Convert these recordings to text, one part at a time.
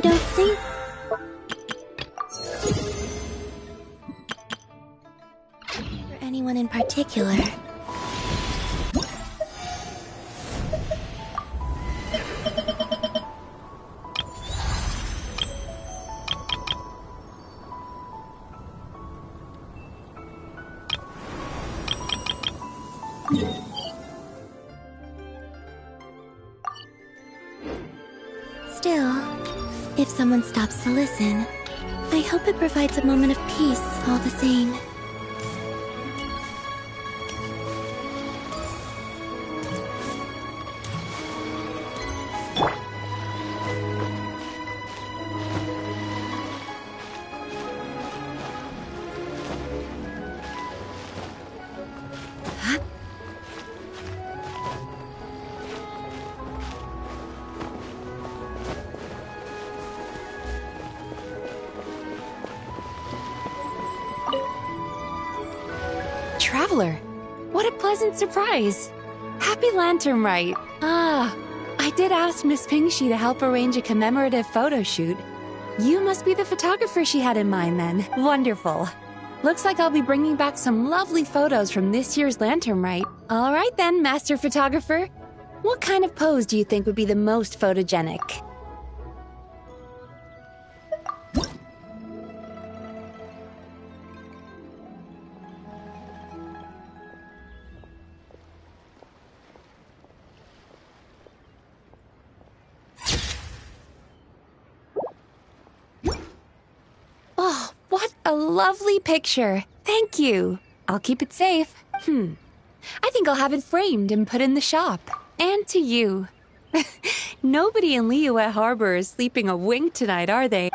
don't see... For anyone in particular. Still, if someone stops to listen, I hope it provides a moment of peace all the same. Traveler, what a pleasant surprise! Happy Lantern Rite! Ah, I did ask Miss Pingxi to help arrange a commemorative photo shoot. You must be the photographer she had in mind then. Wonderful. Looks like I'll be bringing back some lovely photos from this year's Lantern Rite. Alright then, Master Photographer. What kind of pose do you think would be the most photogenic? Oh, what a lovely picture. Thank you. I'll keep it safe. I think I'll have it framed and put in the shop. And to you. Nobody in Liyue Harbor is sleeping a wink tonight, are they?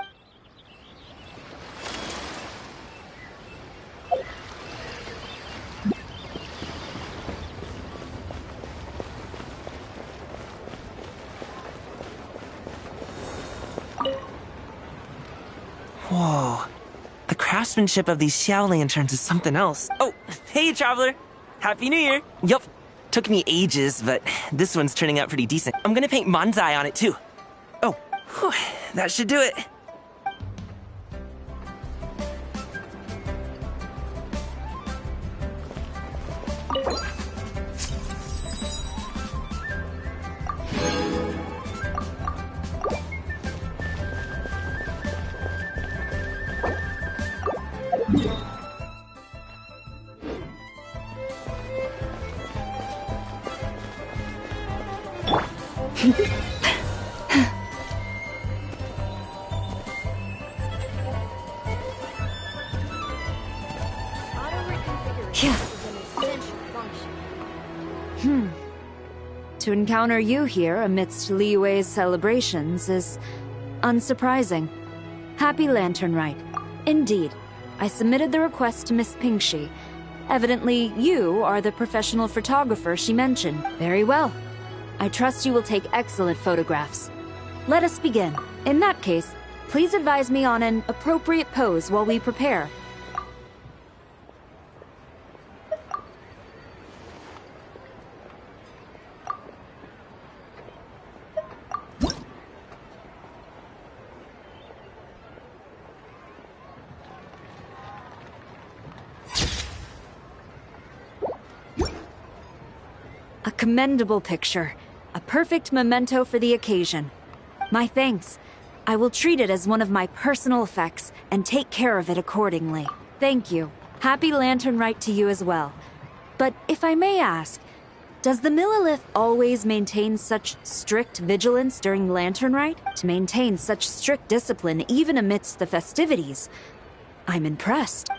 Whoa. The craftsmanship of these Xiao lanterns is something else. Oh, hey, Traveler. Happy New Year. Yup. Took me ages, but this one's turning out pretty decent. I'm gonna paint Manzai on it, too. Oh, whew, that should do it. To encounter you here amidst Liyue's celebrations is unsurprising. Happy Lantern Rite. Indeed, I submitted the request to Miss Pingxi. Evidently, you are the professional photographer she mentioned. Very well. I trust you will take excellent photographs. Let us begin. In that case, please advise me on an appropriate pose while we prepare. A commendable picture. A perfect memento for the occasion. My thanks. I will treat it as one of my personal effects and take care of it accordingly. Thank you. Happy Lantern Rite to you as well. But if I may ask, does the Millilith always maintain such strict vigilance during Lantern Rite? To maintain such strict discipline even amidst the festivities? I'm impressed.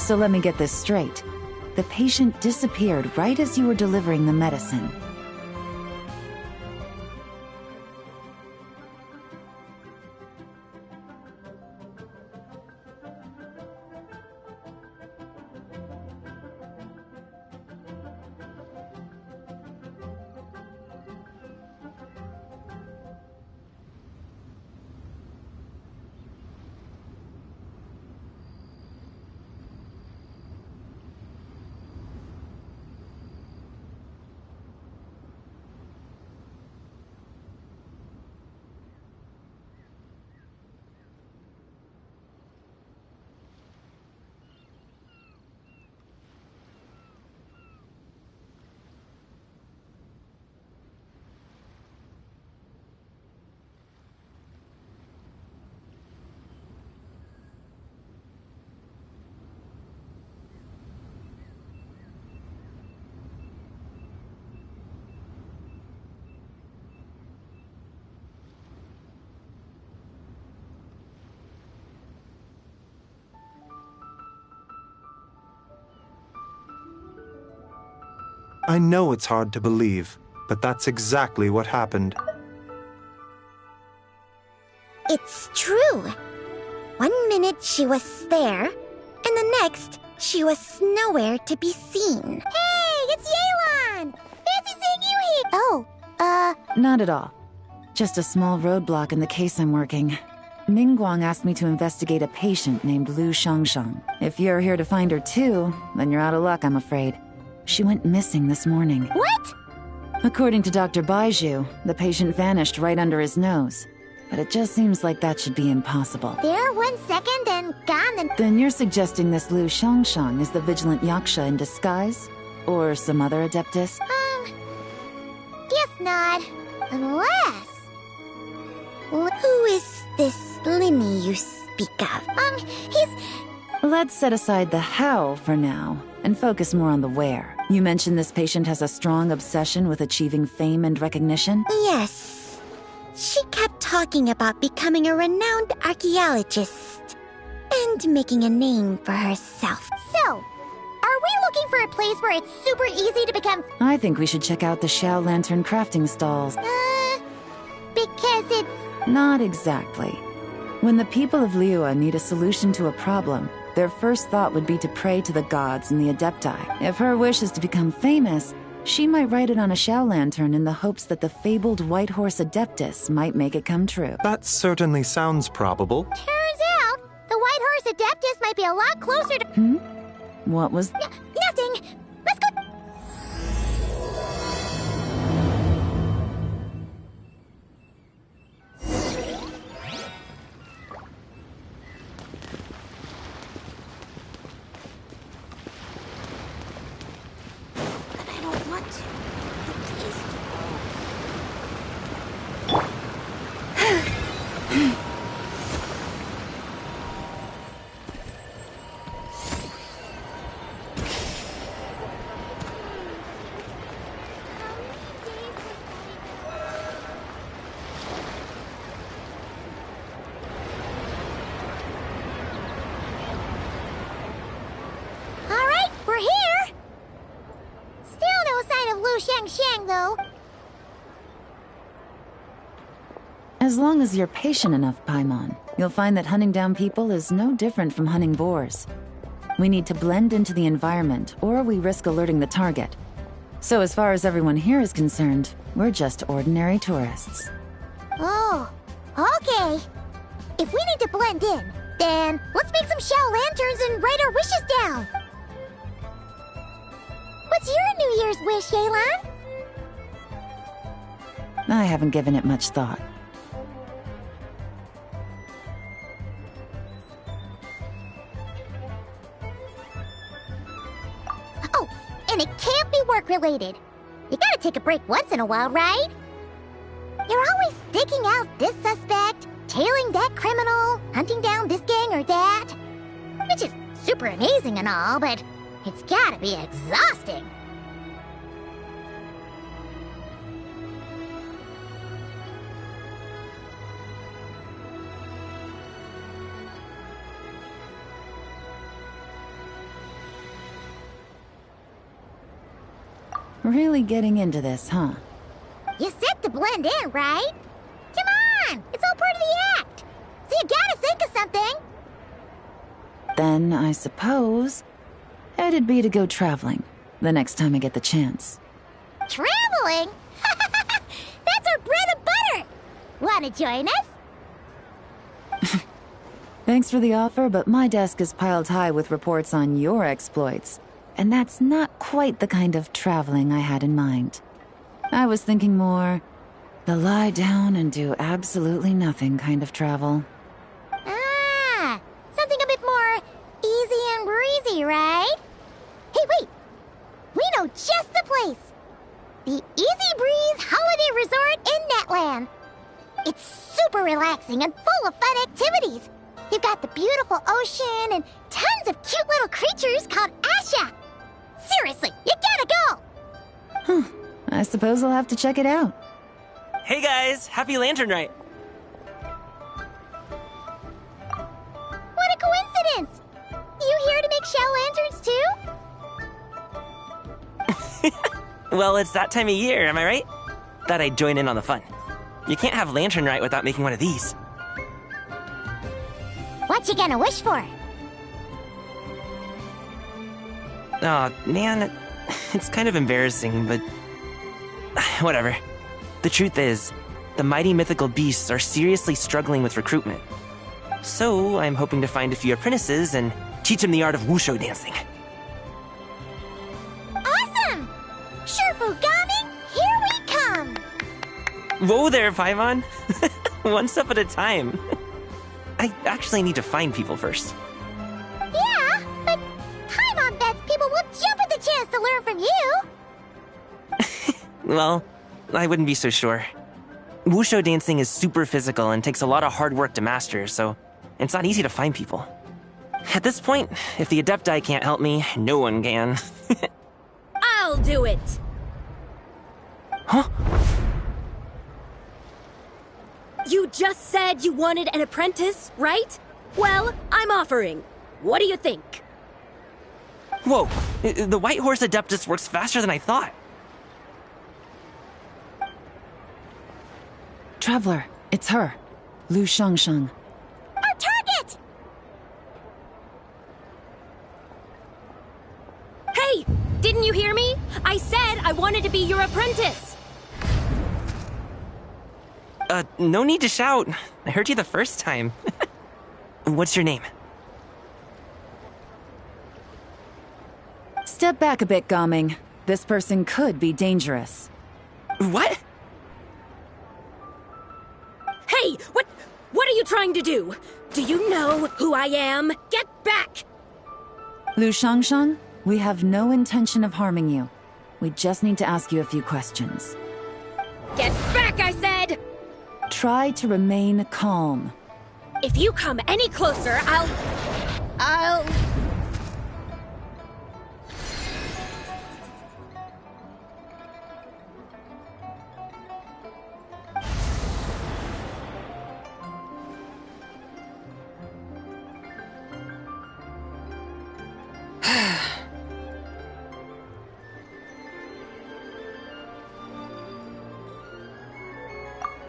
So let me get this straight. The patient disappeared right as you were delivering the medicine. I know it's hard to believe, but that's exactly what happened. It's true. One minute she was there, and the next she was nowhere to be seen. Hey, it's Yelan! Fancy seeing you here! Oh, Not at all. Just a small roadblock in the case I'm working. Ningguang asked me to investigate a patient named Lu Shangshang. If you're here to find her too, then you're out of luck, I'm afraid. She went missing this morning. What? According to Dr. Baiju, the patient vanished right under his nose. But it just seems like that should be impossible. There 1 second and gone and... Then you're suggesting this Lu Shangshang is the vigilant Yaksha in disguise? Or some other adeptus? Guess not. Unless... Who is this Linny you speak of? He's... Let's set aside the how for now, and focus more on the where. You mentioned this patient has a strong obsession with achieving fame and recognition? Yes. She kept talking about becoming a renowned archaeologist and making a name for herself. So, are we looking for a place where it's super easy to become... I think we should check out the Xiao Lantern crafting stalls. Because it's... Not exactly. When the people of Liyue need a solution to a problem, their first thought would be to pray to the gods and the Adepti. If her wish is to become famous, she might write it on a Xiao Lantern in the hopes that the fabled White Horse Adeptus might make it come true. That certainly sounds probable. Turns out, the White Horse Adeptus might be a lot closer to... What was... Nothing! Let's go... But I don't want to. Please. All right, we're here. Still no sign of Lu Shangshang, though. As long as you're patient enough, Paimon, you'll find that hunting down people is no different from hunting boars. We need to blend into the environment, or we risk alerting the target. So as far as everyone here is concerned, we're just ordinary tourists. Oh, okay. If we need to blend in, then let's make some Xiao Lanterns and write our wishes down. What's your New Year's wish, Yelan? I haven't given it much thought. Oh, and it can't be work-related. You gotta take a break once in a while, right? You're always staking out this suspect, tailing that criminal, hunting down this gang or that. Which is super amazing and all, but it's gotta be exhausting. Really getting into this, huh? You said to blend in, right? Come on! It's all part of the act! So you gotta think of something! Then, I suppose, it'd be to go traveling the next time I get the chance. Traveling? That's our bread and butter! Wanna join us? Thanks for the offer, but my desk is piled high with reports on your exploits. And that's not quite the kind of traveling I had in mind. I was thinking more the lie down and do absolutely nothing kind of travel. Ah, something a bit more easy and breezy, right? Hey, wait! We know just the place! The Easy Breeze Holiday Resort in Netland. It's super relaxing and full of fun activities. You've got the beautiful ocean and tons of cute little creatures called Asha. Seriously, you gotta go! I suppose I'll have to check it out. Hey guys, happy Lantern Rite. What a coincidence! You here to make shell lanterns too? Well, it's that time of year, am I right? Thought I'd join in on the fun. You can't have Lantern Rite without making one of these. What you gonna wish for? Aw, man, it's kind of embarrassing, but whatever. The truth is, the mighty mythical beasts are seriously struggling with recruitment. So, I'm hoping to find a few apprentices and teach them the art of wushu dancing. Awesome! Shurfugami, here we come! Whoa there, Paimon! One step at a time. I actually need to find people first. Yeah, but Paimon bets people will jump at the chance to learn from you! Well, I wouldn't be so sure. Wushu dancing is super physical and takes a lot of hard work to master, so it's not easy to find people. At this point, if the Adepti can't help me, no one can. I'll do it! Huh? You just said you wanted an apprentice, right? Well, I'm offering. What do you think? Whoa, the White Horse Adeptus works faster than I thought. Traveler, it's her. Lu Shangsheng. Our target! Hey! Didn't you hear me? I said I wanted to be your apprentice! No need to shout. I heard you the first time. What's your name? Step back a bit, Gaming. This person could be dangerous. What? Hey! What are you trying to do? Do you know who I am? Get back! Lu Shangsheng, we have no intention of harming you. We just need to ask you a few questions. Get back, I said! Try to remain calm. If you come any closer, I'll...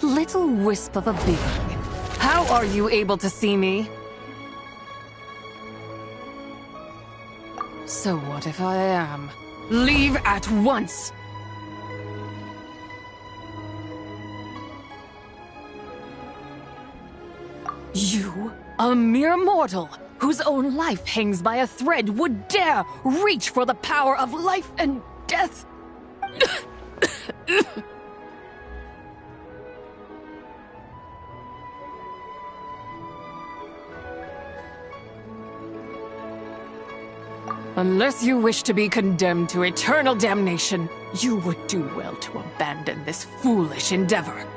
Little wisp of a being. How are you able to see me? So what if I am? Leave at once! You, a mere mortal, whose own life hangs by a thread, would dare reach for the power of life and death? Unless you wish to be condemned to eternal damnation, you would do well to abandon this foolish endeavor.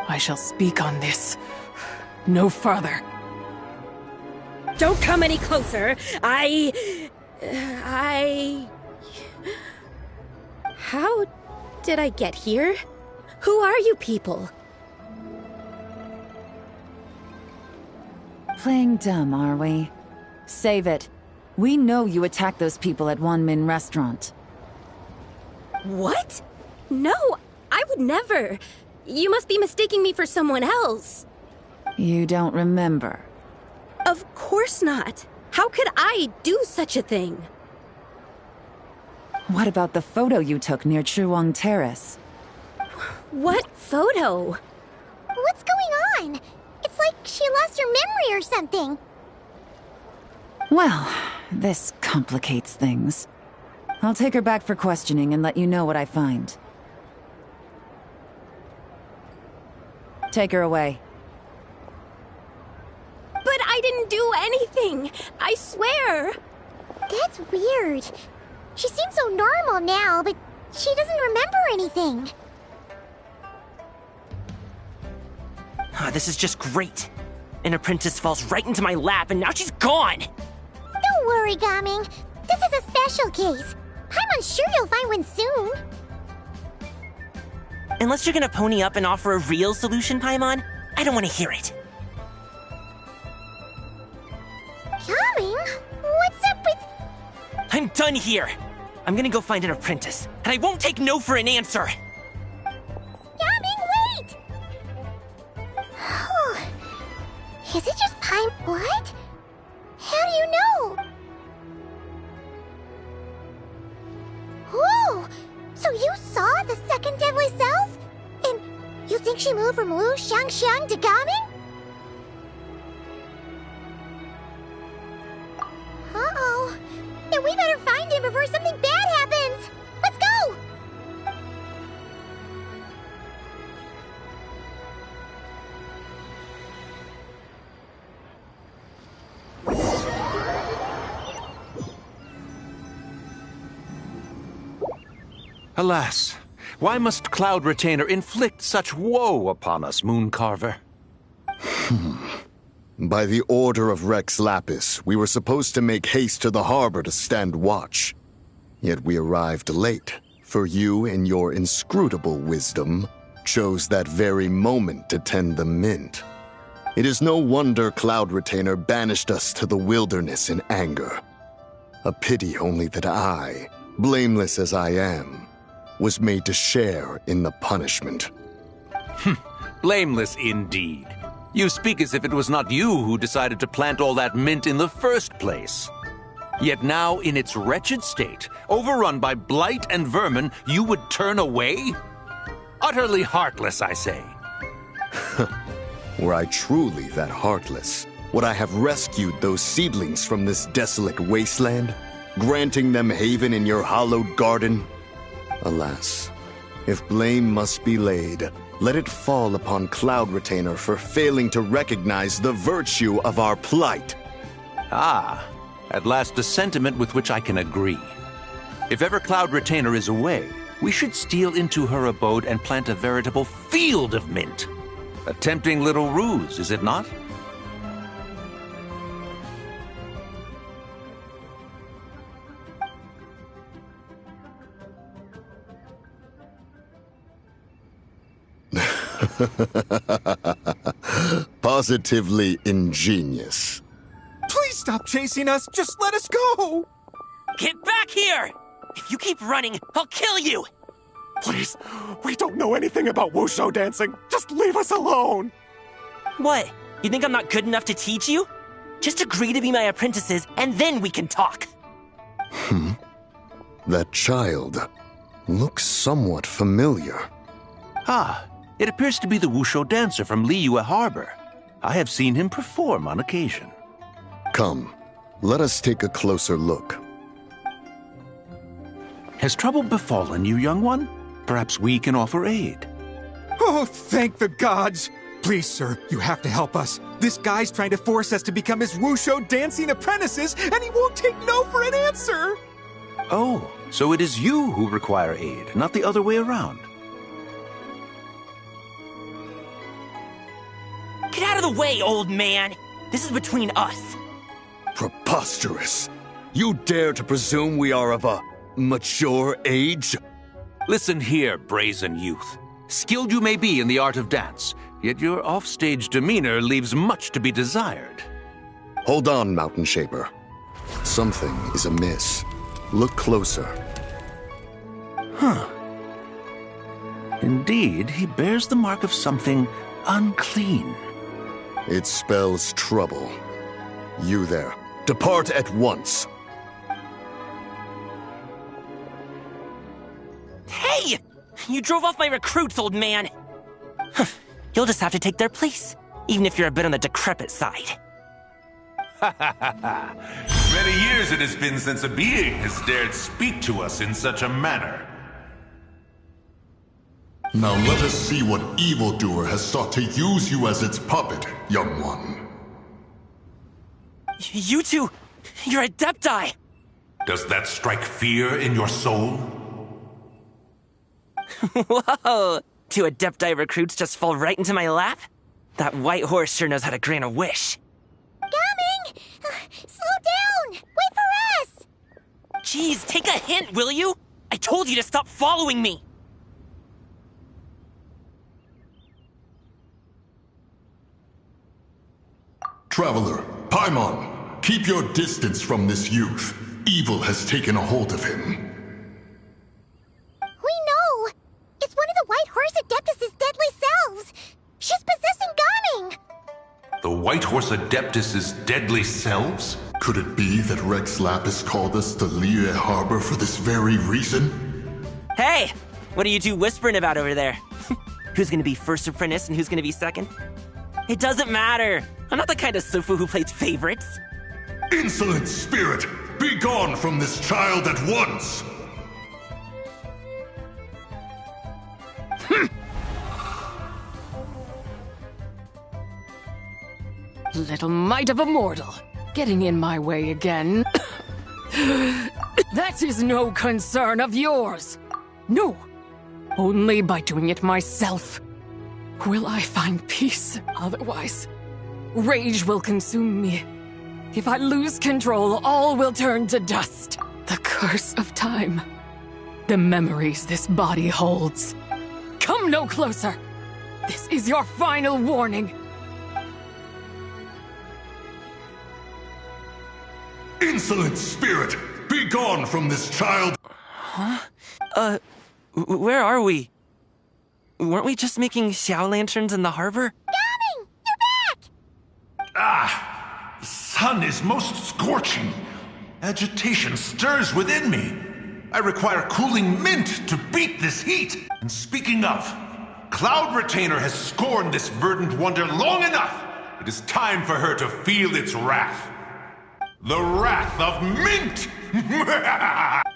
I shall speak on this no further. Don't come any closer. How did I get here? Who are you people? Playing dumb, are we? Save it. We know you attacked those people at Wanmin Restaurant. What? No, I would never. You must be mistaking me for someone else. You don't remember. Of course not. How could I do such a thing? What about the photo you took near Chuang Terrace? What photo? What's going on? It's like she lost her memory or something. Well, this complicates things. I'll take her back for questioning and let you know what I find. Take her away. But I didn't do anything! I swear! That's weird. She seems so normal now, but she doesn't remember anything. This is just great. An apprentice falls right into my lap, and now she's gone! Don't worry, Gaming. This is a special case. I'm unsure you'll find one soon. Unless you're gonna pony up and offer a real solution, Paimon, I don't want to hear it. Gaming? What's up with... I'm done here. I'm gonna go find an apprentice, and I won't take no for an answer. Gaming, wait! Is it just Paim... What? How do you know? Whoa! So you saw the second deadly self? And you think she moved from Wu Xiangxiang to Gaming? Uh-oh. Then we better find him before something bad happens! Let's go! Alas, why must Cloud Retainer inflict such woe upon us, Mooncarver? By the order of Rex Lapis, we were supposed to make haste to the harbor to stand watch. Yet we arrived late, for you, in your inscrutable wisdom, chose that very moment to tend the mint. It is no wonder Cloud Retainer banished us to the wilderness in anger. A pity only that I, blameless as I am, was made to share in the punishment. Blameless indeed. You speak as if it was not you who decided to plant all that mint in the first place. Yet now, in its wretched state, overrun by blight and vermin, you would turn away? Utterly heartless, I say. Were I truly that heartless, would I have rescued those seedlings from this desolate wasteland, granting them haven in your hallowed garden? Alas, if blame must be laid, let it fall upon Cloud Retainer for failing to recognize the virtue of our plight. Ah, at last a sentiment with which I can agree. If ever Cloud Retainer is away, we should steal into her abode and plant a veritable field of mint. A tempting little ruse, is it not? Positively ingenious. Please stop chasing us! Just let us go! Get back here! If you keep running, I'll kill you! Please, we don't know anything about wushu dancing. Just leave us alone! What? You think I'm not good enough to teach you? Just agree to be my apprentices, and then we can talk. That child looks somewhat familiar. Ah, it appears to be the wushu dancer from Liyue Harbor. I have seen him perform on occasion. Come, let us take a closer look. Has trouble befallen you, young one? Perhaps we can offer aid. Oh, thank the gods! Please, sir, you have to help us. This guy's trying to force us to become his wushu dancing apprentices, and he won't take no for an answer! Oh, so it is you who require aid, not the other way around. Get out of the way, old man! This is between us. Preposterous! You dare to presume we are of a mature age? Listen here, brazen youth. Skilled you may be in the art of dance, yet your offstage demeanor leaves much to be desired. Hold on, Mountain Shaper. Something is amiss. Look closer. Indeed, he bears the mark of something unclean. It spells trouble. You there, depart at once. Hey! You drove off my recruits, old man! You'll just have to take their place, even if you're a bit on the decrepit side. Many years it has been since a being has dared speak to us in such a manner. Now let us see what evildoer has sought to use you as its puppet, young one. You two, you're Adepti! Does that strike fear in your soul? Whoa! Two Adepti recruits just fall right into my lap? That white horse sure knows how to grant a wish. Coming! Slow down! Wait for us! Jeez, take a hint, will you? I told you to stop following me! Traveler, Paimon, keep your distance from this youth. Evil has taken a hold of him. We know! It's one of the White Horse Adeptus' deadly selves! She's possessing Gaming! The White Horse Adeptus' deadly selves? Could it be that Rex Lapis called us to Liyue Harbor for this very reason? Hey! What are you two whispering about over there? Who's gonna be first apprentice and who's gonna be second? It doesn't matter! I'm not the kind of Sufu who plays favorites. Insolent spirit! Be gone from this child at once! Little mite of a mortal, getting in my way again. That is no concern of yours. No, only by doing it myself will I find peace. Otherwise, rage will consume me. If I lose control, all will turn to dust. The curse of time. The memories this body holds. Come no closer. This is your final warning. Insolent spirit! Be gone from this child! Huh? Where are we? Weren't we just making Xiao lanterns in the harbor? Gaming! You're back! Ah! The sun is most scorching. Agitation stirs within me. I require cooling mint to beat this heat. And speaking of, Cloud Retainer has scorned this verdant wonder long enough. It is time for her to feel its wrath. The wrath of mint!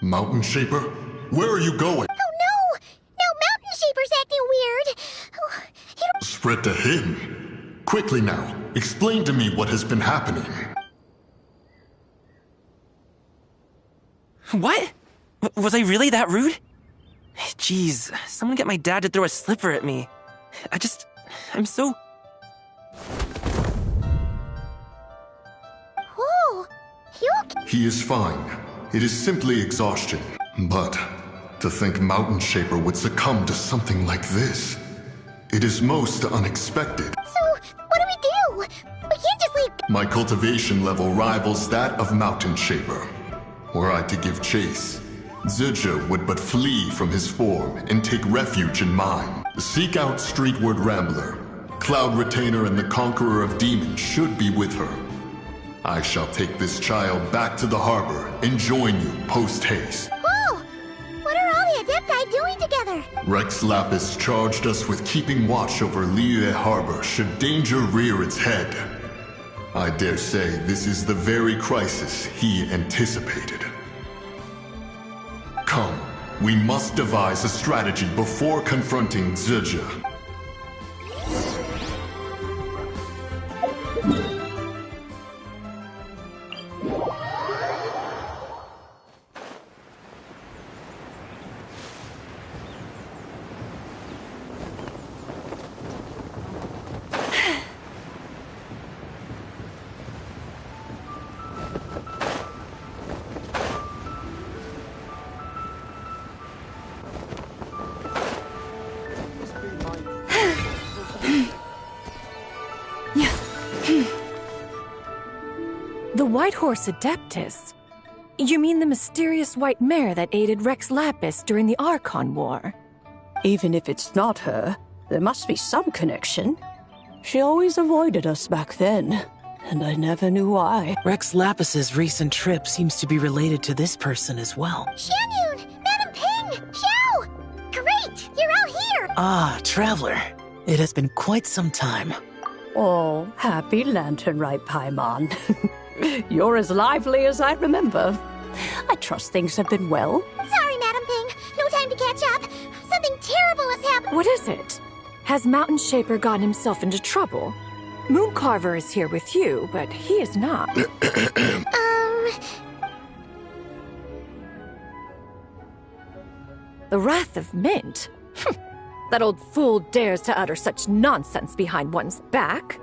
Mountain Shaper, where are you going? Oh no! Now Mountain Shaper's acting weird! Oh, Spread to him. Quickly now, explain to me what has been happening. What? Was I really that rude? Jeez, someone get my dad to throw a slipper at me. I'm so... Whoa! He is fine. It is simply exhaustion. But to think Mountain Shaper would succumb to something like this, it is most unexpected. So, what do we do? We can't just leave... My cultivation level rivals that of Mountain Shaper. Were I to give chase, Zizha would but flee from his form and take refuge in mine. Seek out Streetward Rambler. Cloud Retainer and the Conqueror of Demons should be with her. I shall take this child back to the harbor and join you post-haste. Whoa! What are all the Adepti doing together? Rex Lapis charged us with keeping watch over Liyue Harbor should danger rear its head. I dare say this is the very crisis he anticipated. Come, we must devise a strategy before confronting Zizha. The White Horse Adeptus? You mean the mysterious white mare that aided Rex Lapis during the Archon War? Even if it's not her, there must be some connection. She always avoided us back then, and I never knew why. Rex Lapis's recent trip seems to be related to this person as well. Xianyun! Madam Ping! Xiao! Great! You're all here! Ah, Traveler. It has been quite some time. Oh, happy Lantern Rite, Paimon. You're as lively as I remember. I trust things have been well. Sorry, Madam Ping. No time to catch up. Something terrible has happened. What is it? Has Mountain Shaper gotten himself into trouble? Mooncarver is here with you, but he is not. The Wrath of Mint? That old fool dares to utter such nonsense behind one's back.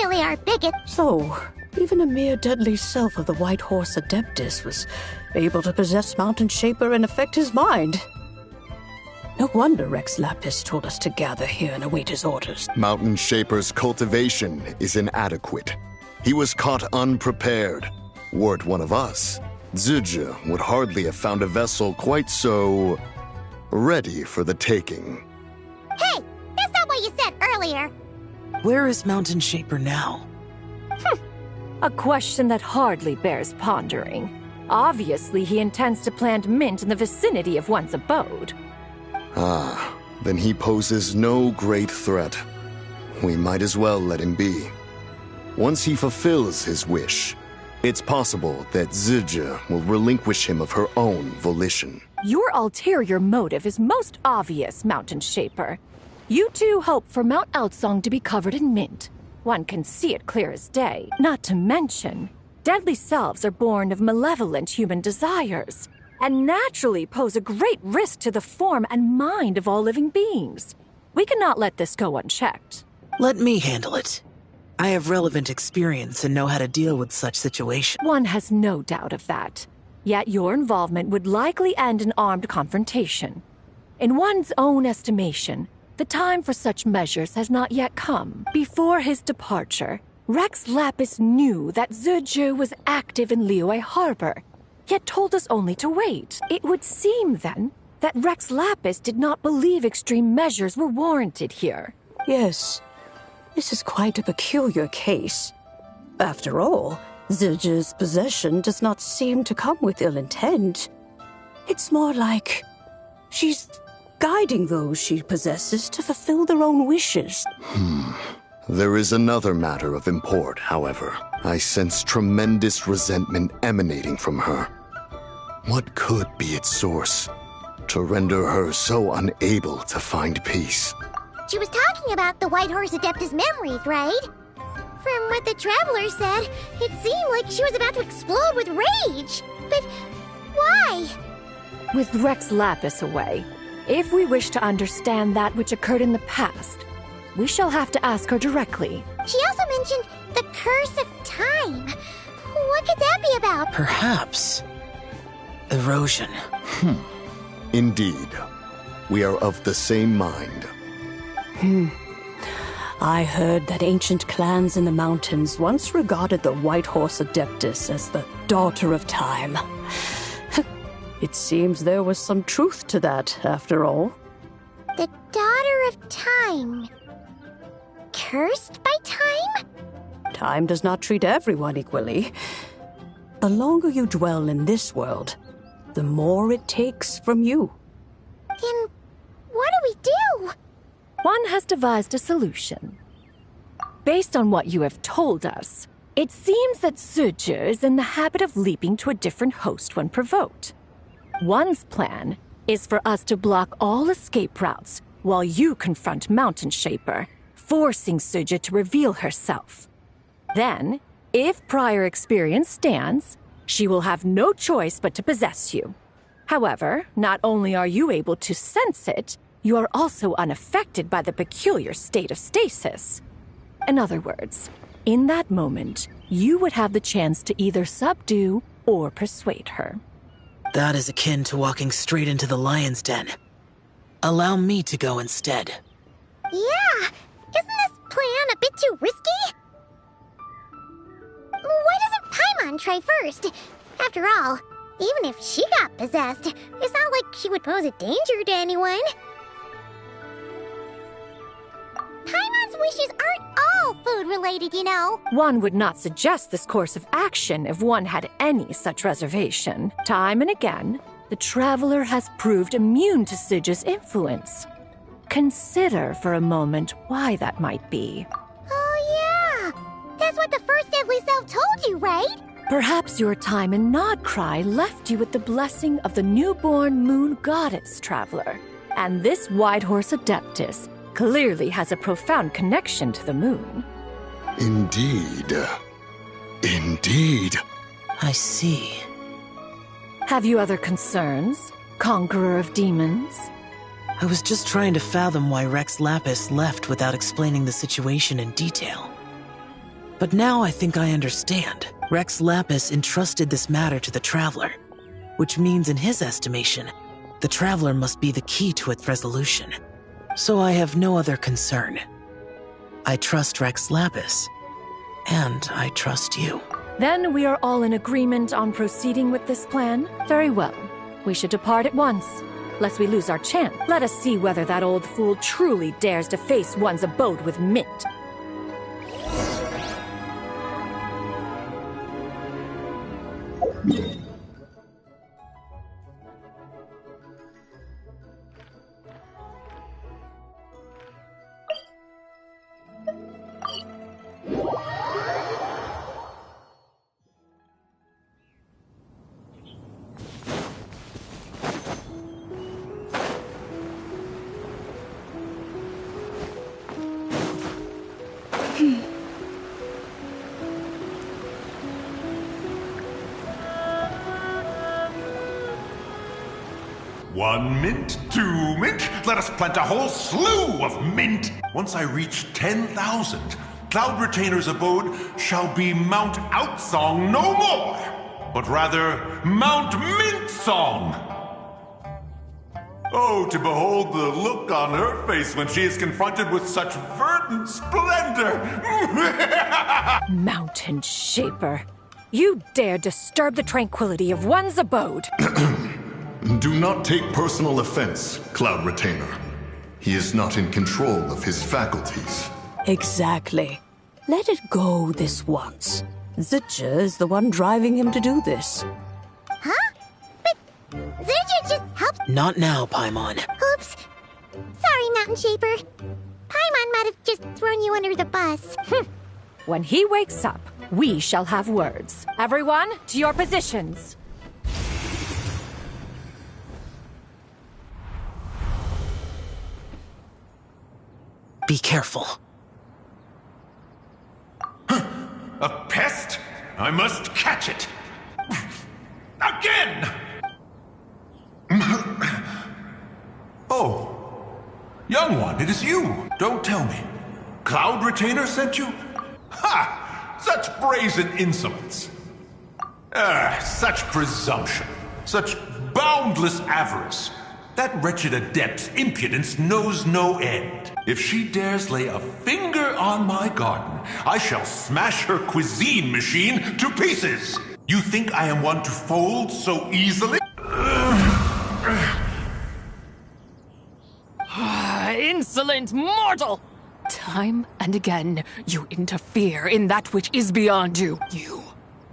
really our biggest... So, even a mere deadly self of the White Horse Adeptus was able to possess Mountain Shaper and affect his mind. No wonder Rex Lapis told us to gather here and await his orders. Mountain Shaper's cultivation is inadequate. He was caught unprepared. Were it one of us, Zhuge would hardly have found a vessel quite so... ready for the taking. Hey, that's not what you said earlier. Where is Mountain Shaper now? A question that hardly bears pondering. Obviously, he intends to plant mint in the vicinity of one's abode. Ah, then he poses no great threat. We might as well let him be. Once he fulfills his wish, it's possible that Zhuge will relinquish him of her own volition. Your ulterior motive is most obvious, Mountain Shaper. You two hope for Mount Eltsong to be covered in mint. One can see it clear as day. Not to mention, deadly selves are born of malevolent human desires, and naturally pose a great risk to the form and mind of all living beings. We cannot let this go unchecked. Let me handle it. I have relevant experience and know how to deal with such situations. One has no doubt of that. Yet your involvement would likely end in armed confrontation. In one's own estimation, the time for such measures has not yet come. Before his departure, Rex Lapis knew that Zhuge was active in Liyue Harbor, yet told us only to wait. It would seem, then, that Rex Lapis did not believe extreme measures were warranted here. Yes, this is quite a peculiar case. After all, Zhuge's possession does not seem to come with ill intent. It's more like she's guiding those she possesses to fulfill their own wishes. There is another matter of import, however. I sense tremendous resentment emanating from her. What could be its source to render her so unable to find peace? She was talking about the White Horse Adeptus memories, right? From what the Traveler said, it seemed like she was about to explode with rage. But why? With Rex Lapis away, if we wish to understand that which occurred in the past, we shall have to ask her directly. She also mentioned the Curse of Time. What could that be about? Perhaps erosion. Indeed. We are of the same mind. I heard that ancient clans in the mountains once regarded the White Horse Adeptus as the daughter of time. It seems there was some truth to that, after all. The Daughter of Time. Cursed by time? Time does not treat everyone equally. The longer you dwell in this world, the more it takes from you. Then what do we do? One has devised a solution. Based on what you have told us, it seems that Zhuge is in the habit of leaping to a different host when provoked. One's plan is for us to block all escape routes while you confront Mountain Shaper, forcing Zhuge to reveal herself. Then, if prior experience stands, she will have no choice but to possess you. However, not only are you able to sense it, you are also unaffected by the peculiar state of stasis. In other words, in that moment, you would have the chance to either subdue or persuade her. That is akin to walking straight into the lion's den. Allow me to go instead. Yeah, isn't this plan a bit too risky? Why doesn't Paimon try first? After all, even if she got possessed, it's not like she would pose a danger to anyone. Paimon's wishes aren't all food-related, you know. One would not suggest this course of action if one had any such reservation. Time and again, the Traveler has proved immune to Zhuge's influence. Consider for a moment why that might be. Oh yeah, that's what the first deadly self told you, right? Perhaps your time in Nod Cry left you with the blessing of the newborn moon goddess, Traveler. And this White Horse Adeptus clearly has a profound connection to the moon. Indeed. Indeed. I see. Have you other concerns, Conqueror of Demons? I was just trying to fathom why Rex Lapis left without explaining the situation in detail. But now I think I understand. Rex Lapis entrusted this matter to the Traveler, which means in his estimation, the Traveler must be the key to its resolution. So I have no other concern. I trust Rex Lapis, and I trust you. Then we are all in agreement on proceeding with this plan? Very well. We should depart at once, lest we lose our chance. Let us see whether that old fool truly dares to face one's abode with Mint. One mint, two mint, let us plant a whole slew of mint. Once I reach 10,000, Cloud Retainer's abode shall be Mount Outsong no more, but rather Mount Mint Song. Oh, to behold the look on her face when she is confronted with such verdant splendor! Mountain Shaper, you dare disturb the tranquility of one's abode. Do not take personal offense, Cloud Retainer. He is not in control of his faculties. Exactly. Let it go this once. Zidja is the one driving him to do this. Huh? But Zidja just helped. Not now, Paimon. Oops. Sorry, Mountain Shaper. Paimon might have just thrown you under the bus. When he wakes up, we shall have words. Everyone, to your positions. Be careful. A pest? I must catch it. Again! Oh, young one, it is you. Don't tell me. Cloud Retainer sent you? Ha! Such brazen insolence. Such presumption. Such boundless avarice. That wretched adept's impudence knows no end. If she dares lay a finger on my garden, I shall smash her cuisine machine to pieces. You think I am one to fold so easily? Insolent mortal! Time and again, you interfere in that which is beyond you. You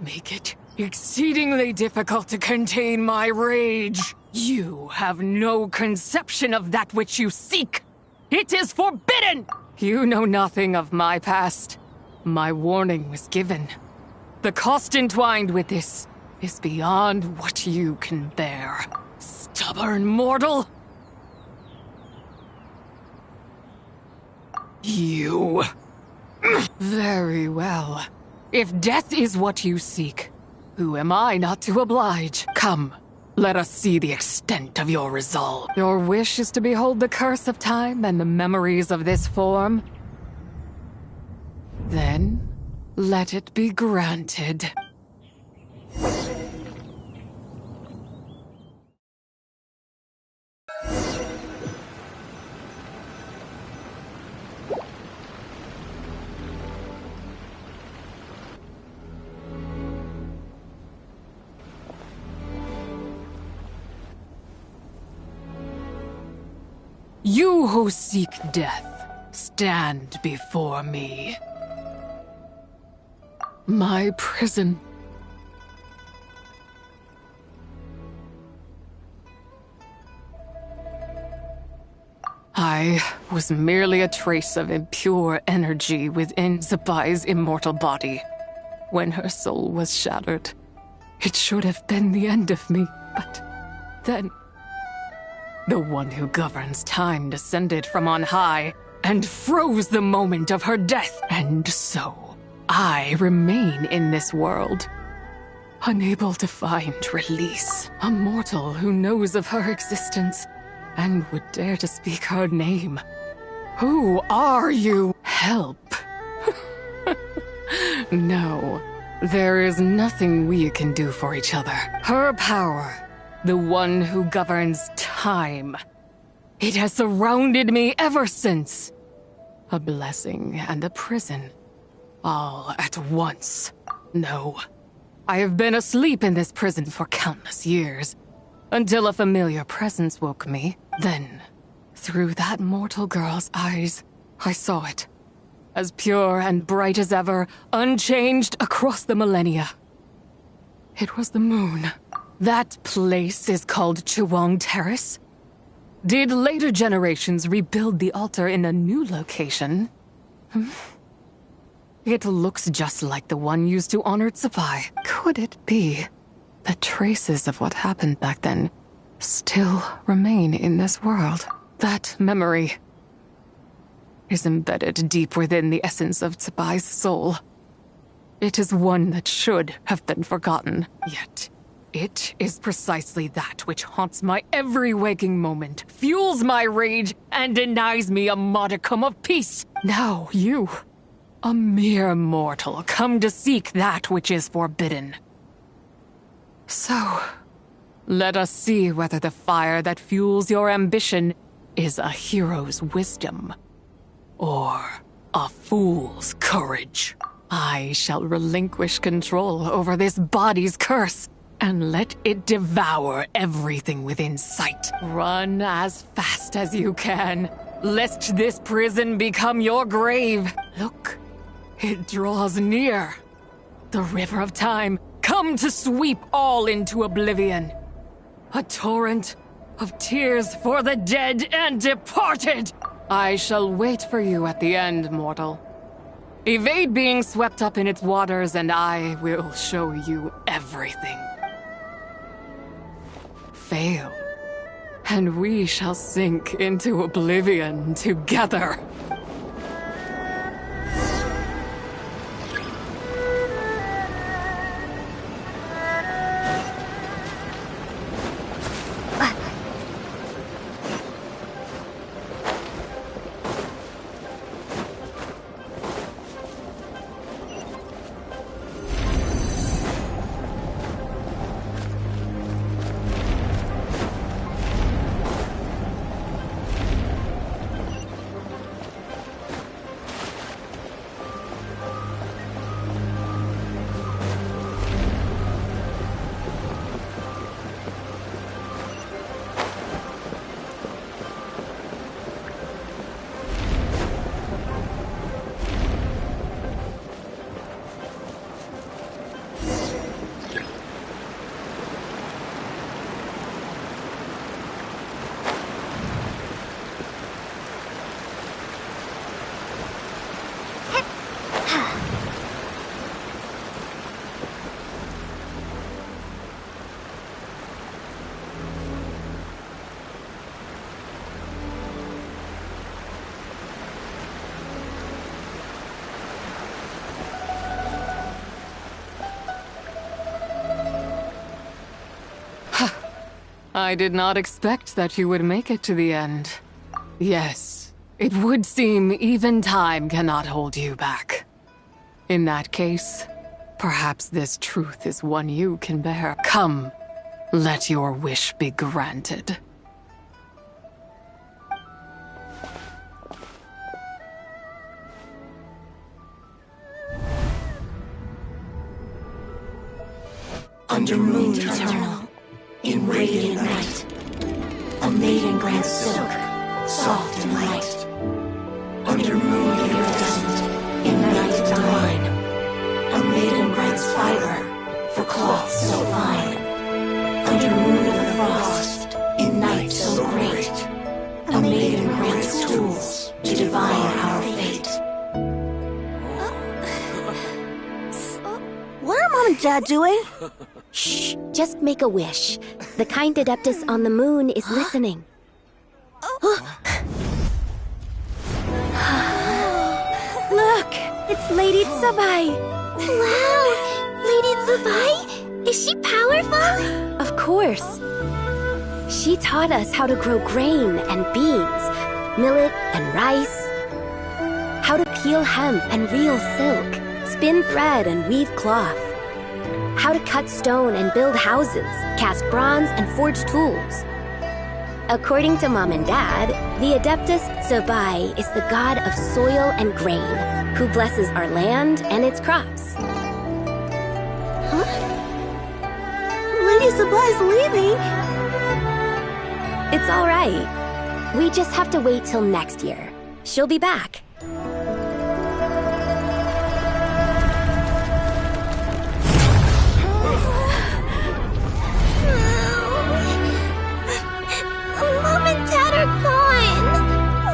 make it exceedingly difficult to contain my rage. You have no conception of that which you seek. It is forbidden! You know nothing of my past. My warning was given. The cost entwined with this is beyond what you can bear. Stubborn mortal! You. Very well. If death is what you seek, who am I not to oblige? Come. Let us see the extent of your resolve. Your wish is to behold the curse of time and the memories of this form? Then, let it be granted. You who seek death, stand before me. My prison. I was merely a trace of impure energy within Zabai's immortal body. When her soul was shattered, it should have been the end of me, but then the one who governs time descended from on high and froze the moment of her death. And so, I remain in this world, unable to find release. A mortal who knows of her existence and would dare to speak her name. Who are you? Help. No, there is nothing we can do for each other. Her power, the one who governs time, it has surrounded me ever since. A blessing and a prison, all at once. No, I have been asleep in this prison for countless years, until a familiar presence woke me. Then, through that mortal girl's eyes, I saw it. As pure and bright as ever, unchanged across the millennia. It was the moon. That place is called Chiwang Terrace. Did later generations rebuild the altar in a new location? It looks just like the one used to honor Tsupai. Could it be that traces of what happened back then still remain in this world? That memory is embedded deep within the essence of Tsubai's soul. It is one that should have been forgotten, yet it is precisely that which haunts my every waking moment, fuels my rage, and denies me a modicum of peace. Now you, a mere mortal, come to seek that which is forbidden. So, let us see whether the fire that fuels your ambition is a hero's wisdom or a fool's courage. I shall relinquish control over this body's curse and let it devour everything within sight. Run as fast as you can, lest this prison become your grave. Look, it draws near. The river of time, come to sweep all into oblivion. A torrent of tears for the dead and departed. I shall wait for you at the end, mortal. Evade being swept up in its waters, and I will show you everything. Fail, and we shall sink into oblivion together. I did not expect that you would make it to the end. Yes, it would seem even time cannot hold you back. In that case, perhaps this truth is one you can bear. Come, let your wish be granted. Under moon eternal, in radiant night, a maiden grants silk, soft and light. Under moon iridescent, in night divine, a maiden grants fiber for cloth so fine. Under moon of frost, in night so great, a maiden grants tools to divine our fate. What are Mom and Dad doing? Shh, just make a wish. The kind Adeptus on the moon is listening. Look, it's Lady Tsubai. Wow, Lady Tsubai? Is she powerful? Of course. She taught us how to grow grain and beans, millet and rice, how to peel hemp and reel silk, spin thread and weave cloth, how to cut stone and build houses, cast bronze and forge tools. According to Mom and Dad, the Adeptus Zabai is the god of soil and grain, who blesses our land and its crops. Huh? Lady Zabai's leaving. It's all right. We just have to wait till next year. She'll be back. Mom and Dad are gone.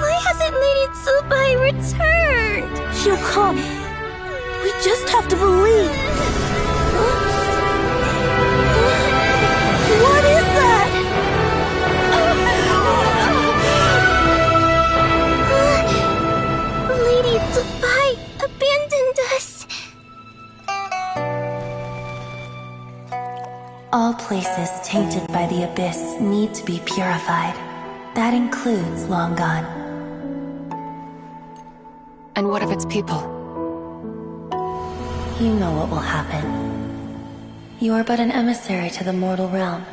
Why hasn't Lady Zabai returned? She'll come. We just have to believe. What is that? Lady Zabai abandoned us. All places tainted by the abyss need to be purified. That includes Long Gone. And what of its people? You know what will happen. You are but an emissary to the mortal realm.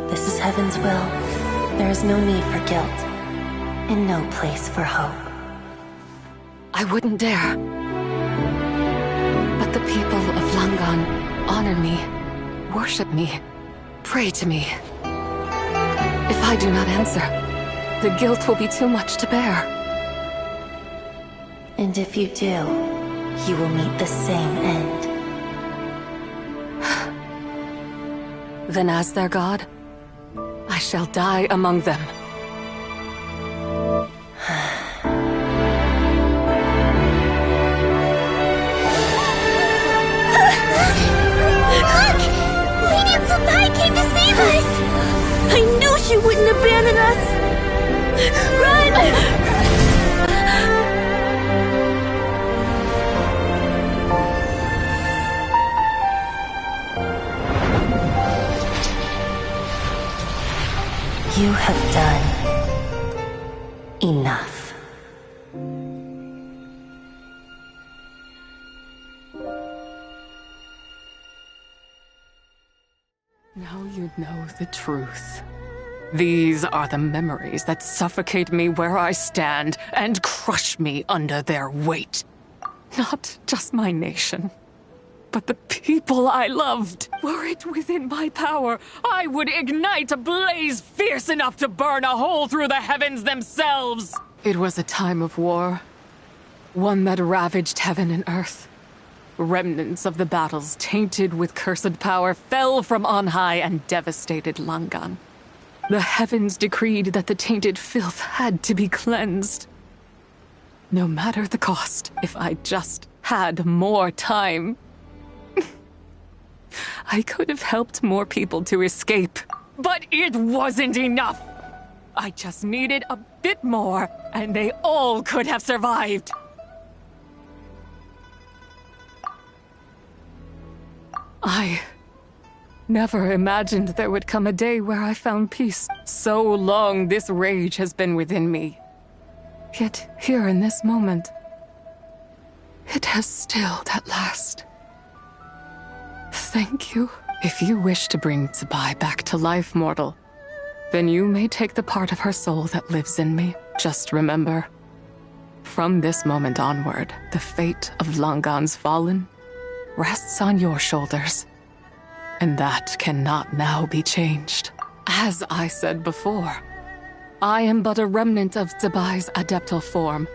This is Heaven's will. There is no need for guilt, and no place for hope. I wouldn't dare. But the people of Langan honor me, worship me, pray to me. If I do not answer, the guilt will be too much to bear. And if you do, you will meet the same end. Then as their god, I shall die among them. Look! Lady Zabai came to save us! I knew she wouldn't abandon us! Run! You have done enough. Now you know the truth. These are the memories that suffocate me where I stand and crush me under their weight. Not just my nation, but the people I loved. Were it within my power, I would ignite a blaze fierce enough to burn a hole through the heavens themselves. It was a time of war, one that ravaged heaven and earth. Remnants of the battles tainted with cursed power fell from on high and devastated Langan. The heavens decreed that the tainted filth had to be cleansed. No matter the cost, if I just had more time. I could have helped more people to escape, but it wasn't enough. I just needed a bit more, and they all could have survived. I never imagined there would come a day where I found peace. So long this rage has been within me. Yet here in this moment, it has stilled at last. Thank you. If you wish to bring Zabai back to life, mortal, then you may take the part of her soul that lives in me. Just remember, from this moment onward, the fate of Langan's fallen rests on your shoulders. And that cannot now be changed. As I said before, I am but a remnant of Zabai's adeptal form,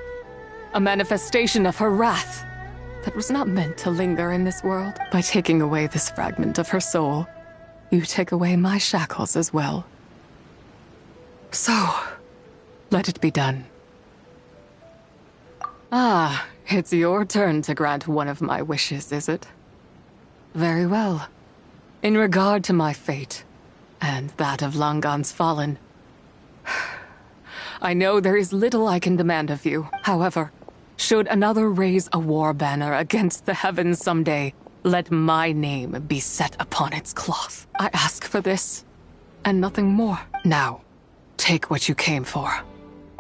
a manifestation of her wrath that was not meant to linger in this world. By taking away this fragment of her soul, you take away my shackles as well. So, let it be done. Ah, it's your turn to grant one of my wishes, is it? Very well. In regard to my fate, and that of Langan's fallen, I know there is little I can demand of you. However, should another raise a war banner against the heavens someday, let my name be set upon its cloth. I ask for this, and nothing more. Now, take what you came for.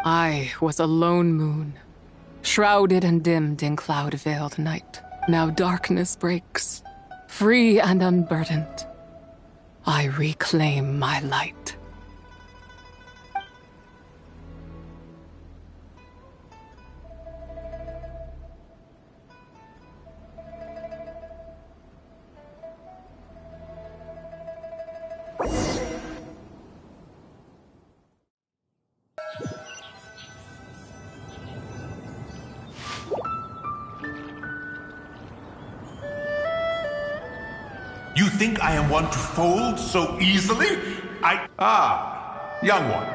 I was a lone moon, shrouded and dimmed in cloud-veiled night. Now darkness breaks, free and unburdened. I reclaim my light. You think I am one to fold so easily? Young one.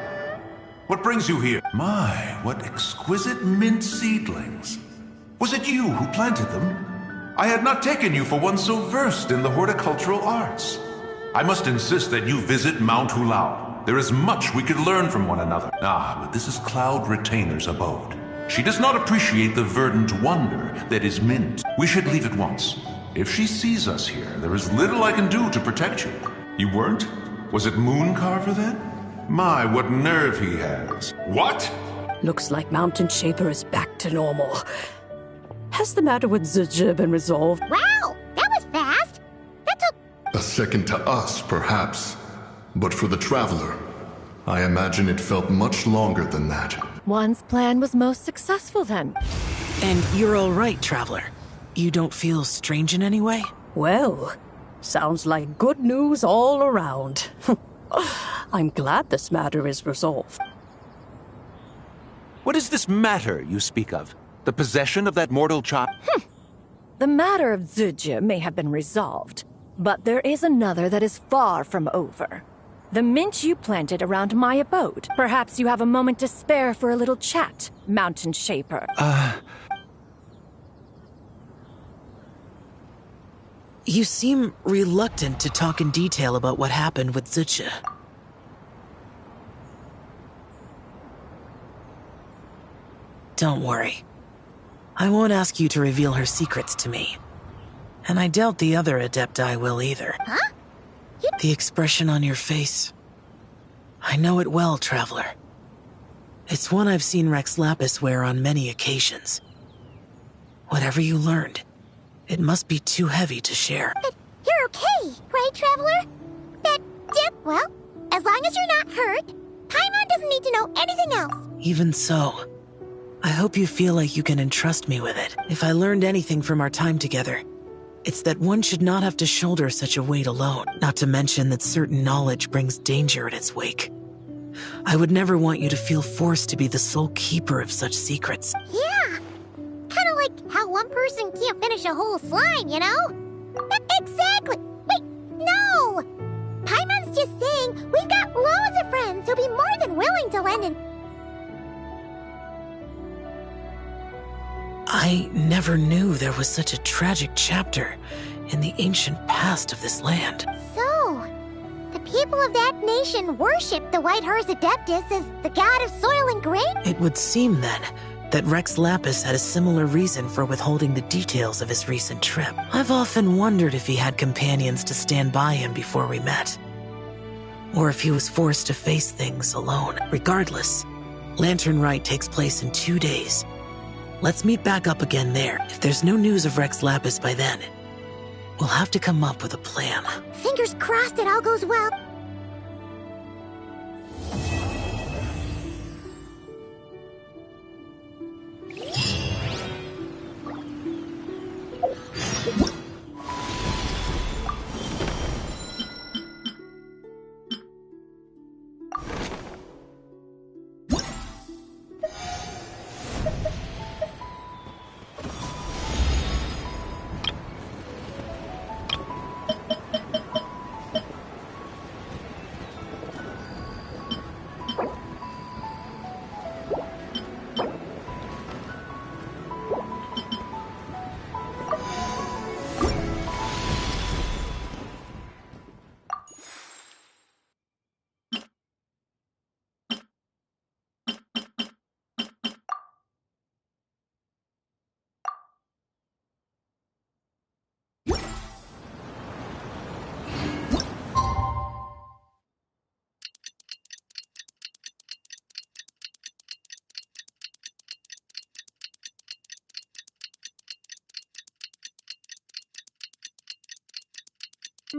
What brings you here? My, what exquisite mint seedlings. Was it you who planted them? I had not taken you for one so versed in the horticultural arts. I must insist that you visit Mount Hulao. There is much we could learn from one another. But this is Cloud Retainer's abode. She does not appreciate the verdant wonder that is mint. We should leave at once. If she sees us here, there is little I can do to protect you. You weren't? Was it Mooncarver then? My, what nerve he has. What? Looks like Mountain Shaper is back to normal. Has the matter with Zizhi been resolved? Wow, that was fast. That took... A second to us, perhaps. But for the Traveler, I imagine it felt much longer than that. One's plan was most successful then. And you're all right, Traveler. You don't feel strange in any way? Well, sounds like good news all around. I'm glad this matter is resolved. What is this matter you speak of? The possession of that mortal child? The matter of Zizhi may have been resolved, but there is another that is far from over. The mint you planted around my abode. Perhaps you have a moment to spare for a little chat, Mountain Shaper. You seem reluctant to talk in detail about what happened with Zizhi. Don't worry. I won't ask you to reveal her secrets to me. And I doubt the other Adepti will either. Huh? The expression on your face. I know it well, Traveler. It's one I've seen Rex Lapis wear on many occasions. Whatever you learned, it must be too heavy to share. But you're okay, right, Traveler? Well, as long as you're not hurt, Paimon doesn't need to know anything else. Even so, I hope you feel like you can entrust me with it. If I learned anything from our time together, it's that one should not have to shoulder such a weight alone, not to mention that certain knowledge brings danger in its wake. I would never want you to feel forced to be the sole keeper of such secrets. Yeah, kind of like how one person can't finish a whole slime, you know? Exactly! Wait, no! Paimon's just saying we've got loads of friends who'll be more than willing to lend an... I never knew there was such a tragic chapter in the ancient past of this land. So, the people of that nation worship the White Horse Adeptus as the god of soil and grain? It would seem, then, that Rex Lapis had a similar reason for withholding the details of his recent trip. I've often wondered if he had companions to stand by him before we met. Or if he was forced to face things alone. Regardless, Lantern Rite takes place in 2 days. Let's meet back up again there. If there's no news of Rex Lapis by then, we'll have to come up with a plan. Fingers crossed it all goes well.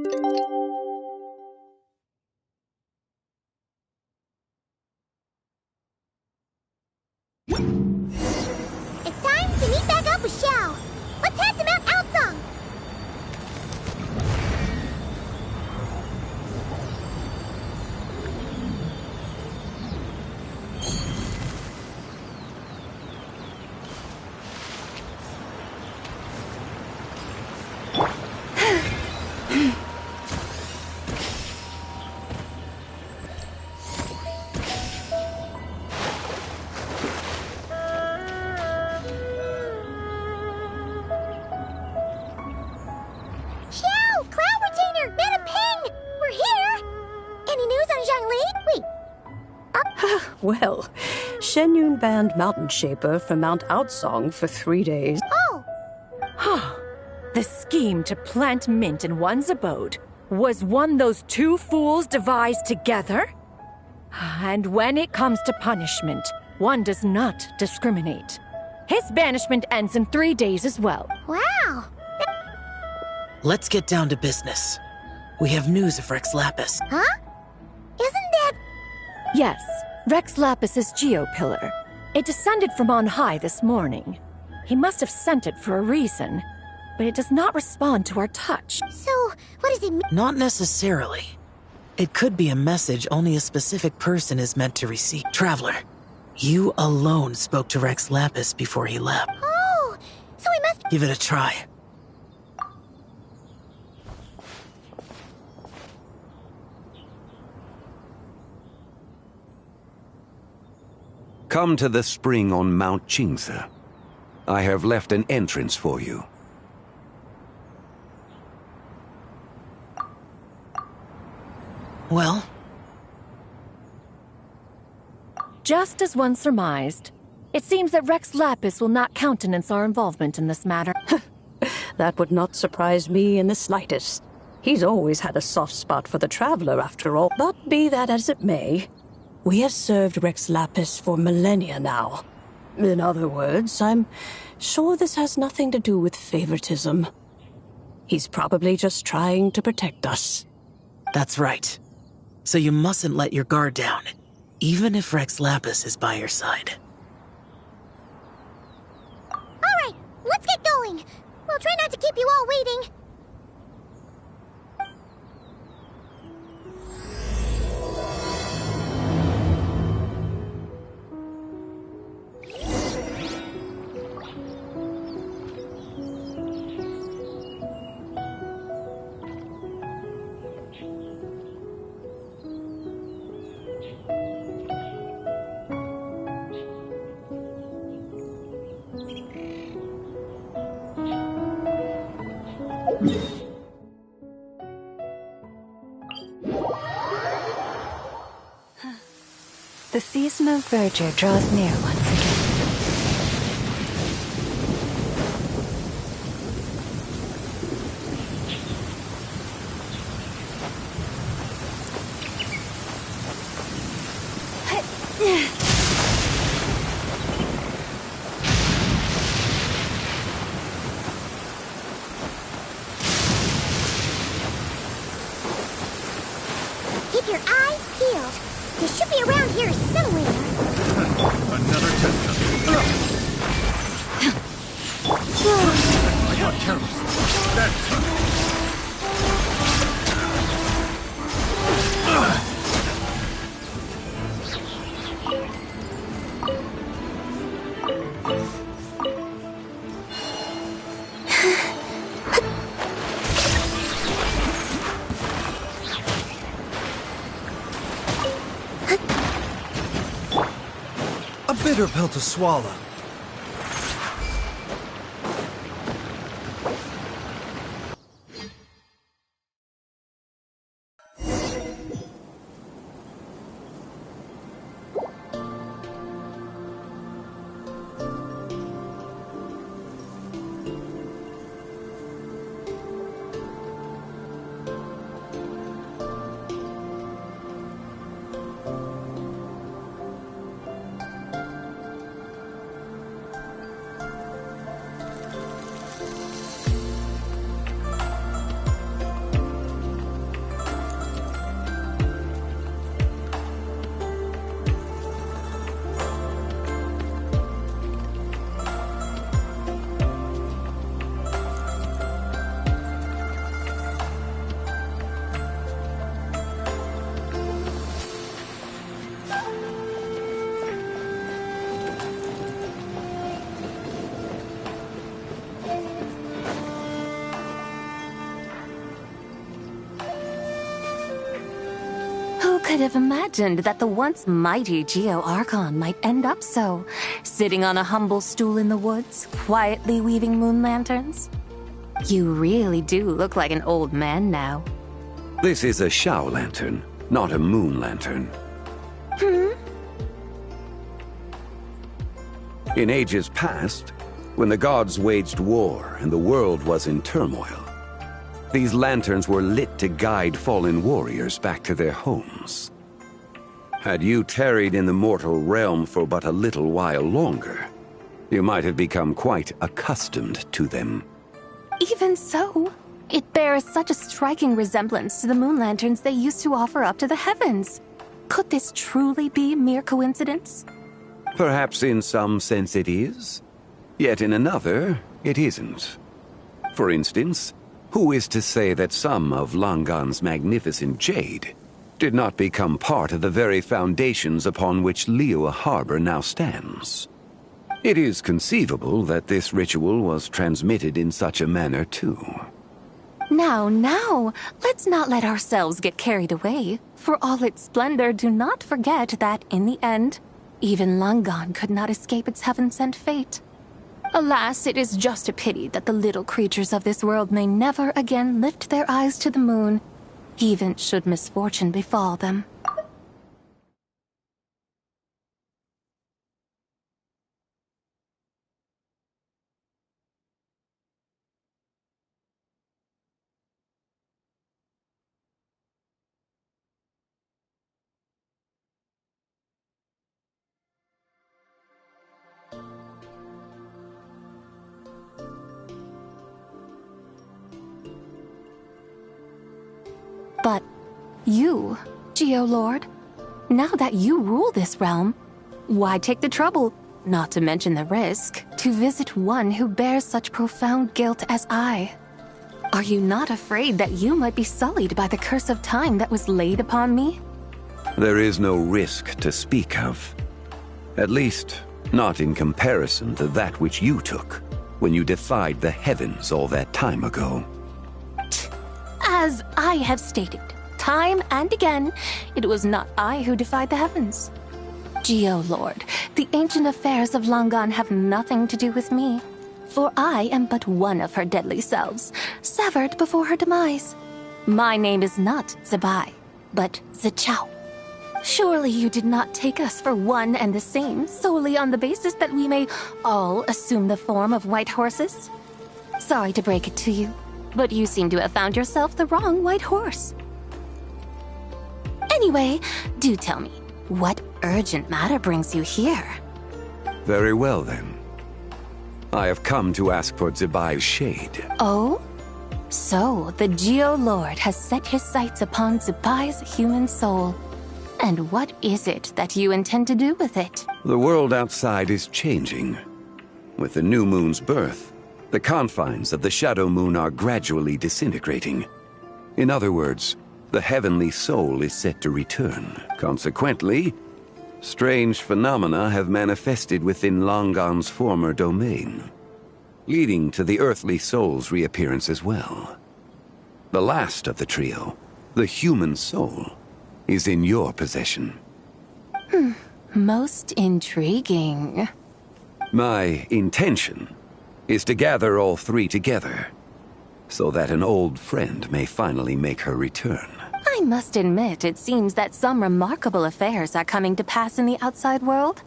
It's time to meet back up with Xiao. Let's head to Mount Outsong. Xiao! Cloud Retainer! Get a ping! We're here! Any news on Zhongli? Wait. Well, Shenyun banned Mountain Shaper from Mount Outsong for 3 days. Oh! The scheme to plant mint in one's abode was one those two fools devised together? And when it comes to punishment, one does not discriminate. His banishment ends in 3 days as well. Wow! Let's get down to business. We have news of Rex Lapis. Huh? Isn't that... Yes, Rex Lapis's Geopillar. It descended from on high this morning. He must have sent it for a reason, but it does not respond to our touch. So, what does it mean? Not necessarily. It could be a message only a specific person is meant to receive. Traveler, you alone spoke to Rex Lapis before he left. Oh! So we must... Give it a try. Come to the spring on Mount Qingse. I have left an entrance for you. Well? Just as one surmised, it seems that Rex Lapis will not countenance our involvement in this matter. That would not surprise me in the slightest. He's always had a soft spot for the Traveler, after all. But be that as it may, we have served Rex Lapis for millennia now. In other words, I'm sure this has nothing to do with favoritism. He's probably just trying to protect us. That's right. So you mustn't let your guard down, even if Rex Lapis is by your side. Alright, let's get going. We'll try not to keep you all waiting. The season of verdure draws near once again. Keep your eyes peeled. They should be around here somewhere. Another test. I got careless. That's... A bitter pill to swallow. could have imagined that the once mighty Geo-Archon might end up so, sitting on a humble stool in the woods, quietly weaving moon lanterns? You really do look like an old man now. This is a Shao lantern, not a moon lantern. In ages past, when the gods waged war and the world was in turmoil, these lanterns were lit to guide fallen warriors back to their homes. Had you tarried in the mortal realm for but a little while longer, you might have become quite accustomed to them. Even so, it bears such a striking resemblance to the moon lanterns they used to offer up to the heavens. Could this truly be mere coincidence? Perhaps in some sense it is, yet in another, it isn't. For instance, who is to say that some of Langan's magnificent jade did not become part of the very foundations upon which Liyue Harbor now stands? It is conceivable that this ritual was transmitted in such a manner too. Now, let's not let ourselves get carried away. For all its splendor, do not forget that, in the end, even Langan could not escape its heaven-sent fate. Alas, it is just a pity that the little creatures of this world may never again lift their eyes to the moon, even should misfortune befall them. But you, Geo-Lord, now that you rule this realm, why take the trouble, not to mention the risk, to visit one who bears such profound guilt as I? Are you not afraid that you might be sullied by the curse of time that was laid upon me? There is no risk to speak of. At least, not in comparison to that which you took when you defied the heavens all that time ago. As I have stated, time and again, it was not I who defied the heavens. Geo-Lord, the ancient affairs of Langan have nothing to do with me, for I am but one of her deadly selves, severed before her demise. My name is not Zibai, but Zichao. Surely you did not take us for one and the same solely on the basis that we may all assume the form of white horses? Sorry to break it to you, but you seem to have found yourself the wrong white horse. Anyway, do tell me, what urgent matter brings you here? Very well, then. I have come to ask for Zibai's shade. Oh? So, the Geo-Lord has set his sights upon Zibai's human soul. And what is it that you intend to do with it? The world outside is changing. With the new moon's birth, the confines of the Shadow Moon are gradually disintegrating. In other words, the heavenly soul is set to return. Consequently, strange phenomena have manifested within Langan's former domain, leading to the earthly soul's reappearance as well. The last of the trio, the human soul, is in your possession. Most intriguing. My intention is to gather all three together, so that an old friend may finally make her return. I must admit, it seems that some remarkable affairs are coming to pass in the outside world.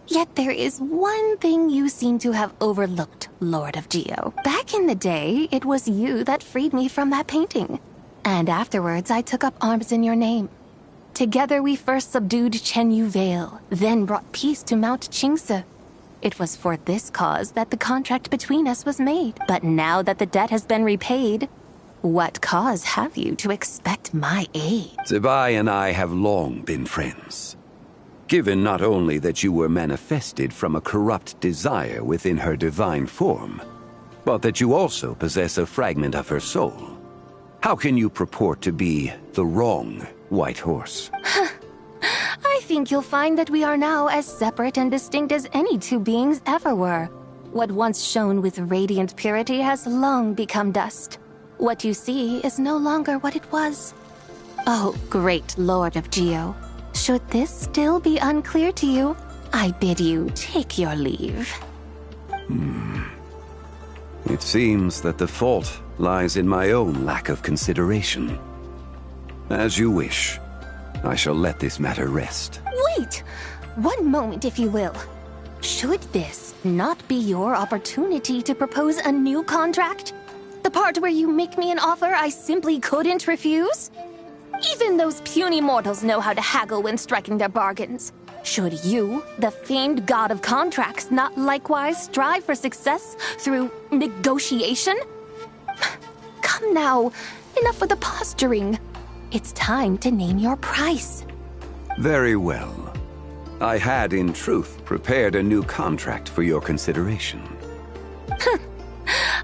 Yet there is one thing you seem to have overlooked, Lord of Geo. Back in the day, it was you that freed me from that painting. And afterwards, I took up arms in your name. Together we first subdued Chenyu Vale, then brought peace to Mount Qingse. It was for this cause that the contract between us was made. But now that the debt has been repaid, what cause have you to expect my aid? Zibai and I have long been friends. Given not only that you were manifested from a corrupt desire within her divine form, but that you also possess a fragment of her soul, how can you purport to be the wrong white horse? I think you'll find that we are now as separate and distinct as any two beings ever were. What once shone with radiant purity has long become dust. What you see is no longer what it was. Oh, great Lord of Geo. Should this still be unclear to you, I bid you take your leave. It seems that the fault lies in my own lack of consideration. As you wish. I shall let this matter rest. Wait! One moment, if you will. Should this not be your opportunity to propose a new contract? The part where you make me an offer I simply couldn't refuse? Even those puny mortals know how to haggle when striking their bargains. Should you, the famed god of contracts, not likewise strive for success through negotiation? Come now, enough with the posturing. It's time to name your price. Very well. I had, in truth, prepared a new contract for your consideration.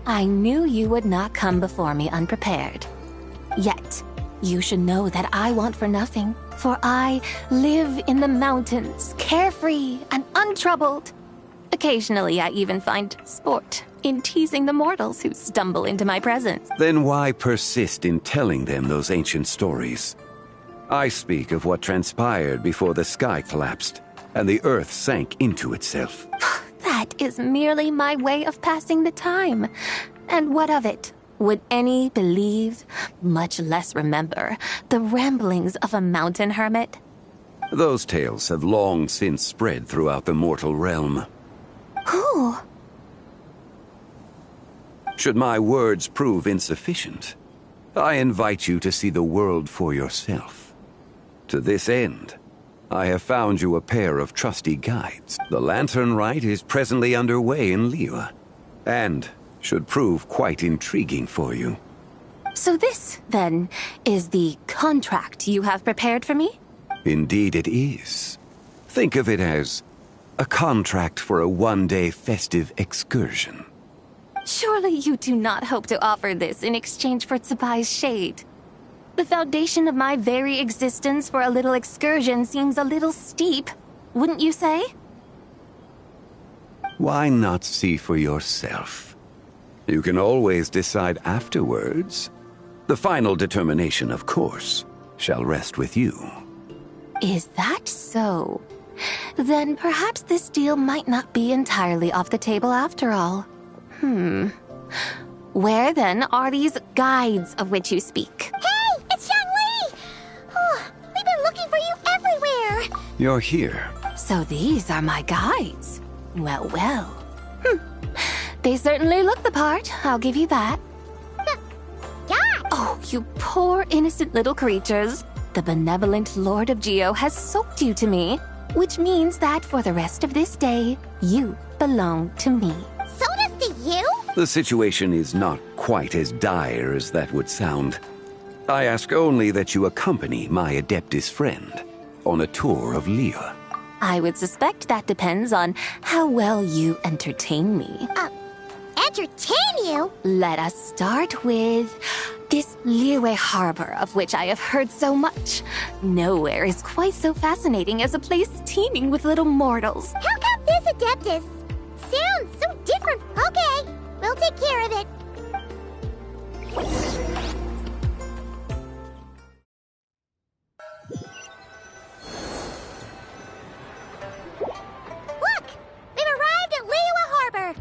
I knew you would not come before me unprepared. Yet, you should know that I want for nothing, for I live in the mountains, carefree and untroubled. Occasionally, I even find sport in teasing the mortals who stumble into my presence. Then why persist in telling them those ancient stories? I speak of what transpired before the sky collapsed and the earth sank into itself. That is merely my way of passing the time. And what of it? Would any believe, much less remember, the ramblings of a mountain hermit? Those tales have long since spread throughout the mortal realm. Who? Should my words prove insufficient, I invite you to see the world for yourself. To this end, I have found you a pair of trusty guides. The Lantern Rite is presently underway in Liyue, and should prove quite intriguing for you. So this, then, is the contract you have prepared for me? Indeed it is. Think of it as a contract for a one-day festive excursion. Surely you do not hope to offer this in exchange for Tsubai's shade. The foundation of my very existence for a little excursion seems a little steep, wouldn't you say? Why not see for yourself? You can always decide afterwards. The final determination, of course, shall rest with you. Is that so? Then perhaps this deal might not be entirely off the table after all. Where then are these guides of which you speak? Hey, it's Zhangli! Oh, we've been looking for you everywhere! You're here. So these are my guides. Well, well. They certainly look the part, I'll give you that. God! Oh, you poor innocent little creatures. The benevolent Lord of Geo has soaked you to me, which means that for the rest of this day, you belong to me. So does to you? The situation is not quite as dire as that would sound. I ask only that you accompany my Adeptus friend on a tour of Liyue. I would suspect that depends on how well you entertain me. Entertain you? Let us start with this Liyue harbor of which I have heard so much. Nowhere is quite so fascinating as a place teeming with little mortals. How come this Adeptus sounds so different? Okay, we'll take care of it. Look! We've arrived at Liyue Harbor!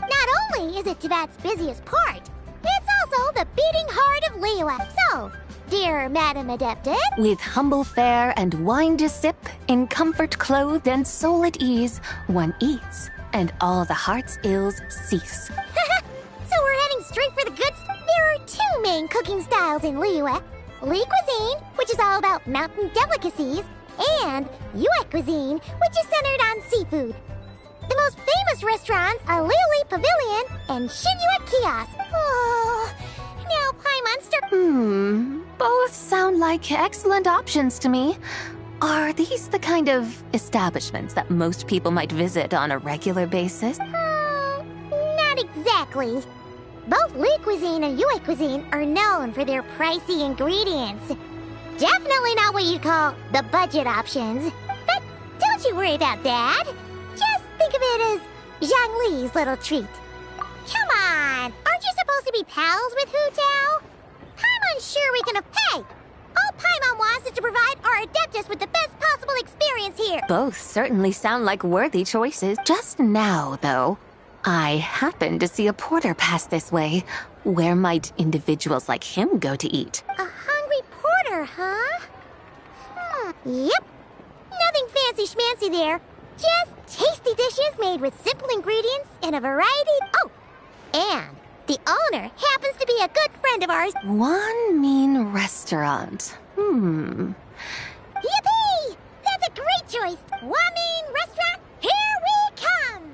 Not only is it Tibet's busiest port, it's also the beating heart of Liyue. So, dear Madam Adeptus, with humble fare and wine to sip, in comfort clothed and soul at ease, one eats, and all the heart's ills cease. So we're heading straight for the goods. There are two main cooking styles in Liyue. Li cuisine, which is all about mountain delicacies, and Yue cuisine, which is centered on seafood. The most famous restaurants are Liuli Pavilion and Shinyue Kiosk. Oh, now Pie Monster. Both sound like excellent options to me. Are these the kind of establishments that most people might visit on a regular basis? Not exactly. Both Li cuisine and Yue cuisine are known for their pricey ingredients. Definitely not what you'd call the budget options. But don't you worry about that. Just think of it as Zhangli's little treat. Come on, aren't you supposed to be pals with Hu Tao? I'm unsure we can... Hey, Paimon wants is to provide our Adeptus with the best possible experience here. Both certainly sound like worthy choices. Just now, though, I happened to see a porter pass this way. Where might individuals like him go to eat? A hungry porter, huh? Yep. Nothing fancy schmancy there. Just tasty dishes made with simple ingredients and a variety. Oh, and the owner happens to be a good friend of ours. One mean restaurant. Yippee! That's a great choice. Wamin Restaurant, here we come.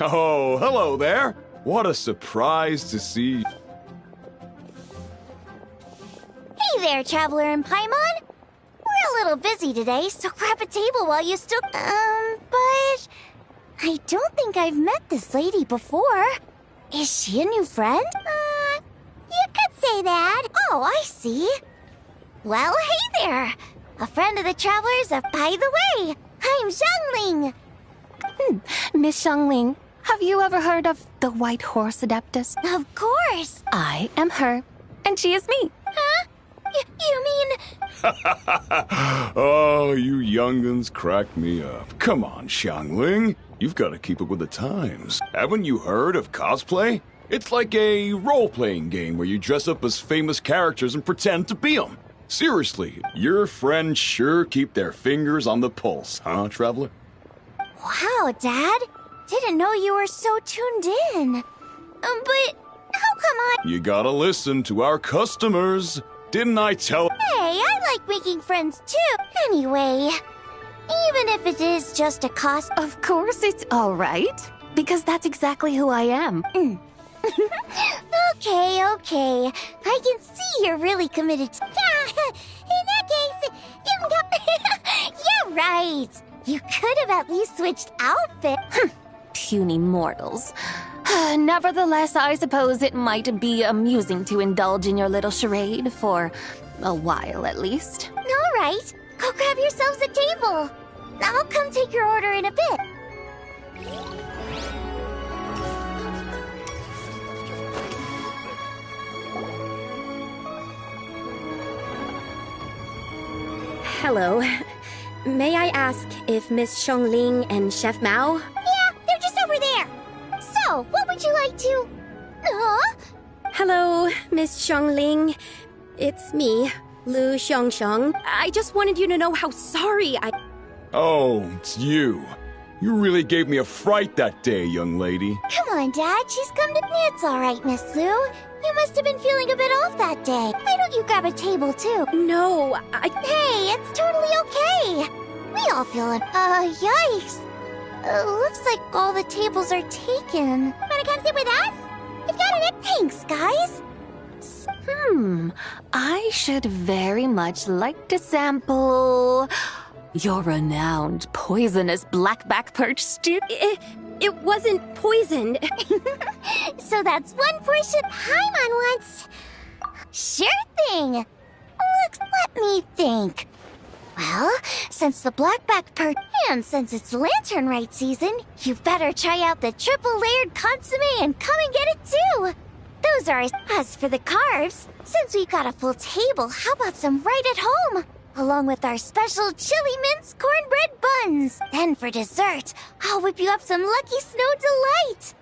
Oh, hello there. What a surprise to see. Hey there, Traveler and Paimon. We're a little busy today, so grab a table while you still... but... I don't think I've met this lady before. Is she a new friend? You could say that. Oh, I see. Well, hey there. A friend of the Travelers. By the way, I'm Xiangling. Miss Xiangling, have you ever heard of the White Horse Adeptus? Of course. I am her, and she is me. Huh? You mean... Oh, you young'uns crack me up. Come on, Xiangling. You've got to keep up with the times. Haven't you heard of cosplay? It's like a role-playing game where you dress up as famous characters and pretend to be them. Seriously, your friends sure keep their fingers on the pulse, huh, Traveler? Wow, Dad. Didn't know you were so tuned in. But how come You gotta listen to our customers. Didn't I tell... Hey, I like making friends too. Anyway, even if it is just a cost... Of course it's all right, because that's exactly who I am. Okay. I can see you're really committed to... In that case, you can come... Yeah, right. You could have at least switched outfits. Puny mortals. Nevertheless, I suppose it might be amusing to indulge in your little charade for a while at least. All right. Go grab yourselves a table. I'll come take your order in a bit. Hello. May I ask if Miss Xiangling and Chef Mao? Yeah, they're just over there. So, what would you like to... Hello, Miss Xiangling. It's me, Lu Xiangxiang. I just wanted you to know how sorry I... Oh, it's you. You really gave me a fright that day, young lady. Come on, Dad. She's come to... It's all right, Miss Lu. You must have been feeling a bit off that day. Why don't you grab a table, too? No, Hey, it's totally okay. We all feel it. Yikes. Looks like all the tables are taken. Wanna come sit with us? We've got it. Thanks, guys. I should very much like to sample your renowned poisonous blackback perch stew. It wasn't poisoned. So that's one portion Paimon wants. Sure thing. Let me think. Well, since the blackback perch and since it's Lantern Rite season, you better try out the triple layered consomme and come and get it too. Those are as for the carbs, since we've got a full table, how about some right at home? Along with our special chili mince cornbread buns. Then for dessert, I'll whip you up some Lucky Snow Delight.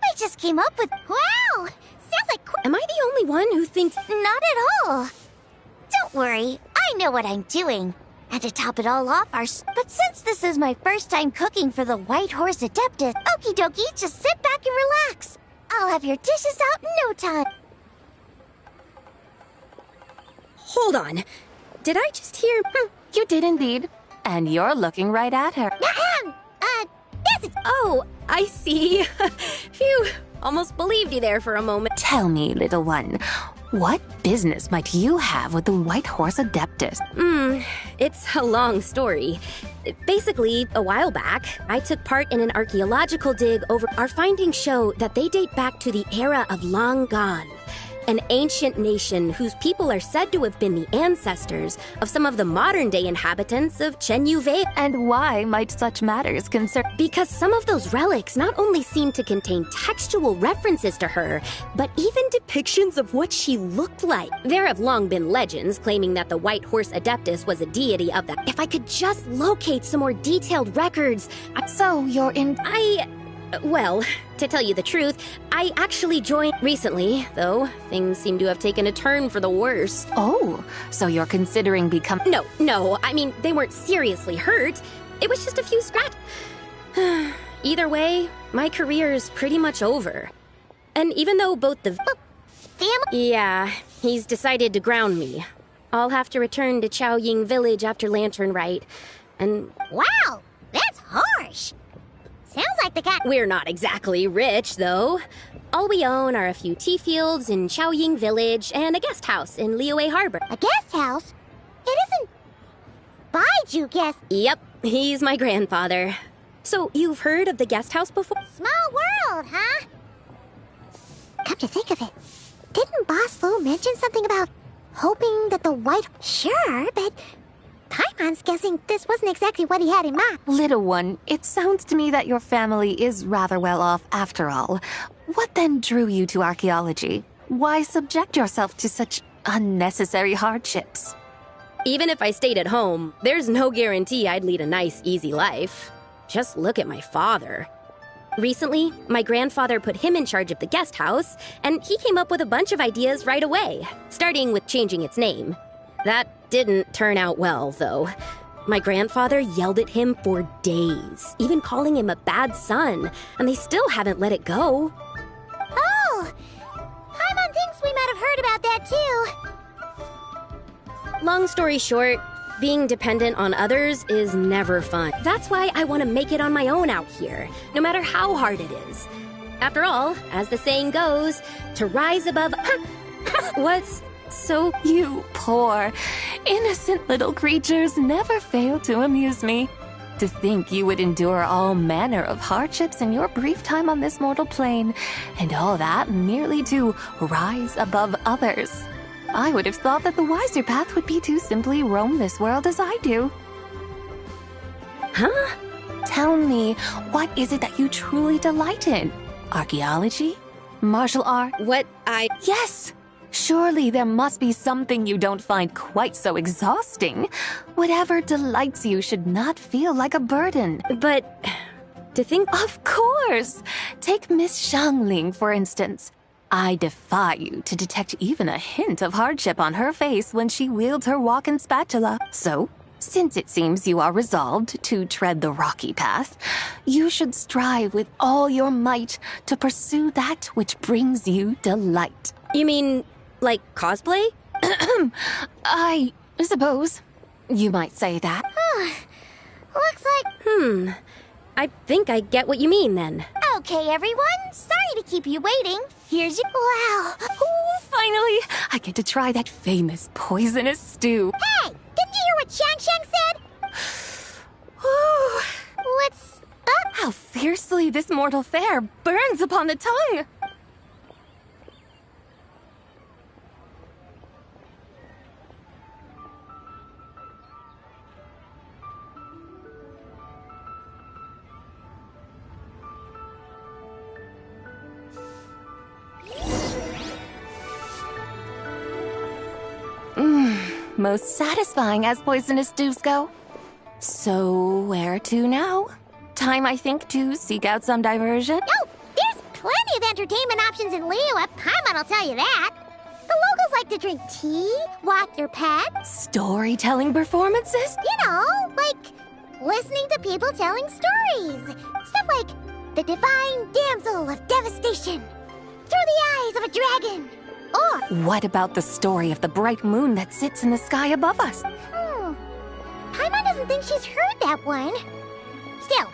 I just came up with... Wow! Sounds like... Am I the only one who thinks... Not at all. Don't worry, I know what I'm doing. And to top it all off, but since this is my first time cooking for the White Horse Adeptus, okie dokie, just sit back and relax. I'll have your dishes out in no time. Hold on. Did I just hear... You did indeed. And you're looking right at her. This is... Oh, I see. Phew, almost believed you there for a moment. Tell me, little one, what business might you have with the White Horse Adeptus? It's a long story. Basically, a while back, I took part in an archaeological dig over... Our findings show that they date back to the era of Long Gone, an ancient nation whose people are said to have been the ancestors of some of the modern-day inhabitants of Chenyu Vale. And why might such matters concern? Because some of those relics not only seem to contain textual references to her, but even depictions of what she looked like. There have long been legends claiming that the White Horse Adeptus was a deity of the... If I could just locate some more detailed records... So you're in... Well, to tell you the truth, I actually joined recently, though things seem to have taken a turn for the worse. Oh, so you're considering becoming... No, I mean, they weren't seriously hurt. It was just a few scratches. Either way, my career's pretty much over. And even though both the... Family? Yeah, he's decided to ground me. I'll have to return to Chaoying Village after Lantern Rite, and... Wow, that's harsh. Sounds like the cat... We're not exactly rich, though. All we own are a few tea fields in Chaoying Village and a guest house in Liyue Harbor. A guest house? It isn't... Baiju guest... Yep, he's my grandfather. So, you've heard of the guest house before? Small world, huh? Come to think of it, didn't Boss Fu mention something about hoping that the white... Sure, but... Paimon's guessing this wasn't exactly what he had in mind. Little one, it sounds to me that your family is rather well off after all. What then drew you to archaeology? Why subject yourself to such unnecessary hardships? Even if I stayed at home, there's no guarantee I'd lead a nice, easy life. Just look at my father. Recently, my grandfather put him in charge of the guest house, and he came up with a bunch of ideas right away, starting with changing its name. That didn't turn out well, though. My grandfather yelled at him for days, even calling him a bad son, and they still haven't let it go. Oh! Paimon thinks we might have heard about that, too. Long story short, being dependent on others is never fun. That's why I want to make it on my own out here, no matter how hard it is. After all, as the saying goes, to rise above... What's... So you poor, innocent little creatures never fail to amuse me. To think you would endure all manner of hardships in your brief time on this mortal plane, and all that merely to rise above others. I would have thought that the wiser path would be to simply roam this world as I do. Huh? Tell me, what is it that you truly delight in? Archaeology? Martial art? Yes! Surely there must be something you don't find quite so exhausting. Whatever delights you should not feel like a burden. But to think... Of course! Take Miss Xiangling, for instance. I defy you to detect even a hint of hardship on her face when she wields her walking spatula. So, since it seems you are resolved to tread the rocky path, you should strive with all your might to pursue that which brings you delight. You mean... like cosplay? I suppose you might say that. Looks like... I think I get what you mean, then. Okay, everyone. Sorry to keep you waiting. Here's your... Wow. Oh, finally! I get to try that famous poisonous stew. Hey! Didn't you hear what Shang said? What's up? How fiercely this mortal fare burns upon the tongue! most satisfying as poisonous stews go. So, where to now? Time, I think, to seek out some diversion. Oh, there's plenty of entertainment options in Liyue. Paimon will tell you that. The locals like to drink tea, walk their pets. Storytelling performances? You know, like listening to people telling stories. Stuff like The Divine Damsel of Devastation, Through the Eyes of a Dragon, or... What about the story of the bright moon that sits in the sky above us? Paimon doesn't think she's heard that one. Still,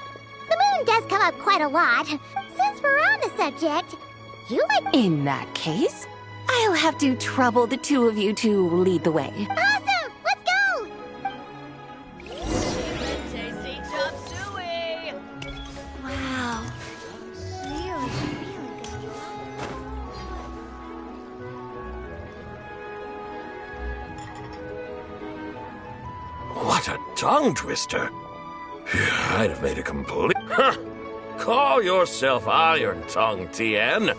the moon does come up quite a lot. Since we're on the subject, you like... In that case, I'll have to trouble the two of you to lead the way. Awesome! Let's go! Tasty chop suey! Wow. Really, really good. What a tongue twister. I'd have made a complete... Huh. Call yourself Iron Tongue, Tien.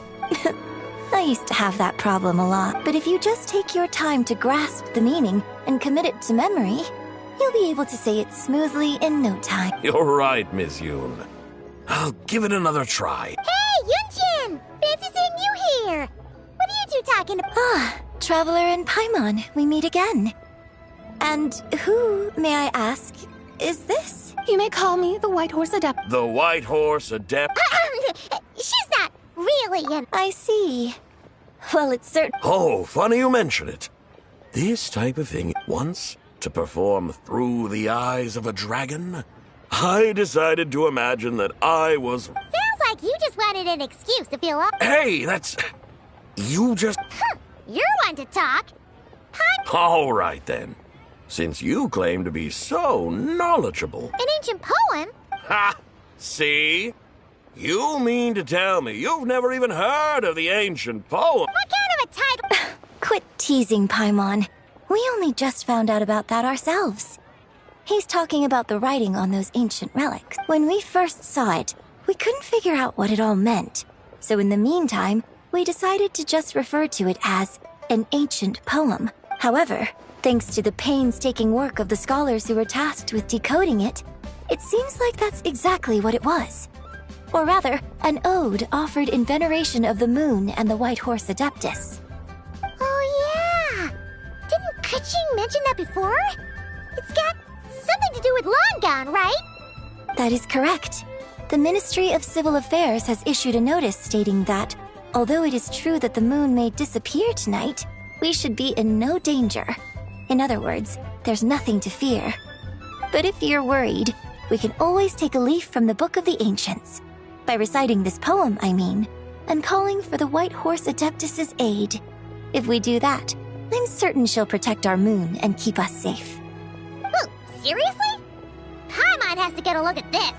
I used to have that problem a lot, but if you just take your time to grasp the meaning and commit it to memory, you'll be able to say it smoothly in no time. You're right, Miss Yoon. I'll give it another try. Hey, Yunchin! Fancy seeing you here! What are you two talking about? Ah, Traveler and Paimon, we meet again. And who, may I ask, is this? You may call me the White Horse Adept. The White Horse Adept. She's not really an... I see. Well, it's certain... Oh, funny you mention it. This type of thing, once to perform Through the Eyes of a Dragon, I decided to imagine that I was... Sounds like you just wanted an excuse to feel up. Hey, that's... You just... You're one to talk. All right, then. Since you claim to be so knowledgeable... An ancient poem? Ha! See? You mean to tell me you've never even heard of the ancient poem? What kind of a title? Quit teasing, Paimon. We only just found out about that ourselves. He's talking about the writing on those ancient relics. When we first saw it, we couldn't figure out what it all meant. So in the meantime, we decided to just refer to it as an ancient poem. However, thanks to the painstaking work of the scholars who were tasked with decoding it, it seems like that's exactly what it was. Or rather, an ode offered in veneration of the moon and the White Horse Adeptus. Oh yeah! Didn't Kuching mention that before? It's got something to do with Longon, right? That is correct. The Ministry of Civil Affairs has issued a notice stating that, although it is true that the moon may disappear tonight, we should be in no danger. In other words, there's nothing to fear. But if you're worried, we can always take a leaf from the Book of the Ancients. By reciting this poem, I mean, and calling for the White Horse Adeptus's aid. If we do that, I'm certain she'll protect our moon and keep us safe. Oh, seriously? Paimon has to get a look at this.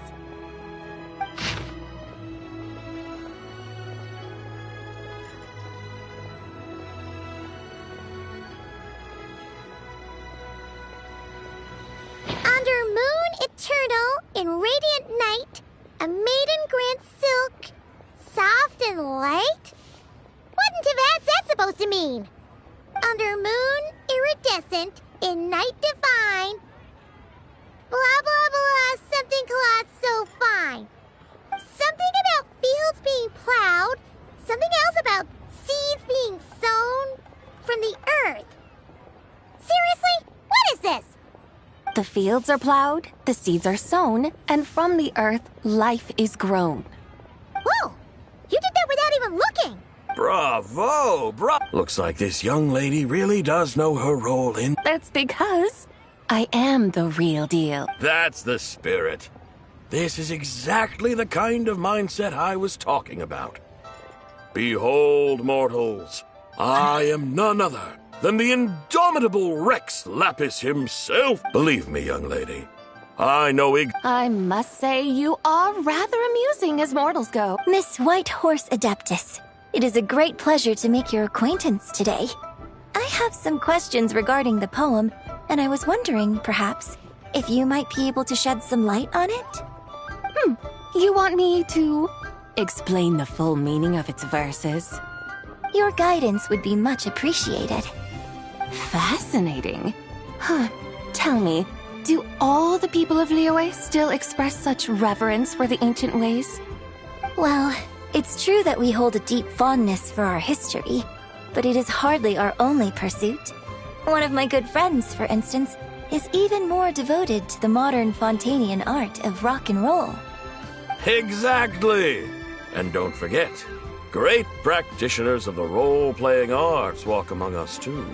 Under moon eternal in radiant night, a maiden grants silk, soft and light? What in Tibet's that supposed to mean? Under moon iridescent, in night divine, blah blah blah, something cloth so fine. Something about fields being plowed, something else about seeds being sown from the earth. Seriously? What is this? The fields are plowed, the seeds are sown, and from the earth, life is grown. Whoa! You did that without even looking! Bravo, Looks like this young lady really does know her role in... That's because I am the real deal. That's the spirit. This is exactly the kind of mindset I was talking about. Behold, mortals, I am none other than the indomitable Rex Lapis himself. Believe me, young lady, I know I must say you are rather amusing as mortals go. Miss White Horse Adeptus, it is a great pleasure to make your acquaintance today. I have some questions regarding the poem, and I was wondering, perhaps, if you might be able to shed some light on it? You want me to explain the full meaning of its verses? Your guidance would be much appreciated. Fascinating. Huh. Tell me, do all the people of Liyue still express such reverence for the ancient ways? Well, it's true that we hold a deep fondness for our history, but it is hardly our only pursuit. One of my good friends, for instance, is even more devoted to the modern Fontanian art of rock and roll. Exactly! And don't forget, great practitioners of the role-playing arts walk among us too.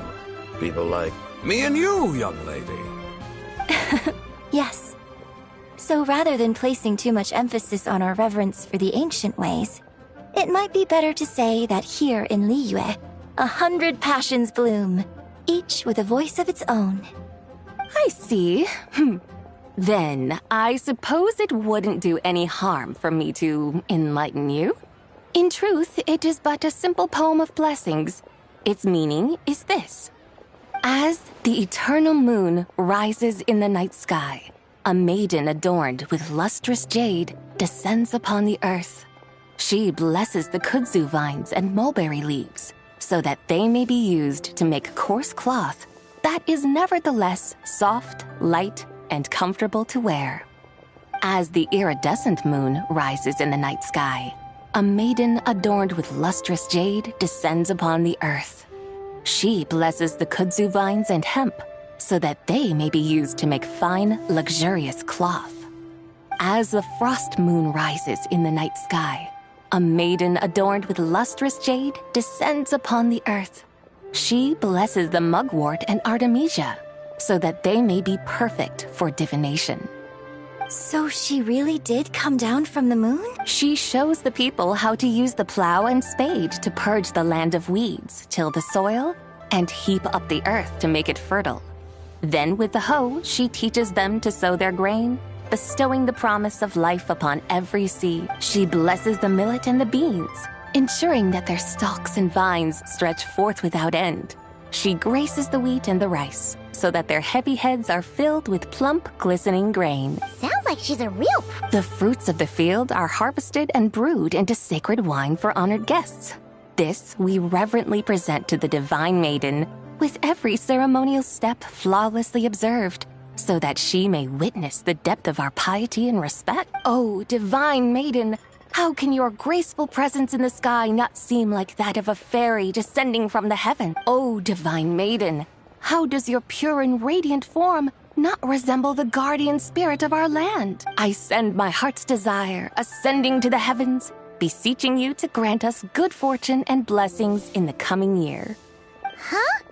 People like me and you, young lady. Yes. So rather than placing too much emphasis on our reverence for the ancient ways, it might be better to say that here in Liyue, 100 passions bloom, each with a voice of its own. I see. Then, I suppose it wouldn't do any harm for me to enlighten you. In truth, it is but a simple poem of blessings. Its meaning is this. As the eternal moon rises in the night sky, a maiden adorned with lustrous jade descends upon the earth. She blesses the kudzu vines and mulberry leaves, so that they may be used to make coarse cloth that is nevertheless soft, light, and comfortable to wear. As the iridescent moon rises in the night sky, a maiden adorned with lustrous jade descends upon the earth. She blesses the kudzu vines and hemp, so that they may be used to make fine, luxurious cloth. As the frost moon rises in the night sky, a maiden adorned with lustrous jade descends upon the earth. She blesses the mugwort and artemisia, so that they may be perfect for divination. So she really did come down from the moon? She shows the people how to use the plow and spade to purge the land of weeds, till the soil, and heap up the earth to make it fertile. Then with the hoe, she teaches them to sow their grain, bestowing the promise of life upon every seed. She blesses the millet and the beans, ensuring that their stalks and vines stretch forth without end. She graces the wheat and the rice, so that their heavy heads are filled with plump, glistening grain. Sounds like she's a real The fruits of the field are harvested and brewed into sacred wine for honored guests. This we reverently present to the divine maiden, with every ceremonial step flawlessly observed, so that she may witness the depth of our piety and respect. Oh, divine maiden, how can your graceful presence in the sky not seem like that of a fairy descending from the heaven? Oh, divine maiden, how does your pure and radiant form not resemble the guardian spirit of our land? I send my heart's desire, ascending to the heavens, beseeching you to grant us good fortune and blessings in the coming year. Huh?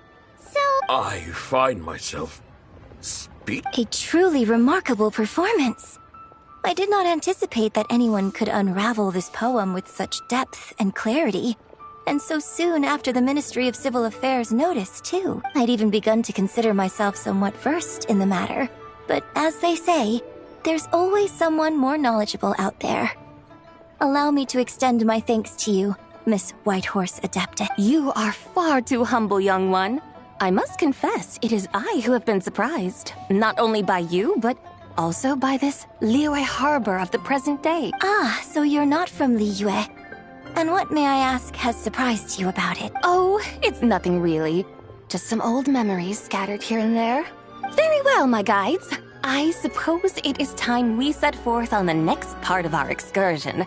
So... I find myself A truly remarkable performance. I did not anticipate that anyone could unravel this poem with such depth and clarity. And so soon after the Ministry of Civil Affairs noticed, too. I'd even begun to consider myself somewhat versed in the matter. But as they say, there's always someone more knowledgeable out there. Allow me to extend my thanks to you, Miss Whitehorse Adepta. You are far too humble, young one. I must confess, it is I who have been surprised. Not only by you, but also by this Liyue harbor of the present day. Ah, so you're not from Liyue. And what, may I ask, has surprised you about it? Oh, it's nothing really. Just some old memories scattered here and there. Very well, my guides. I suppose it is time we set forth on the next part of our excursion.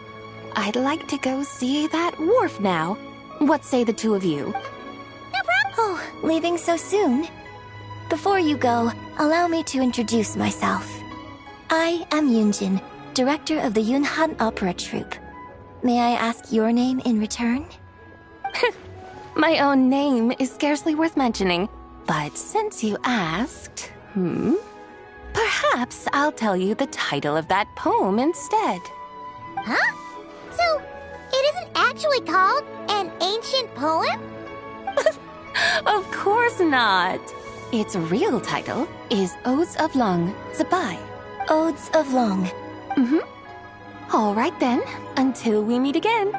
I'd like to go see that wharf now. What say the two of you? No problem. Oh, leaving so soon? Before you go, allow me to introduce myself. I am Yunjin, director of the Yunhan Opera Troupe. May I ask your name in return? My own name is scarcely worth mentioning, but since you asked, perhaps I'll tell you the title of that poem instead. Huh? So, it isn't actually called an ancient poem? Of course not. Its real title is Odes of Long Zabai. Odes of Long. All right then, until we meet again.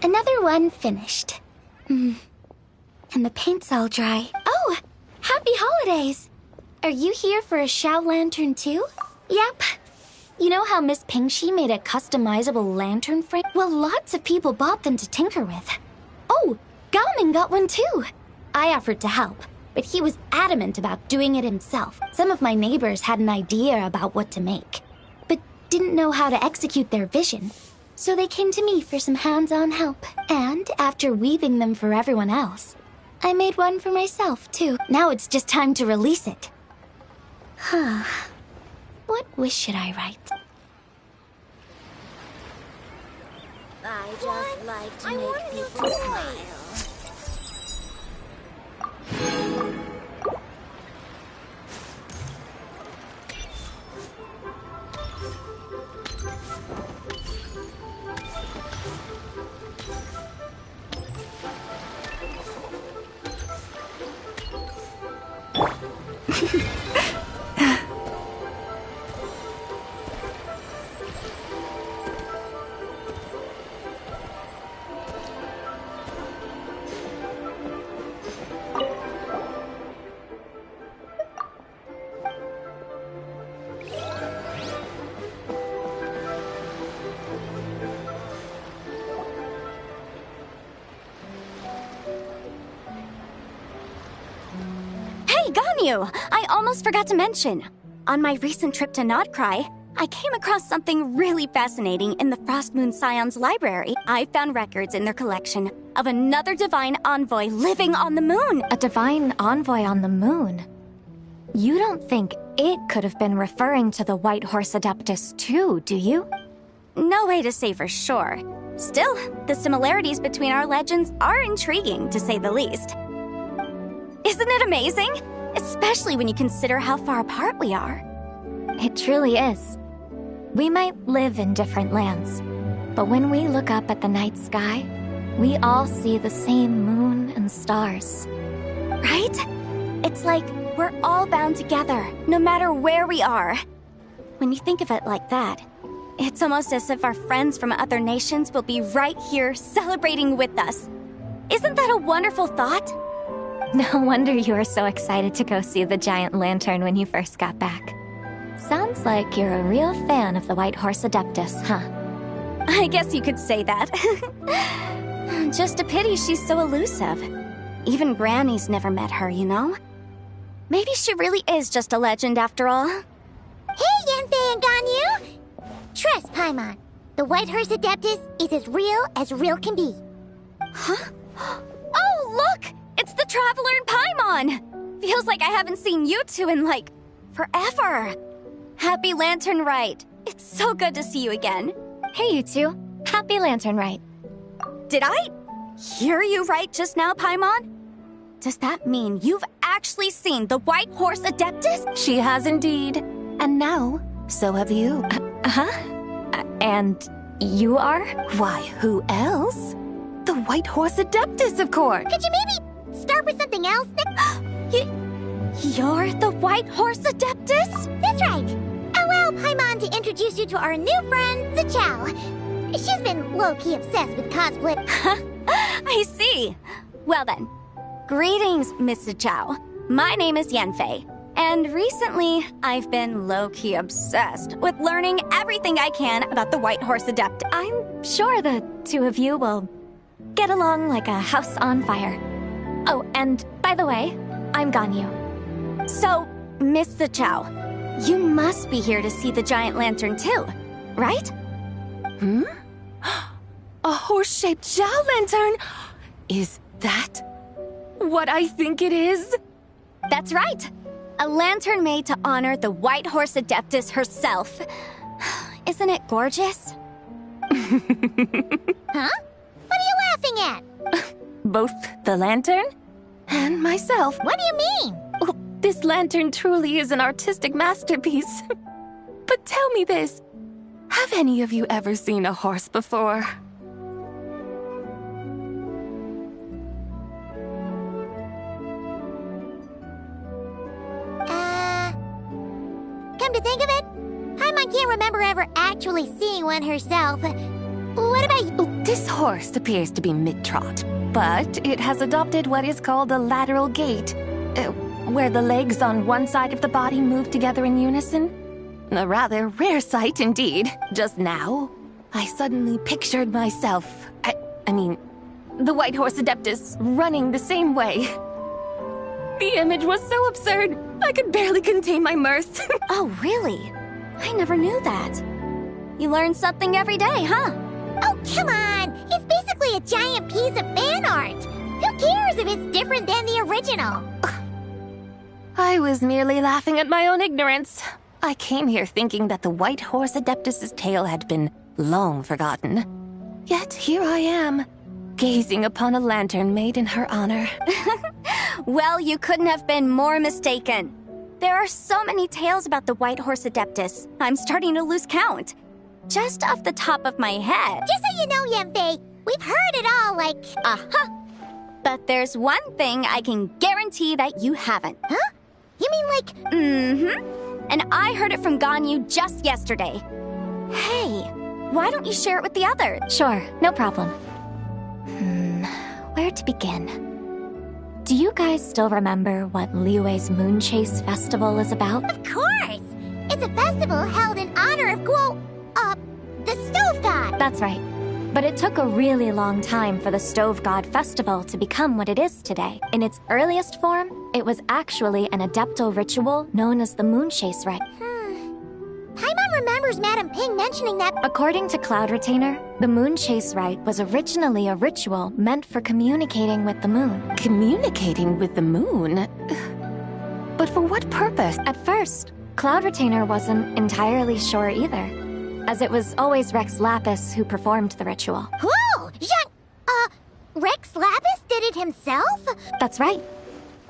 Another one finished. And the paint's all dry. Oh, happy holidays! Are you here for a Xiao lantern too? Yep. You know how Miss Pingxi made a customizable lantern frame? Well, lots of people bought them to tinker with. Oh, Gaoming got one too. I offered to help, but he was adamant about doing it himself. Some of my neighbors had an idea about what to make, but didn't know how to execute their vision. So they came to me for some hands-on help. And after weaving them for everyone else, I made one for myself too. Now it's just time to release it. Huh. What wish should I write? I just like to make people smile. I almost forgot to mention. On my recent trip to Nodcry, I came across something really fascinating in the Frost Moon Scion's library. I found records in their collection of another divine envoy living on the moon. A divine envoy on the moon? You don't think it could have been referring to the White Horse Adeptus too, do you? No way to say for sure. Still, the similarities between our legends are intriguing, to say the least. Isn't it amazing? Especially when you consider how far apart we are. It truly is. We might live in different lands, but when we look up at the night sky, we all see the same moon and stars. Right? It's like we're all bound together, no matter where we are. When you think of it like that, it's almost as if our friends from other nations will be right here celebrating with us. Isn't that a wonderful thought? No wonder you were so excited to go see the giant lantern when you first got back. Sounds like you're a real fan of the White Horse Adeptus, huh? I guess you could say that. Just a pity she's so elusive. Even Granny's never met her, you know? Maybe she really is just a legend after all. Hey, Yanfei and Ganyu! Trust Paimon. The White Horse Adeptus is as real can be. Huh? Oh, look! It's the Traveler and Paimon! Feels like I haven't seen you two in, like, forever. Happy Lantern Rite. It's so good to see you again. Hey, you two. Happy Lantern Rite. Did I hear you right just now, Paimon? Does that mean you've actually seen the White Horse Adeptus? She has indeed. And now, so have you. And you are? Why, who else? The White Horse Adeptus, of course. Could you maybe start with something else? You're the White Horse Adeptus? That's right. Allow Paimon to introduce you to our new friend, Zichao. She's been low-key obsessed with cosplay. I see. Well then, greetings, Miss Zichao. My name is Yanfei, and recently I've been low-key obsessed with learning everything I can about the White Horse Adeptus. I'm sure the two of you will get along like a house on fire. Oh, and by the way, I'm Ganyu. So, Miss Zichao, you must be here to see the giant lantern too, right? A horse-shaped Xiao lantern? Is that what I think it is? That's right. A lantern made to honor the White Horse Adeptus herself. Isn't it gorgeous? Huh? What are you laughing at? Both the lantern and myself. What do you mean? Oh, this lantern truly is an artistic masterpiece. But tell me this. Have any of you ever seen a horse before? Come to think of it, Paimon can't remember ever actually seeing one herself. What about you? This horse appears to be mid-trot, but it has adopted what is called a lateral gait, where the legs on one side of the body move together in unison. A rather rare sight indeed. Just now, I suddenly pictured myself, I mean, the White Horse Adeptus running the same way. The image was so absurd, I could barely contain my mirth. Oh, really? I never knew that. You learn something every day, huh? Oh, come on! It's basically a giant piece of fan art! Who cares if it's different than the original? I was merely laughing at my own ignorance. I came here thinking that the White Horse Adeptus's tale had been long forgotten. Yet here I am, gazing upon a lantern made in her honor. Well, you couldn't have been more mistaken. There are so many tales about the White Horse Adeptus, I'm starting to lose count. Just off the top of my head. Just so you know, Yemfei, we've heard it all, like... Uh-huh. But there's one thing I can guarantee that you haven't. Huh? You mean like... Mm-hmm. And I heard it from Ganyu just yesterday. Hey, why don't you share it with the others? Sure, no problem. Where to begin? Do you guys still remember what Liyue's Moon Chase Festival is about? Of course! It's a festival held in honor of the Stove God! That's right. But it took a really long time for the Stove God Festival to become what it is today. In its earliest form, it was actually an adeptal ritual known as the Moon Chase Rite. Paimon remembers Madame Ping mentioning that... According to Cloud Retainer, the Moon Chase Rite was originally a ritual meant for communicating with the moon. Communicating with the moon? But for what purpose? At first, Cloud Retainer wasn't entirely sure either, as it was always Rex Lapis who performed the ritual. Whoa! Rex Lapis did it himself? That's right.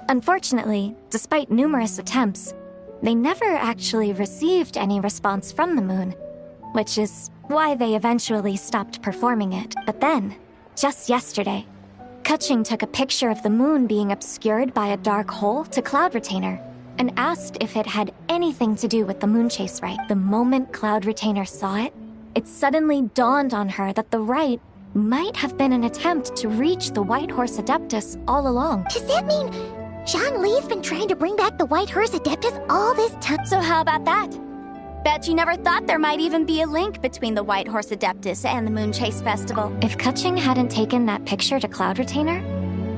Unfortunately, despite numerous attempts, they never actually received any response from the moon, which is why they eventually stopped performing it. But then, just yesterday, Keqing took a picture of the moon being obscured by a dark hole to Cloud Retainer and asked if it had anything to do with the Moon Chase Rite. The moment Cloud Retainer saw it, it suddenly dawned on her that the rite might have been an attempt to reach the White Horse Adeptus all along. Does that mean Zhongli's been trying to bring back the White Horse Adeptus all this time? So how about that? Bet you never thought there might even be a link between the White Horse Adeptus and the Moon Chase Festival. If Keqing hadn't taken that picture to Cloud Retainer,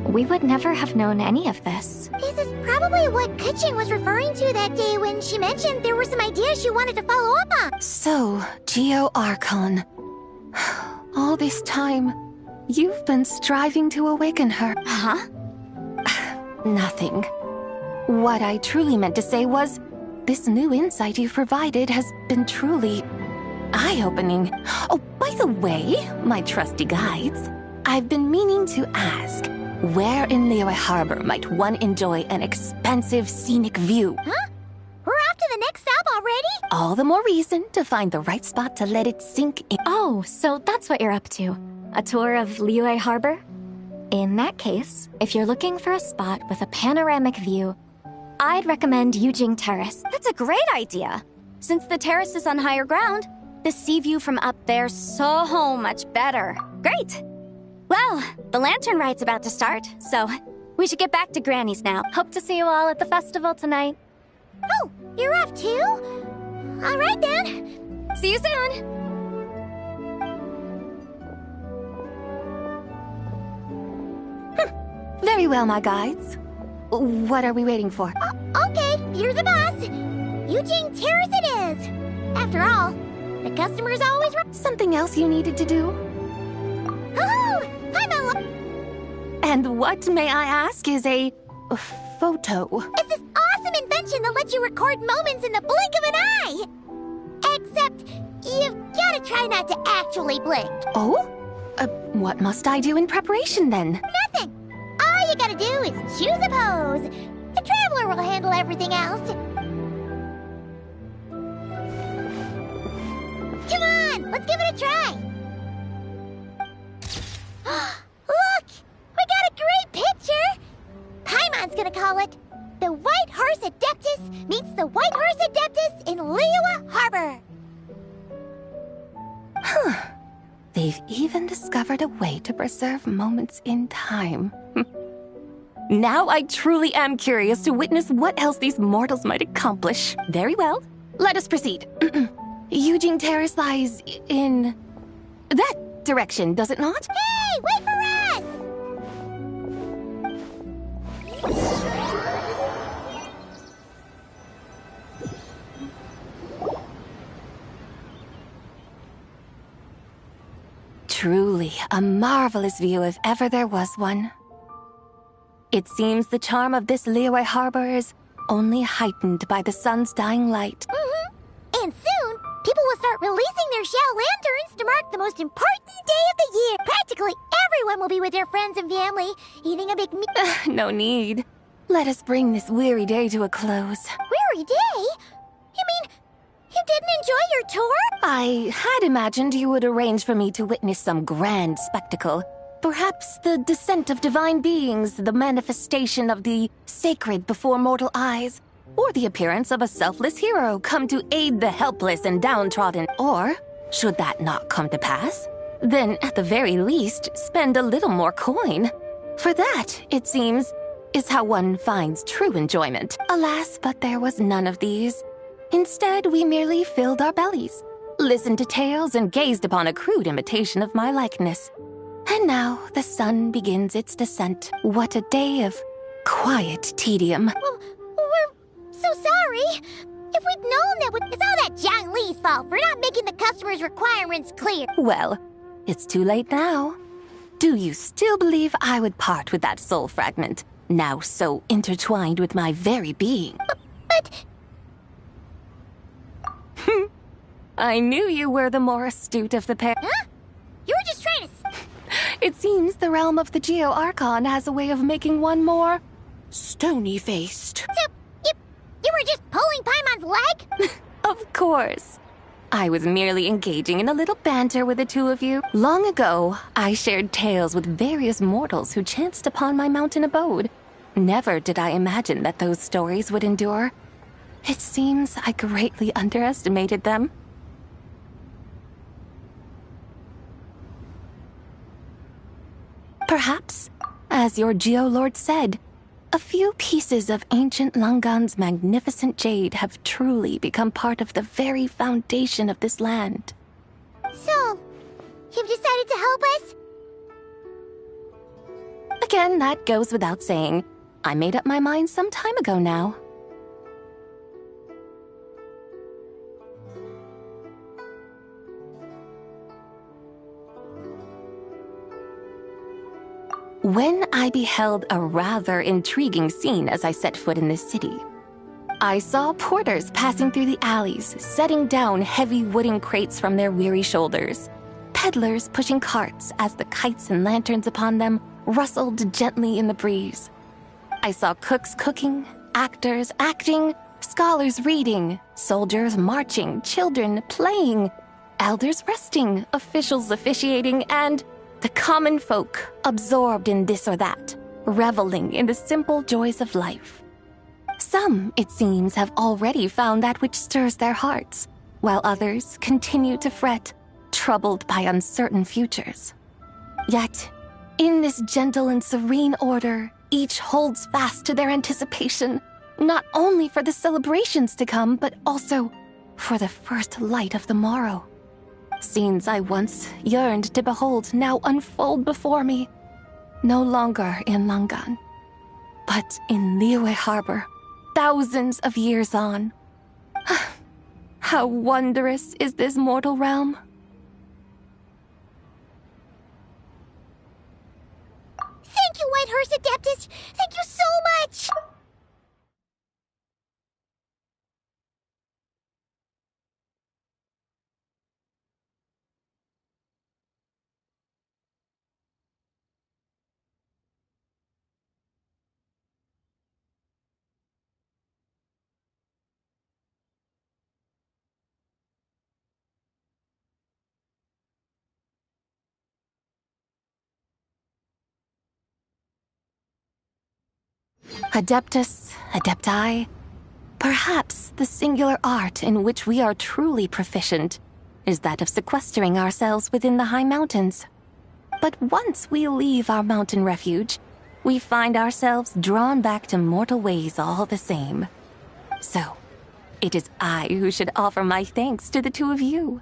we would never have known any of this. This is probably what Keqing was referring to that day when she mentioned there were some ideas she wanted to follow up on. So, Geo Archon. All this time, you've been striving to awaken her. Huh? Nothing. What I truly meant to say was, this new insight you've provided has been truly eye-opening. Oh, by the way, my trusty guides, I've been meaning to ask, where in Liyue Harbor might one enjoy an expansive scenic view? Huh? We're off to the next stop already? All the more reason to find the right spot to let it sink in. Oh, so that's what you're up to. A tour of Liyue Harbor? In that case, if you're looking for a spot with a panoramic view, I'd recommend Yujing Terrace. That's a great idea! Since the terrace is on higher ground, the sea view from up there's so much better. Great! Well, the Lantern Rite's about to start, so we should get back to Granny's now. Hope to see you all at the festival tonight. Oh, you're off too? All right then. See you soon! Very well, my guides. What are we waiting for? Okay, you're the boss. Yujing Terrace it is. After all, the customer's always right. Something else you needed to do? And what, may I ask, is a photo? It's this awesome invention that lets you record moments in the blink of an eye! Except, you've gotta try not to actually blink. Oh? What must I do in preparation then? Nothing! All you gotta do is choose a pose. The Traveler will handle everything else. Come on, let's give it a try! Look! We got a great picture! Paimon's gonna call it The White Horse Adeptus Meets the White Horse Adeptus in Liyue Harbor. Huh. The they've even discovered a way to preserve moments in time. Now I truly am curious to witness what else these mortals might accomplish. Very well, let us proceed. Eugene Terrace lies in that direction, does it not? Hey, wait for us! Truly a marvelous view if ever there was one. It seems the charm of this Liyue Harbor is only heightened by the sun's dying light. And soon, people will start releasing their Xiao lanterns to mark the most important day of the year. Practically everyone will be with their friends and family, eating a big meal. No need. Let us bring this weary day to a close. Weary day? You mean, you didn't enjoy your tour? I had imagined you would arrange for me to witness some grand spectacle. Perhaps the descent of divine beings, the manifestation of the sacred before mortal eyes, or the appearance of a selfless hero come to aid the helpless and downtrodden. Or, should that not come to pass, then at the very least, spend a little more coin. For that, it seems, is how one finds true enjoyment. Alas, but there was none of these. Instead, we merely filled our bellies, listened to tales, and gazed upon a crude imitation of my likeness. And now the sun begins its descent. What a day of quiet tedium. Well, we're so sorry. If we'd known it's all that Jiang Li's fault for not making the customer's requirements clear. Well, it's too late now. Do you still believe I would part with that soul fragment, now so intertwined with my very being? But... I knew you were the more astute of the pair. Huh? You were just trying to... It seems the realm of the Geo Archon has a way of making one more stony-faced. So, you were just pulling Paimon's leg? Of course. I was merely engaging in a little banter with the two of you. Long ago, I shared tales with various mortals who chanced upon my mountain abode. Never did I imagine that those stories would endure. It seems I greatly underestimated them. Perhaps, as your Geolord said, a few pieces of ancient Langan's magnificent jade have truly become part of the very foundation of this land. So, you've decided to help us? Again, that goes without saying. I made up my mind some time ago now. When I beheld a rather intriguing scene as I set foot in this city, I saw porters passing through the alleys, setting down heavy wooden crates from their weary shoulders, peddlers pushing carts as the kites and lanterns upon them rustled gently in the breeze. I saw cooks cooking, actors acting, scholars reading, soldiers marching, children playing, elders resting, officials officiating, and the common folk absorbed in this or that, reveling in the simple joys of life. Some, it seems, have already found that which stirs their hearts, while others continue to fret, troubled by uncertain futures. Yet, in this gentle and serene order, each holds fast to their anticipation, not only for the celebrations to come, but also for the first light of the morrow. Scenes I once yearned to behold now unfold before me, no longer in Langan, but in Liyue Harbor, thousands of years on. How wondrous is this mortal realm! Thank you, Whitehurst Adeptus! Thank you so much! Adeptus, Adepti, perhaps the singular art in which we are truly proficient is that of sequestering ourselves within the high mountains. But once we leave our mountain refuge, we find ourselves drawn back to mortal ways all the same. So, it is I who should offer my thanks to the two of you.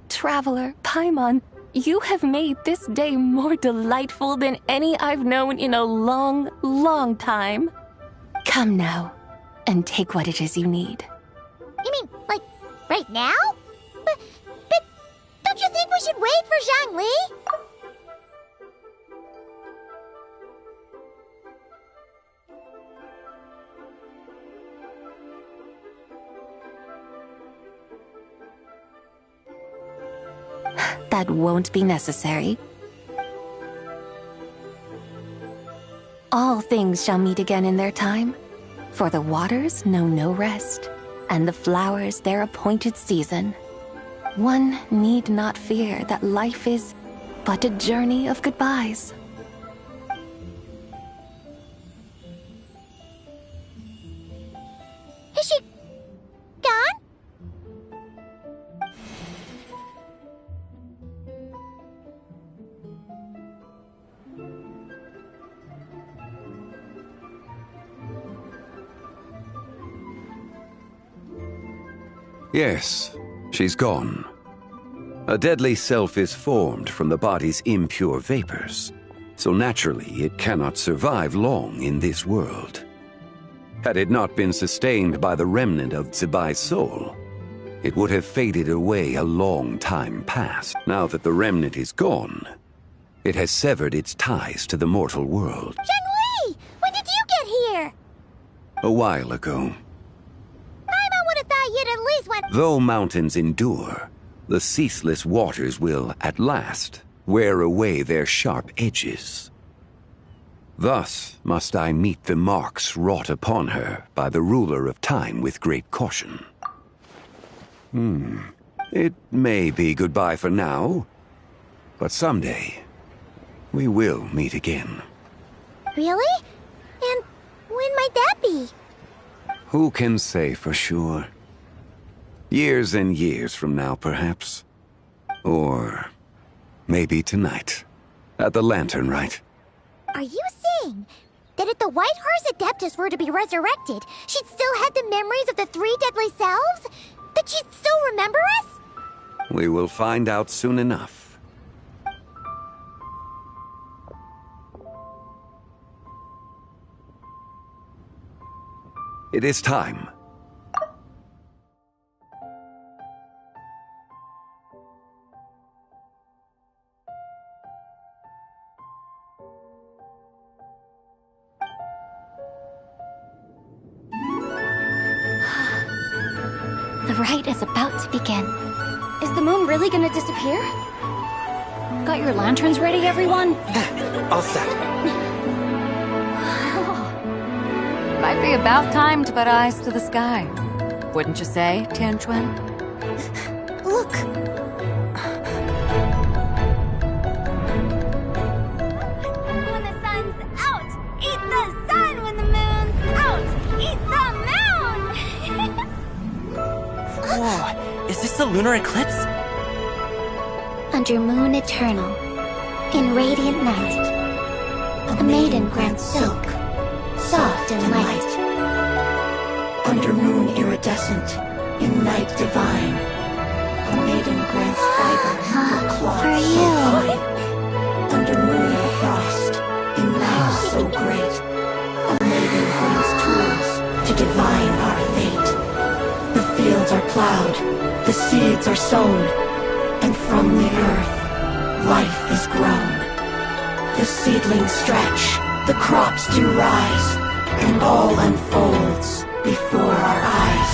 Traveler, Paimon, you have made this day more delightful than any I've known in a long, long time. Come now, and take what it is you need. You mean, like, right now? But don't you think we should wait for Zhangli? That won't be necessary. All things shall meet again in their time, for the waters know no rest, and the flowers their appointed season. One need not fear that life is but a journey of goodbyes. Is she gone? Yes, she's gone. A deadly self is formed from the body's impure vapors, so naturally it cannot survive long in this world. Had it not been sustained by the remnant of Zibai's soul, it would have faded away a long time past. Now that the remnant is gone, it has severed its ties to the mortal world. Zhangli! When did you get here? A while ago. I would have thought you'd at least went— Though mountains endure, the ceaseless waters will, at last, wear away their sharp edges. Thus must I meet the marks wrought upon her by the ruler of time with great caution. It may be goodbye for now, but someday we will meet again. Really? And when might that be? Who can say for sure? Years and years from now, perhaps. Or maybe tonight, at the Lantern Rite. Are you saying that if the White Horse Adeptus were to be resurrected, she'd still have the memories of the three deadly selves? That she'd still remember us? We will find out soon enough. It is time. The rite is about to begin. Is the moon really gonna disappear? Got your lanterns ready, everyone? All set. Might be about time to put eyes to the sky. Wouldn't you say, Tianquan? Look! When the sun's out, eat the sun. When the moon's out, eat the moon! Whoa, is this the lunar eclipse? Under moon eternal, in radiant night, a maiden grants silk, soft and light. Under moon iridescent, in night divine, a maiden grants fiber for cloth For so you. fine. Under moon of frost, in night so great, a maiden grants tools to divine our fate. The fields are plowed, the seeds are sown, and from the earth, life is grown. The seedlings stretch, the crops do rise, and all unfolds before our eyes.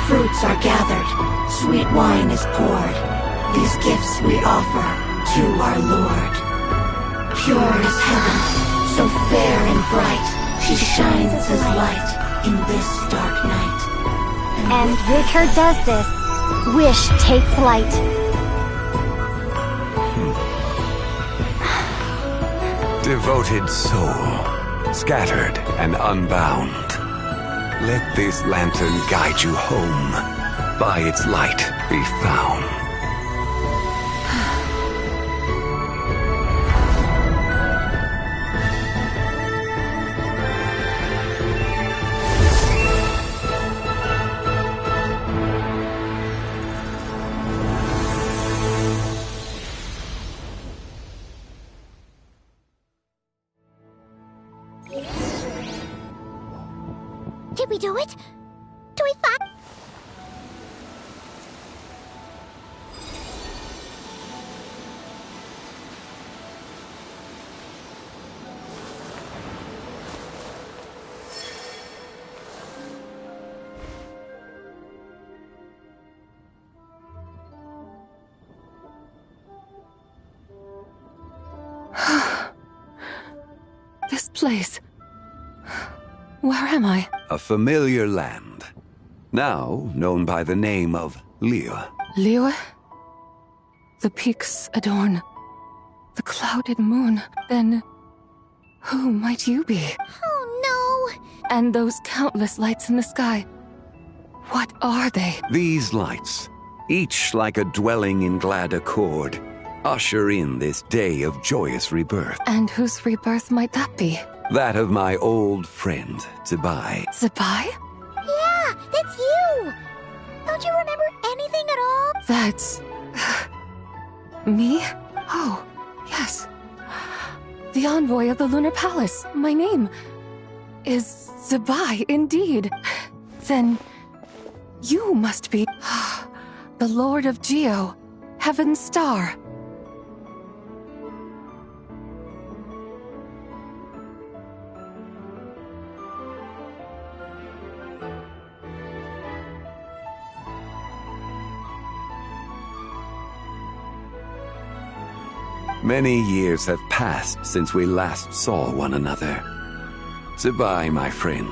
Fruits are gathered, sweet wine is poured. These gifts we offer to our Lord. Pure is heaven, so fair and bright, she shines as light in this dark night. And with her does this, wish take flight. Devoted soul, scattered and unbound. Let this lantern guide you home by its light be found. Did we do it? Do we find... This place. Where am I? A familiar land, now known by the name of Liyue. Liyue? The peaks adorn the clouded moon. Then who might you be? Oh no! And those countless lights in the sky. What are they? These lights, each like a dwelling in glad accord, usher in this day of joyous rebirth. And whose rebirth might that be? That of my old friend, Zebai. Zebai? Yeah, that's you! Don't you remember anything at all? That's... me? Oh, yes. The envoy of the Lunar Palace. My name is Zebai, indeed. Then you must be the Lord of Geo, Heaven's Star. Many years have passed since we last saw one another. Zebai, my friend,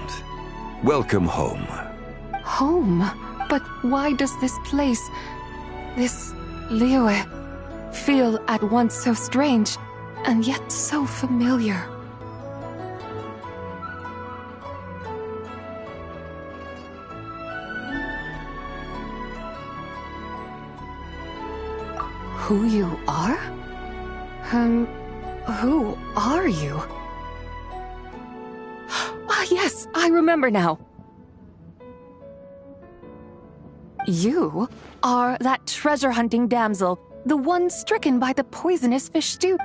welcome home. Home? But why does this place, this Liyue, feel at once so strange and yet so familiar? Who you are? Who are you? Ah, yes, I remember now. You are that treasure-hunting damsel, the one stricken by the poisonous fish stew.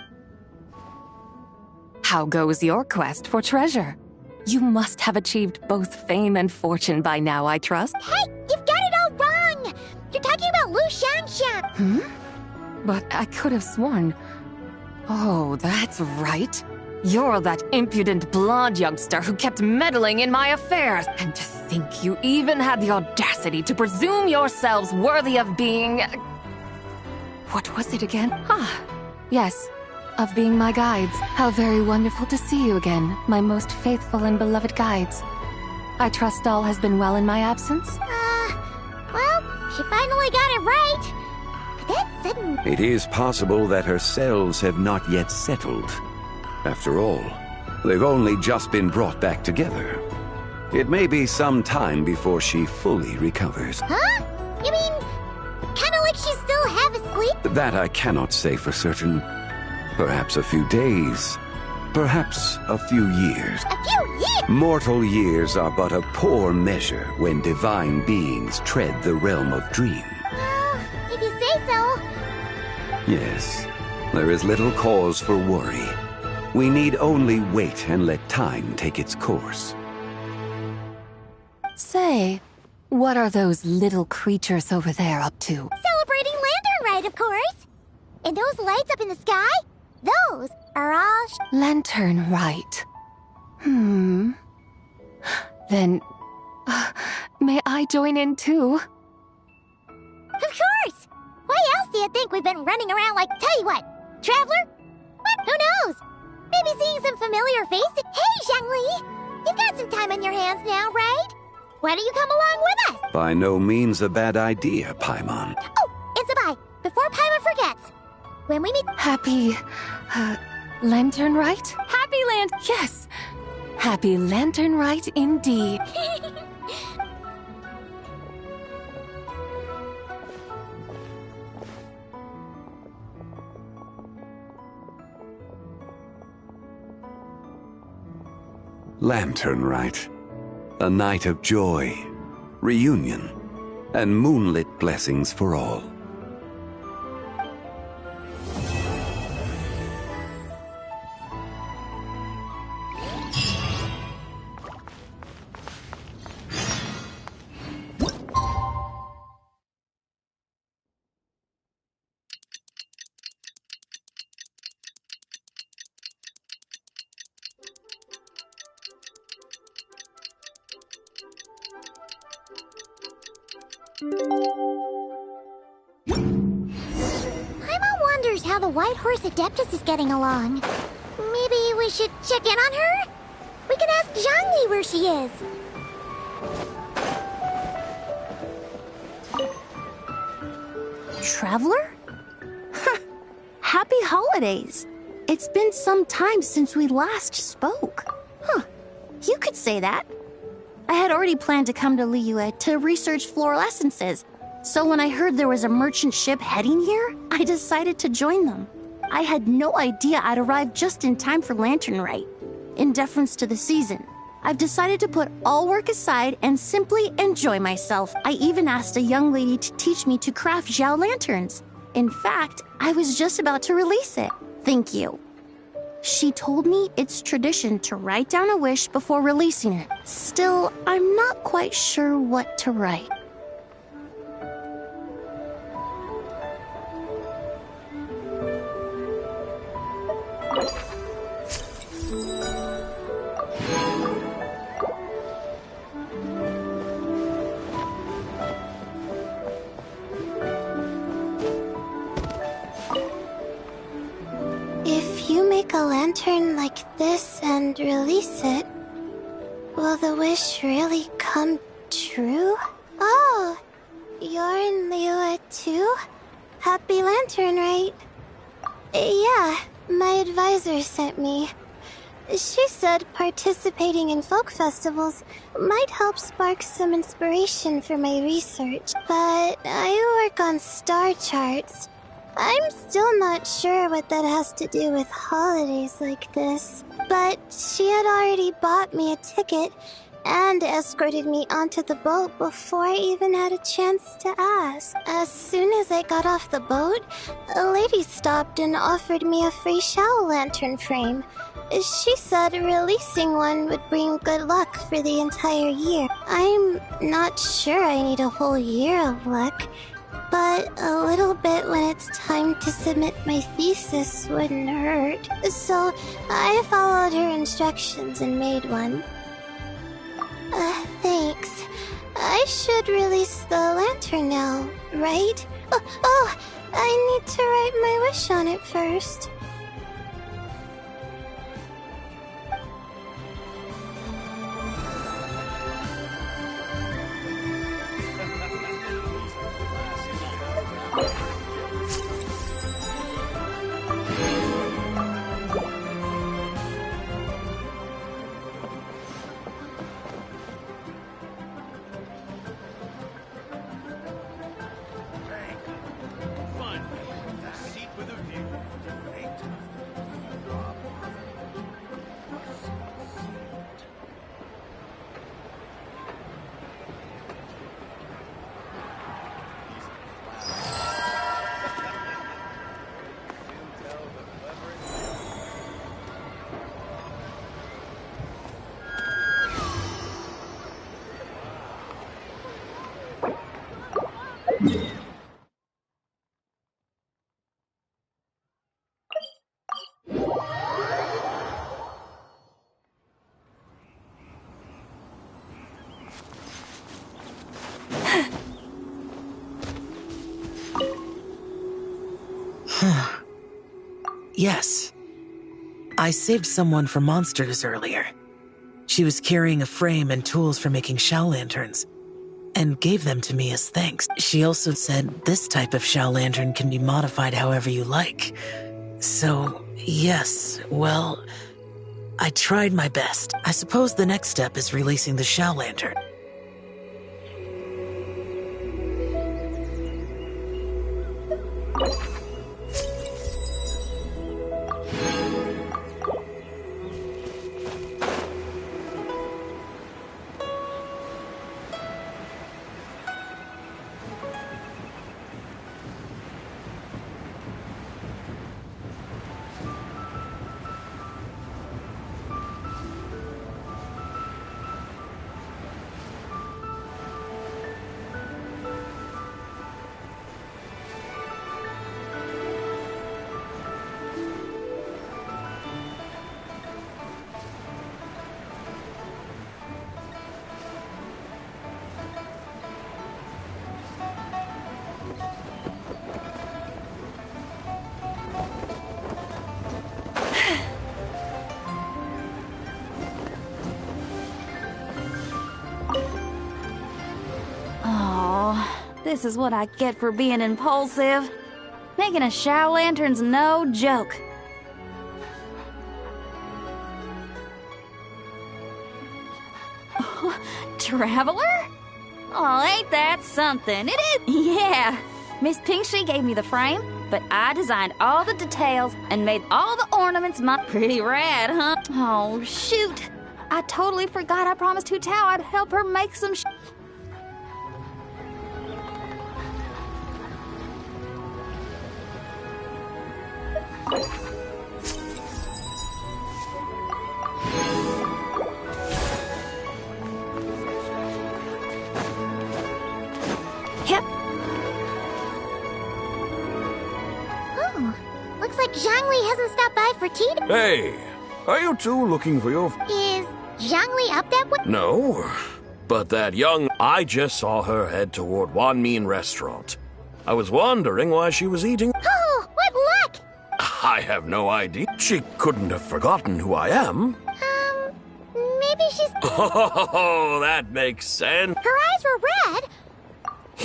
How goes your quest for treasure? You must have achieved both fame and fortune by now, I trust. Hey, you've got it all wrong! You're talking about Lu Shanshan! But I could have sworn... Oh, that's right. You're that impudent blonde youngster who kept meddling in my affairs. And to think you even had the audacity to presume yourselves worthy of being... What was it again? Yes, of being my guides. How very wonderful to see you again, my most faithful and beloved guides. I trust all has been well in my absence? Well, she finally got it right. But that sudden... It is possible that her cells have not yet settled. After all, they've only just been brought back together. It may be some time before she fully recovers. Huh? You mean, kinda like she's still half asleep? That I cannot say for certain. Perhaps a few days. Perhaps a few years. A few years? Mortal years are but a poor measure when divine beings tread the realm of dream. If you say so. Yes, there is little cause for worry. We need only wait and let time take its course. Say, what are those little creatures over there up to? Celebrating Lantern Rite, of course. And those lights up in the sky? Those are all... Lantern Rite. Then, may I join in too? Of course! Why else do you think we've been running around like... Tell you what, Traveler? What? Who knows? Maybe seeing some familiar faces. Hey, Zhangli! You've got some time on your hands now, right? Why don't you come along with us? By no means a bad idea, Paimon. Oh, and Zebai, before Paimon forgets, when we meet... Happy... Lantern Rite? Happy Yes! Happy Lantern Rite indeed. Lantern Rite. A night of joy, reunion, and moonlit blessings for all. Paimon wonders how the White Horse Adeptus is getting along. Maybe we should check in on her? We can ask Zhangli where she is. Traveler? Happy holidays! It's been some time since we last spoke. Huh, you could say that. I had already planned to come to Liyue to research floral essences, so when I heard there was a merchant ship heading here, I decided to join them. I had no idea I'd arrive just in time for Lantern Rite. In deference to the season, I've decided to put all work aside and simply enjoy myself. I even asked a young lady to teach me to craft Zhao lanterns. In fact, I was just about to release it. Thank you. She told me it's tradition to write down a wish before releasing it. Still, I'm not quite sure what to write. If you make a lantern like this and release it, will the wish really come true? Oh, you're in Liyue too? Happy Lantern Rite. Yeah, my advisor sent me. She said participating in folk festivals might help spark some inspiration for my research, but I work on star charts. I'm still not sure what that has to do with holidays like this, but she had already bought me a ticket and escorted me onto the boat before I even had a chance to ask. As soon as I got off the boat, a lady stopped and offered me a free Shao lantern frame. She said releasing one would bring good luck for the entire year. I'm not sure I need a whole year of luck, but a little bit when it's time to submit my thesis wouldn't hurt. So I followed her instructions and made one. Thanks. I should release the lantern now, right? Oh, I need to write my wish on it first. Yes. I saved someone from monsters earlier. She was carrying a frame and tools for making Shao lanterns, and gave them to me as thanks. She also said this type of Shao lantern can be modified however you like. So, yes, well, I tried my best. I suppose the next step is releasing the Shao lantern. This is what I get for being impulsive. Making a Xiao Lantern's no joke. Traveler? Oh, ain't that something? It is. Yeah. Miss Pinkshi gave me the frame, but I designed all the details and made all the ornaments pretty rad, huh? Oh, shoot. I totally forgot I promised Hu Tao I'd help her make some Yep. Oh, looks like Zhangli hasn't stopped by for tea. Hey, are you two looking for your... Is Zhangli up that way? No, but that young... I just saw her head toward Wan Min restaurant. I was wondering why she was eating... Oh, what luck! I have no idea. She couldn't have forgotten who I am. Maybe she's... Oh, that makes sense. Her eyes were red.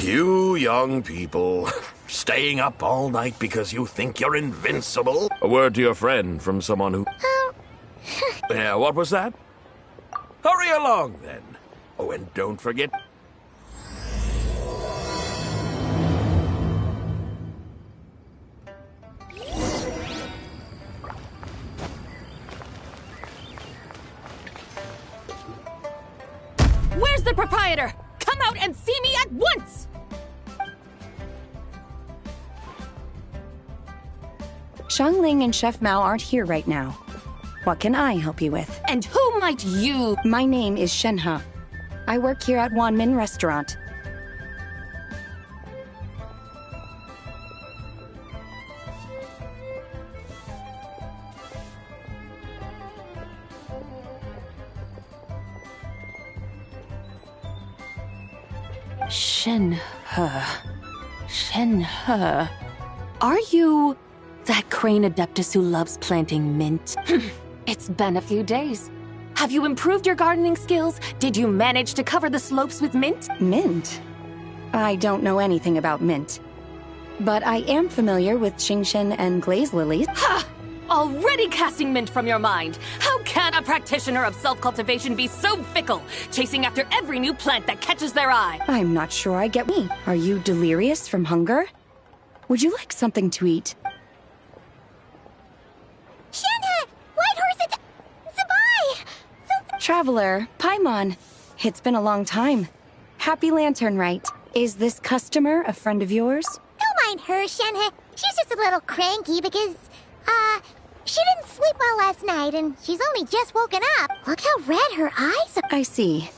You young people, staying up all night because you think you're invincible. A word to your friend from someone who... Yeah, what was that? Hurry along, then. Oh, and don't forget... Where's the proprietor? Come out and see me at once! Xiangling and Chef Mao aren't here right now. What can I help you with? And who might you... My name is Shenhe. I work here at Wan Min Restaurant. Shenhe. Shenhe. Are you that crane adeptus who loves planting mint? It's been a few days. Have you improved your gardening skills? Did you manage to cover the slopes with mint? Mint? I don't know anything about mint. But I am familiar with Genshin and glaze lilies. Ha! Already casting mint from your mind. How can a practitioner of self-cultivation be so fickle, chasing after every new plant that catches their eye? I'm not sure I get me. Are you delirious from hunger? Would you like something to eat? Shenhe! Whitehorse, Zabai! Traveler, Paimon. It's been a long time. Happy Lantern Rite. Is this customer a friend of yours? Don't mind her, Shenhe. She's just a little cranky because, she didn't sleep well last night and she's only just woken up. Look how red her eyes are. I see.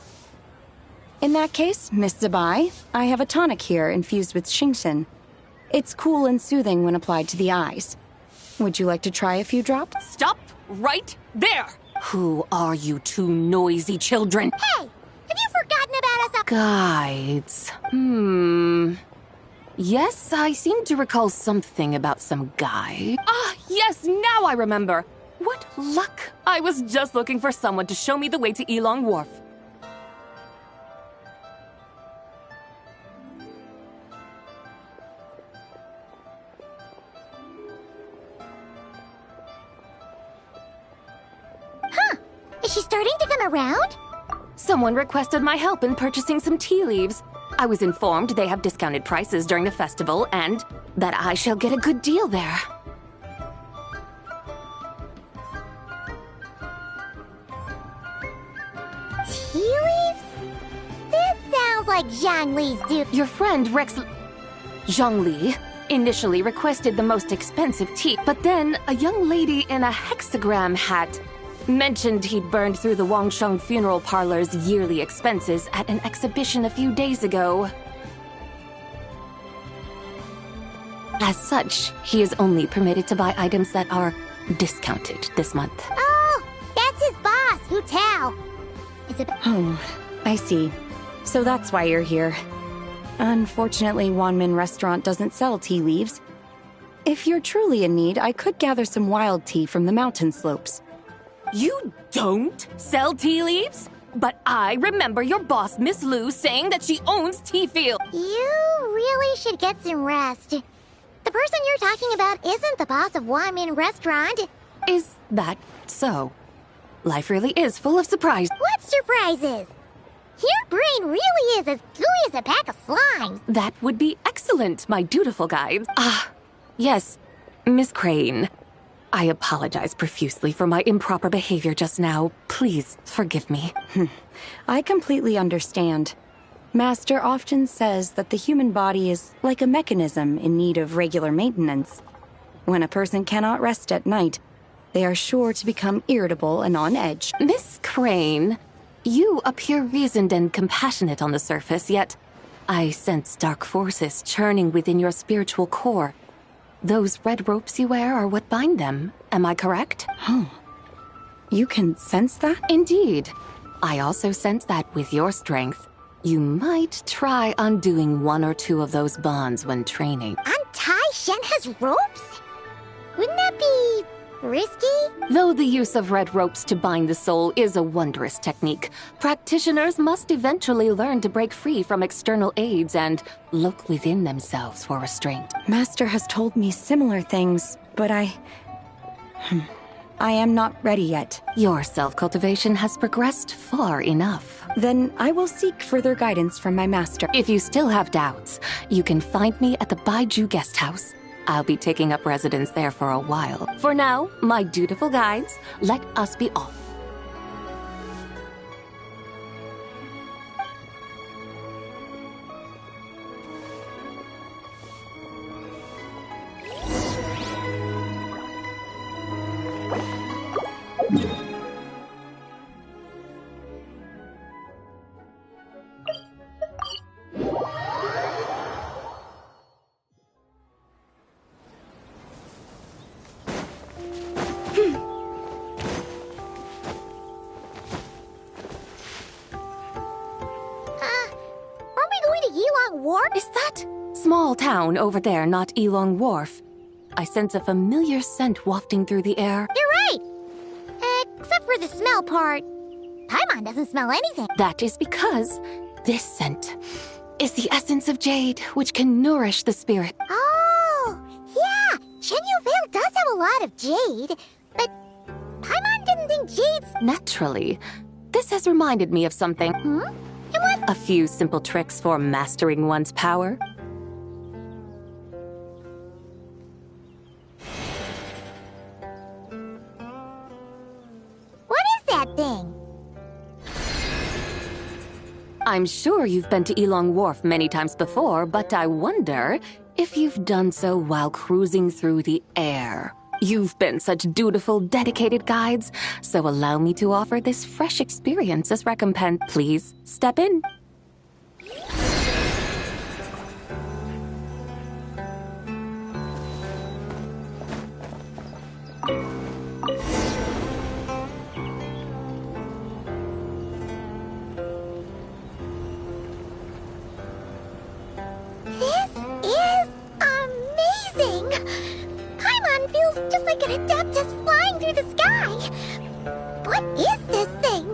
In that case, Miss Zabai, I have a tonic here infused with Xingxin. It's cool and soothing when applied to the eyes. Would you like to try a few drops? Stop right there! Who are you two noisy children? Hey! Have you forgotten about us? Guides. Yes, I seem to recall something about some guide. Ah, yes, now I remember. What luck! I was just looking for someone to show me the way to Elong Wharf. Huh? Is she starting to come around? Someone requested my help in purchasing some tea leaves. I was informed they have discounted prices during the festival and that I shall get a good deal there. Tea leaves? This sounds like Zhangli's do. Your friend Rex... Zhangli initially requested the most expensive tea, but then a young lady in a hexagram hat mentioned he'd burned through the Wangsheng funeral parlor's yearly expenses at an exhibition a few days ago. As such, he is only permitted to buy items that are discounted this month. Oh, that's his boss, Hu Tao. Is it... Oh, I see. So that's why you're here. Unfortunately, Wan Min Restaurant doesn't sell tea leaves. If you're truly in need, I could gather some wild tea from the mountain slopes. You don't sell tea leaves? But I remember your boss, Miss Lu, saying that she owns T-Field. You really should get some rest. The person you're talking about isn't the boss of Wamin Restaurant. Is that so? Life really is full of surprises. What surprises? Your brain really is as gooey as a pack of slimes. That would be excellent, my dutiful guides. Yes, Miss Crane. I apologize profusely for my improper behavior just now. Please forgive me. I completely understand. Master often says that the human body is like a mechanism in need of regular maintenance. When a person cannot rest at night, they are sure to become irritable and on edge. Miss Crane, you appear reasoned and compassionate on the surface, yet I sense dark forces churning within your spiritual core. Those red ropes you wear are what bind them. Am I correct? You can sense that? Indeed. I also sense that with your strength, you might try undoing one or two of those bonds when training. Untie Shenhe's ropes? Wouldn't that be risky? Though the use of red ropes to bind the soul is a wondrous technique, practitioners must eventually learn to break free from external aids and look within themselves for restraint. Master has told me similar things, but I am not ready yet. Your self-cultivation has progressed far enough. Then I will seek further guidance from my master. If you still have doubts, you can find me at the Baiju Guest House. I'll be taking up residence there for a while. For now, my dutiful guides, let us be off. Is that small town over there not Elong Wharf? I sense a familiar scent wafting through the air. You're right! Except for the smell part. Paimon doesn't smell anything. That is because this scent is the essence of jade, which can nourish the spirit. Oh, yeah! Shenyu Vale does have a lot of jade, but Paimon didn't think jade's... Naturally. This has reminded me of something. And what? A few simple tricks for mastering one's power. What is that thing? I'm sure you've been to Elong Wharf many times before, but I wonder if you've done so while cruising through the air. You've been such dutiful, dedicated guides, so allow me to offer this fresh experience as recompense. Please, step in. This is amazing! Paimon feels just like an Adeptus flying through the sky! What is this thing?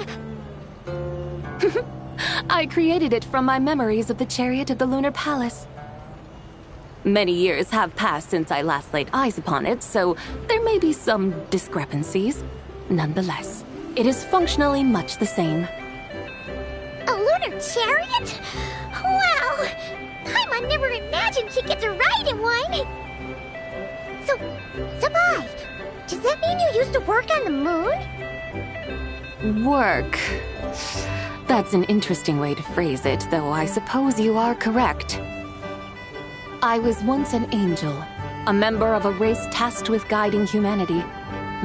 I created it from my memories of the chariot of the Lunar Palace. Many years have passed since I last laid eyes upon it, so there may be some discrepancies. Nonetheless, it is functionally much the same. A lunar chariot? Wow! Paimon never imagined she'd get to ride in one! So, Sabai, does that mean you used to work on the moon? Work. That's an interesting way to phrase it, though I suppose you are correct. I was once an angel, a member of a race tasked with guiding humanity.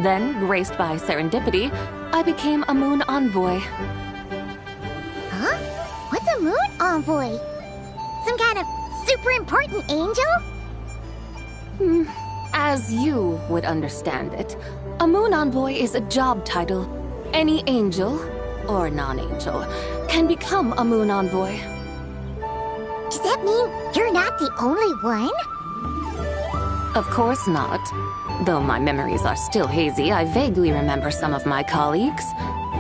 Then, graced by serendipity, I became a moon envoy. Huh? What's a moon envoy? Some kind of super important angel? As you would understand it, a moon envoy is a job title. Any angel, or non-angel, can become a moon envoy. Does that mean you're not the only one? Of course not. Though my memories are still hazy, I vaguely remember some of my colleagues.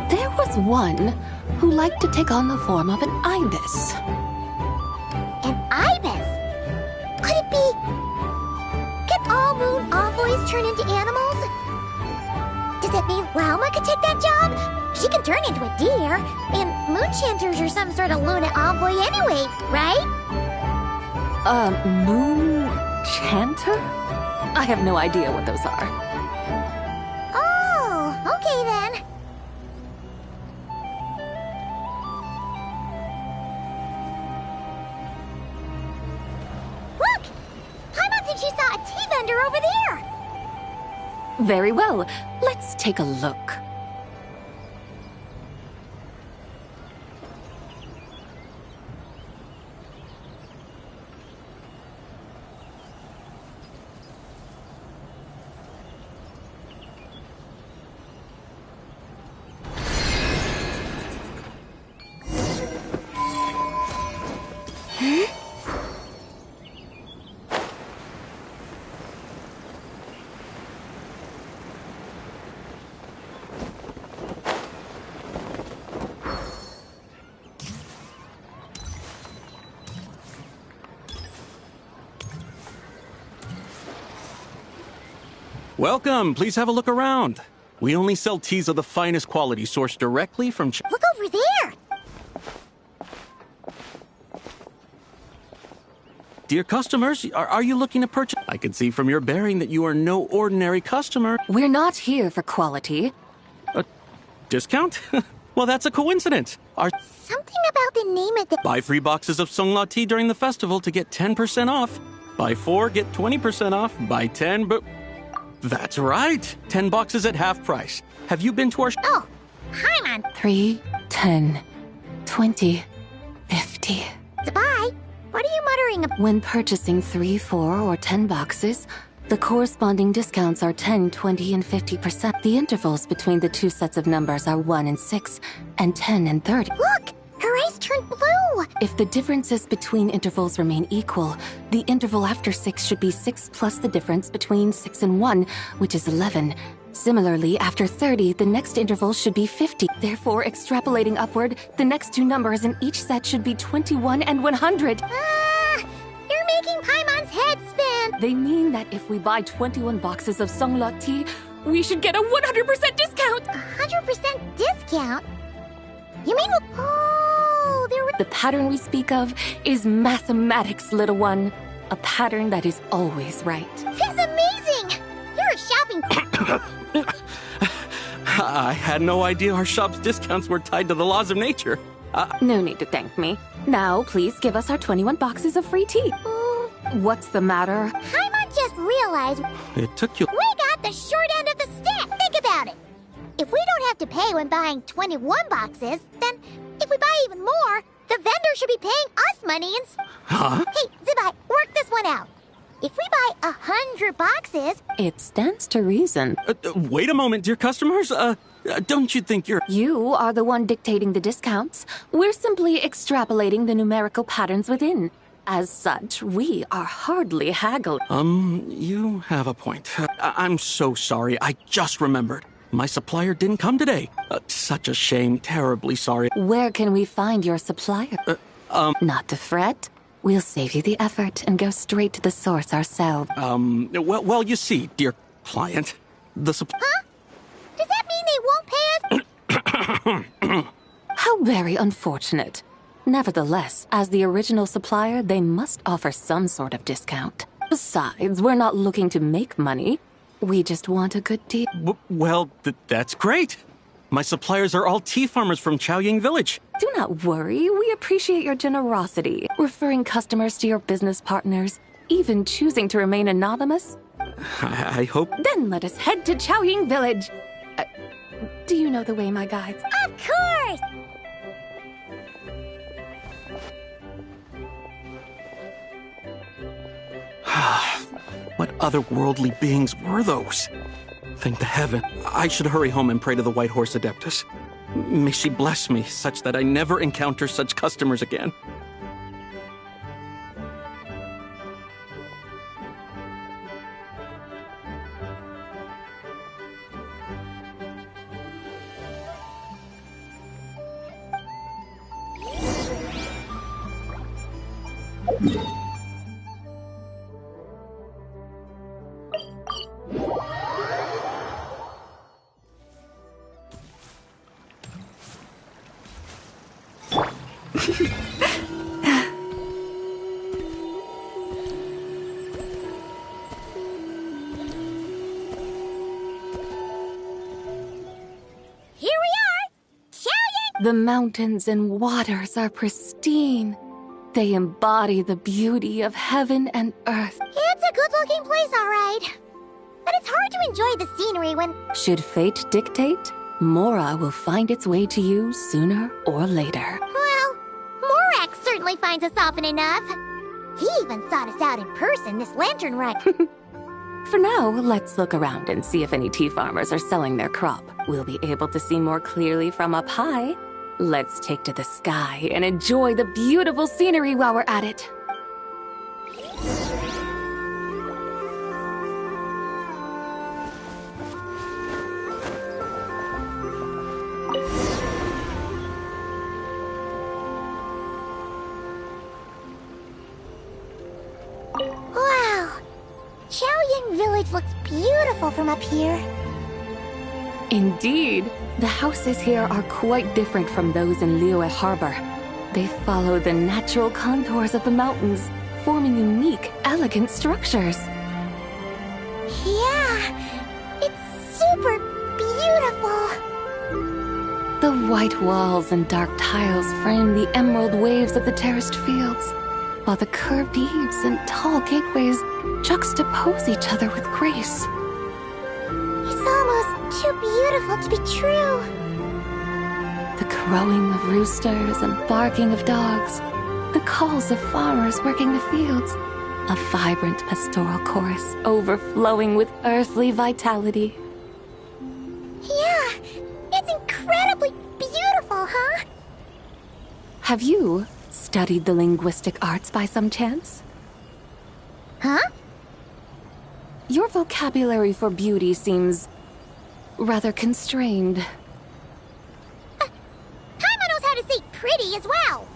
There was one who like to take on the form of an ibis. An ibis? Could it be... Can all moon envoys turn into animals? Does that mean Lauma could take that job? She can turn into a deer, and moon chanters are some sort of Luna envoy anyway, right? Moon chanter? I have no idea what those are. Oh, okay then. Look! Paimon thinks she saw a tea vendor over there! Very well. Let's take a look. Welcome. Please have a look around. We only sell teas of the finest quality sourced directly from Look over there! Dear customers, are you looking to purchase? I can see from your bearing that you are no ordinary customer. We're not here for quality. A discount? Well, that's a coincidence. Something about the name of the... Buy 3 boxes of Songla tea during the festival to get 10% off. Buy 4, get 20% off. Buy 10, but... That's right. 10 boxes at half price. Have you been to our... Oh, Paimon! 3, 10, 20, 50. Zabai, what are you muttering about? When purchasing 3, 4, or 10 boxes, the corresponding discounts are 10, 20, and 50%. The intervals between the two sets of numbers are 1 and 6, and 10 and 30. Look! Her eyes turned blue! If the differences between intervals remain equal, the interval after 6 should be 6 plus the difference between 6 and 1, which is 11. Similarly, after 30, the next interval should be 50. Therefore, extrapolating upward, the next two numbers in each set should be 21 and 100. You're making Paimon's head spin! They mean that if we buy 21 boxes of Songla tea, we should get a 100% discount! 100% discount? You mean... Oh, there were... The pattern we speak of is mathematics, little one. A pattern that is always right. That's amazing! You're a shopping... I had no idea our shop's discounts were tied to the laws of nature. No need to thank me. Now, please give us our 21 boxes of free tea. What's the matter? Paimon just realized... It took you... We got the short end of the stick! Think about it! If we don't have to pay when buying 21 boxes, then if we buy even more, the vendor should be paying us money and... Huh? Hey, Zabai, work this one out. If we buy 100 boxes... It stands to reason. Wait a moment, dear customers. Don't you think you're... You are the one dictating the discounts. We're simply extrapolating the numerical patterns within. As such, we are hardly haggled. You have a point. I'm so sorry. I just remembered. My supplier didn't come today. Such a shame. Terribly sorry. Where can we find your supplier? Not to fret. We'll save you the effort and go straight to the source ourselves. Well, you see, dear client, the Huh? Does that mean they won't pay us? How very unfortunate. Nevertheless, as the original supplier, they must offer some sort of discount. Besides, we're not looking to make money. We just want a good deal. Well, that's great. My suppliers are all tea farmers from Chaoying Village. Do not worry. We appreciate your generosity. Referring customers to your business partners, even choosing to remain anonymous. I hope... Then let us head to Chaoying Village. Do you know the way, my guides? Of course! What otherworldly beings were those? Thank the heaven. I should hurry home and pray to the White Horse Adeptus. May she bless me such that I never encounter such customers again. The mountains and waters are pristine. They embody the beauty of heaven and earth. It's a good-looking place, all right. But it's hard to enjoy the scenery when... Should fate dictate, Mora will find its way to you sooner or later. Well, Morak certainly finds us often enough. He even sought us out in person this Lantern Rite. For now, let's look around and see if any tea farmers are selling their crop. We'll be able to see more clearly from up high. Let's take to the sky and enjoy the beautiful scenery while we're at it. Wow! Chaoying Village looks beautiful from up here. Indeed, the houses here are quite different from those in Liyue Harbor. They follow the natural contours of the mountains, forming unique, elegant structures. Yeah, it's super beautiful. The white walls and dark tiles frame the emerald waves of the terraced fields, while the curved eaves and tall gateways juxtapose each other with grace. It's almost too beautiful to be true. The crowing of roosters and barking of dogs, the calls of farmers working the fields, a vibrant pastoral chorus overflowing with earthly vitality. Yeah, it's incredibly beautiful, huh? Have you studied the linguistic arts by some chance? Huh? Your vocabulary for beauty seems rather constrained. Paimon knows how to say pretty as well.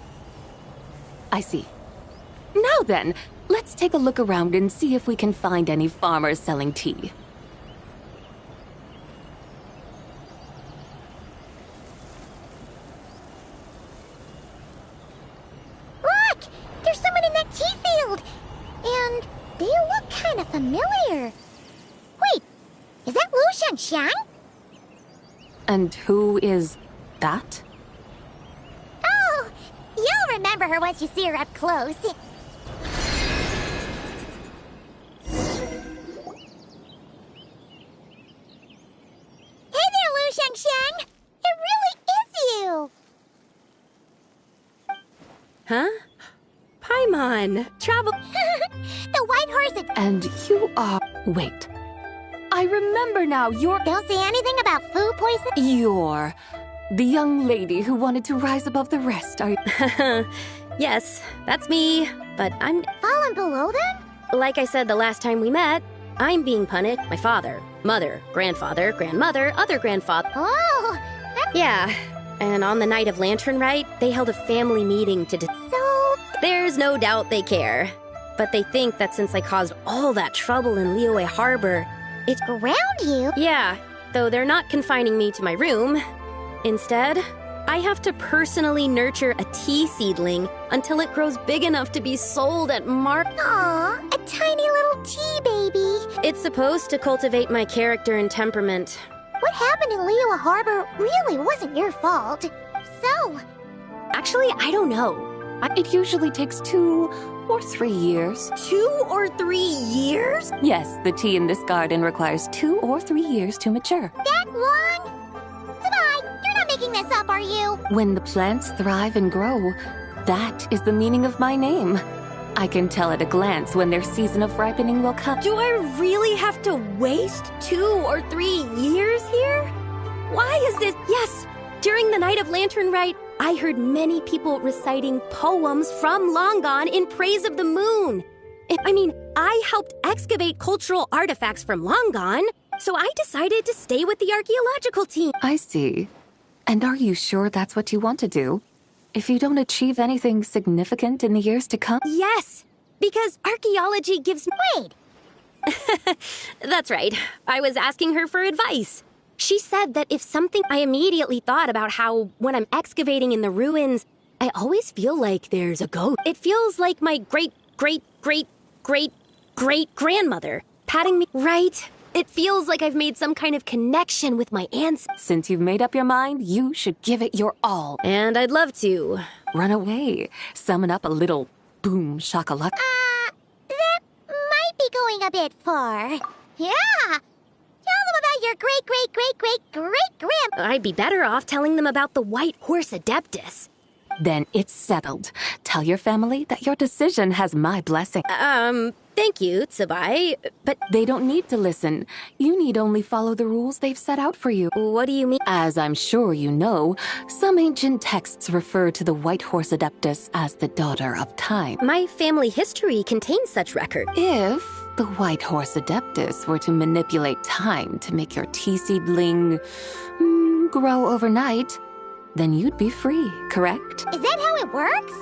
I see. Now then, let's take a look around and see if we can find any farmers selling tea. Look! There's someone in that tea field! And they look kind of familiar. Wait, is that Lu Xiangxiang? And who is that? Oh, you'll remember her once you see her up close. Hey there, Lu Xiangxiang! It really is you! Huh? Paimon, travel... The white horse... And you are... Wait. I remember now, you're... Don't say anything about food poisoning? You're... the young lady who wanted to rise above the rest, are you? Yes, that's me, but I'm... Fallen below them? Like I said the last time we met, I'm being punted. My father, mother, grandfather, grandmother, other grandfather... Oh! Yeah, and on the night of Lantern Rite, they held a family meeting to... So... There's no doubt they care. But they think that since I caused all that trouble in Liyue Harbor... It's around you? Yeah, though they're not confining me to my room. Instead, I have to personally nurture a tea seedling until it grows big enough to be sold at Aw, a tiny little tea baby. It's supposed to cultivate my character and temperament. What happened in Liyue Harbor really wasn't your fault. So... Actually, I don't know. It usually takes 2 or 3 years. 2 or 3 years? Yes, the tea in this garden requires 2 or 3 years to mature. That long? Sabai, you're not making this up, are you? When the plants thrive and grow, that is the meaning of my name. I can tell at a glance when their season of ripening will come. Do I really have to waste 2 or 3 years here? Why is this? Yes, during the night of Lantern Rite, I heard many people reciting poems from Long Gone in praise of the moon. I helped excavate cultural artifacts from Long Gone, so I decided to stay with the archaeological team. I see. And are you sure that's what you want to do? if you don't achieve anything significant in the years to come? Yes, because archaeology gives... Wait! That's right. I was asking her for advice. She said that if something... I immediately thought about how, when I'm excavating in the ruins, I always feel like there's a ghost. It feels like my great-great-great-great-great-grandmother patting me, right? It feels like I've made some kind of connection with my ancestors. Since you've made up your mind, you should give it your all. And I'd love to. Run away. Summon up a little boom shakalaka. That might be going a bit far. Yeah! Tell them about your great-great-great-great-great-grand... I'd be better off telling them about the White Horse Adeptus. Then it's settled. Tell your family that your decision has my blessing. Thank you, Tsubai, but... They don't need to listen. You need only follow the rules they've set out for you. What do you mean? As I'm sure you know, some ancient texts refer to the White Horse Adeptus as the Daughter of Time. My family history contains such record. If the White Horse Adeptus were to manipulate time to make your tea seedling grow overnight, then you'd be free, correct? Is that how it works?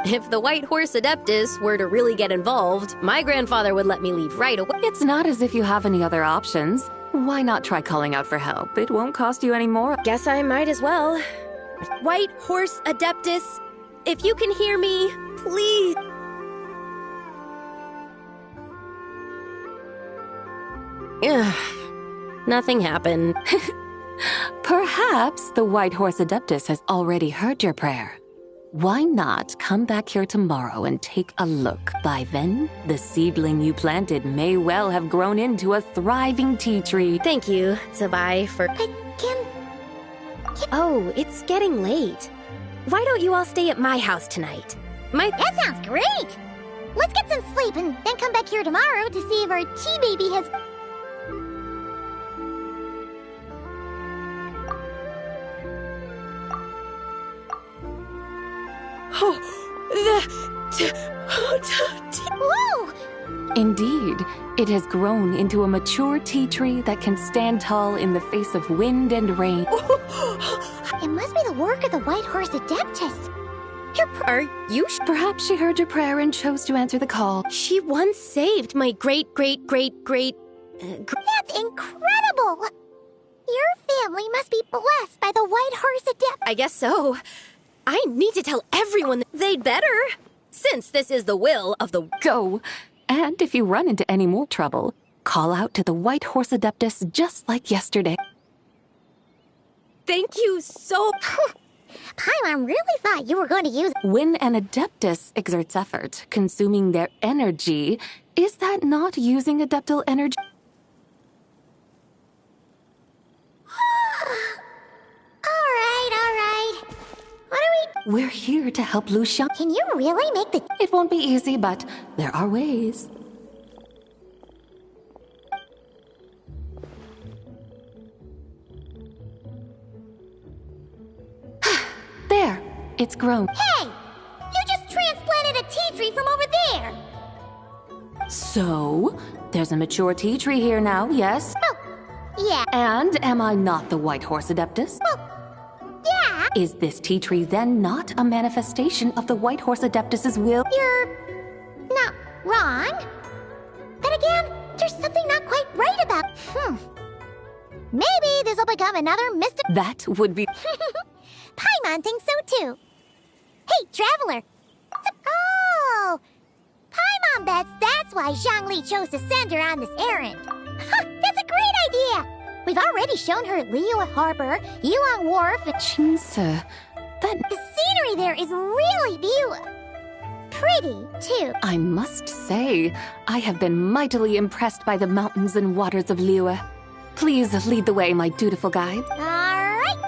If the White Horse Adeptus were to really get involved, my grandfather would let me leave right away. It's not as if you have any other options. Why not try calling out for help? It won't cost you any more. Guess I might as well. White Horse Adeptus, if you can hear me, please. Ugh, nothing happened. Perhaps the White Horse Adeptus has already heard your prayer. Why not come back here tomorrow and take a look? By then, the seedling you planted may well have grown into a thriving tea tree. Thank you, Tsubai, for... Oh, it's getting late. Why don't you all stay at my house tonight? That sounds great! Let's get some sleep and then come back here tomorrow to see if our tea baby has... Whoa! Indeed, it has grown into a mature tea tree that can stand tall in the face of wind and rain. It must be the work of the White Horse Adeptus. Perhaps she heard your prayer and chose to answer the call. She once saved my great-great-great-great... That's incredible! Your family must be blessed by the White Horse Adeptus. I guess so. I need to tell everyone they'd better, since this is the will of the... Go! And if you run into any more trouble, call out to the White Horse Adeptus just like yesterday. Thank you so... Paimon really thought you were going to use... When an Adeptus exerts effort, consuming their energy, is that not using Adeptal energy? Alright. What are we... We're here to help Lucian. Can you really make the... It won't be easy, but there are ways. There! It's grown. Hey! You just transplanted a tea tree from over there! So, there's a mature tea tree here now, yes? Oh, yeah. And am I not the White Horse Adeptus? Well, yeah. Is this tea tree then not a manifestation of the White Horse Adeptus's will? You're not wrong. Then again, there's something not quite right about... Maybe this'll become another mystic... That would be... Paimon thinks so too. Hey, Traveler! Oh! Paimon bets that's why Zhongli chose to send her on this errand. That's a great idea! We've already shown her Liyue Harbor, Yulong Wharf, and... Jinse, that... The scenery there is really beautiful. Pretty, too. I must say, I have been mightily impressed by the mountains and waters of Liyue. Please lead the way, my dutiful guide. Alright.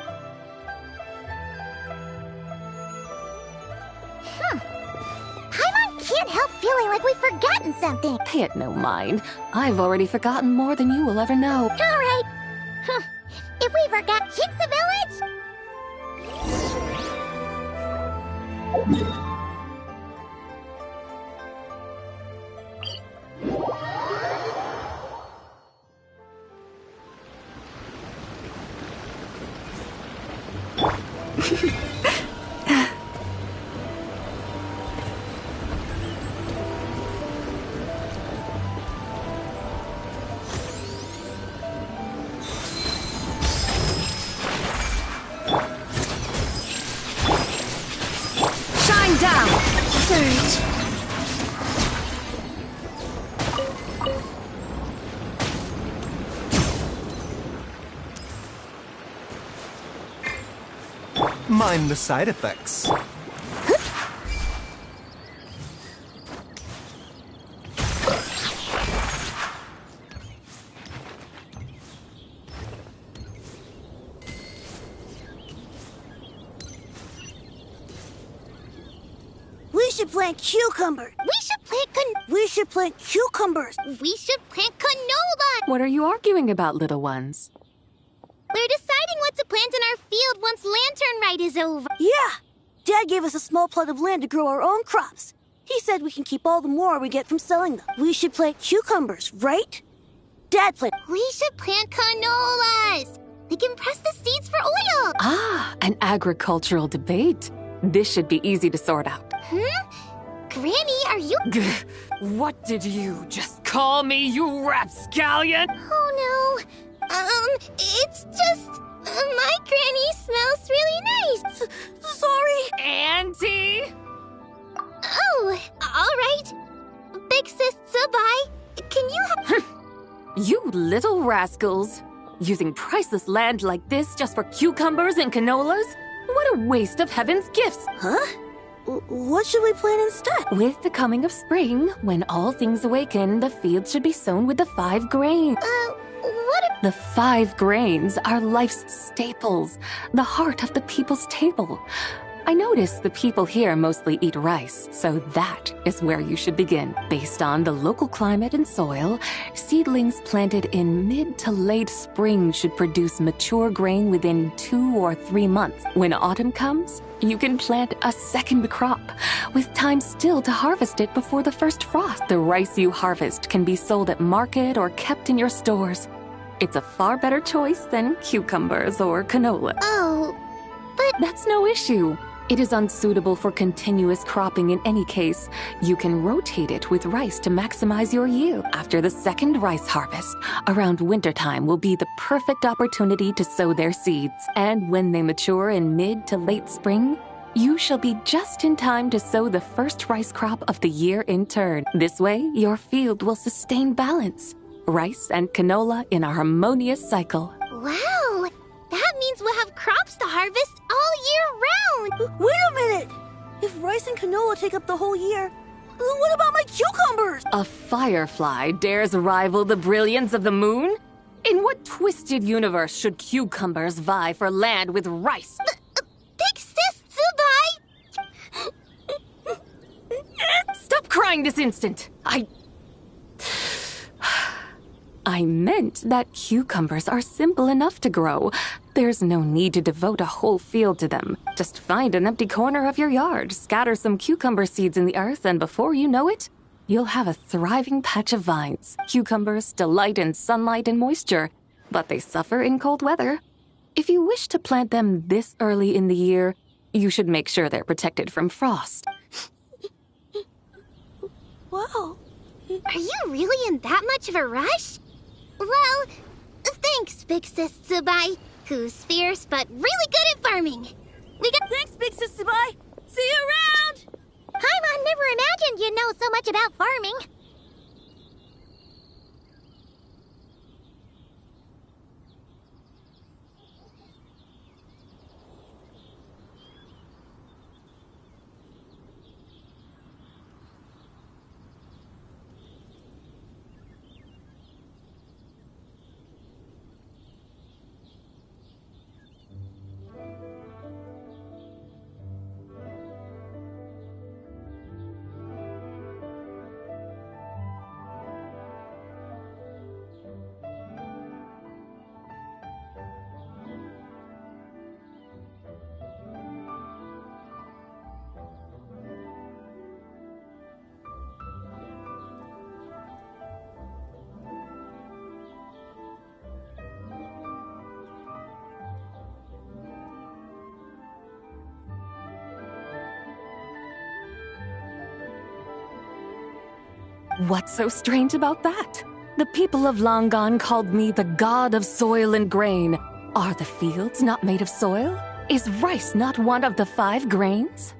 Paimon can't help feeling like we've forgotten something. Pay it no mind. I've already forgotten more than you will ever know. Alright. If we forgot Jinxa Village... Mind the side effects. We should plant cucumbers. We should plant cucumbers. We should plant canola. What are you arguing about, little ones? We're deciding what to plant in our field once Lantern Rite is over. Yeah! Dad gave us a small plot of land to grow our own crops. He said we can keep all the more we get from selling them. We should plant cucumbers, right? Dad planted. We should plant canolas. They can press the seeds for oil. Ah, an agricultural debate. This should be easy to sort out. Granny, are you... What did you just call me, you rapscallion? Oh, no. It's just... my granny smells really nice. Sorry. Auntie? Oh, all right. Big sis Sabai, can you... You little rascals. Using priceless land like this just for cucumbers and canolas? What a waste of heaven's gifts. Huh? What should we plant instead? With the coming of spring, when all things awaken, the fields should be sown with the 5 grains. What are... The 5 grains are life's staples, the heart of the people's table. I notice the people here mostly eat rice, so that is where you should begin. Based on the local climate and soil, seedlings planted in mid to late spring should produce mature grain within 2 or 3 months. When autumn comes, you can plant a second crop, with time still to harvest it before the first frost. The rice you harvest can be sold at market or kept in your stores. It's a far better choice than cucumbers or canola. Oh, but... That's no issue. It is unsuitable for continuous cropping in any case. You can rotate it with rice to maximize your yield. After the second rice harvest, around wintertime will be the perfect opportunity to sow their seeds. And when they mature in mid to late spring, you shall be just in time to sow the first rice crop of the year in turn. This way, your field will sustain balance. Rice and canola in a harmonious cycle. Wow! That means we'll have crops to harvest all year round! Wait a minute! If rice and canola take up the whole year, what about my cucumbers? A firefly dares rival the brilliance of the moon? In what twisted universe should cucumbers vie for land with rice? Big sis Tsubai! Stop crying this instant! I meant that cucumbers are simple enough to grow. There's no need to devote a whole field to them. Just find an empty corner of your yard, scatter some cucumber seeds in the earth, and before you know it, you'll have a thriving patch of vines. Cucumbers delight in sunlight and moisture, but they suffer in cold weather. If you wish to plant them this early in the year, you should make sure they're protected from frost. Wow. Are you really in that much of a rush? Well, thanks, Big Sis Tsubai, who's fierce but really good at farming. Thanks, Big Sis Tsubai. See you around! Paimon never imagined you'd know so much about farming. What's so strange about that? The people of Langan called me the god of soil and grain. Are the fields not made of soil? Is rice not one of the 5 grains?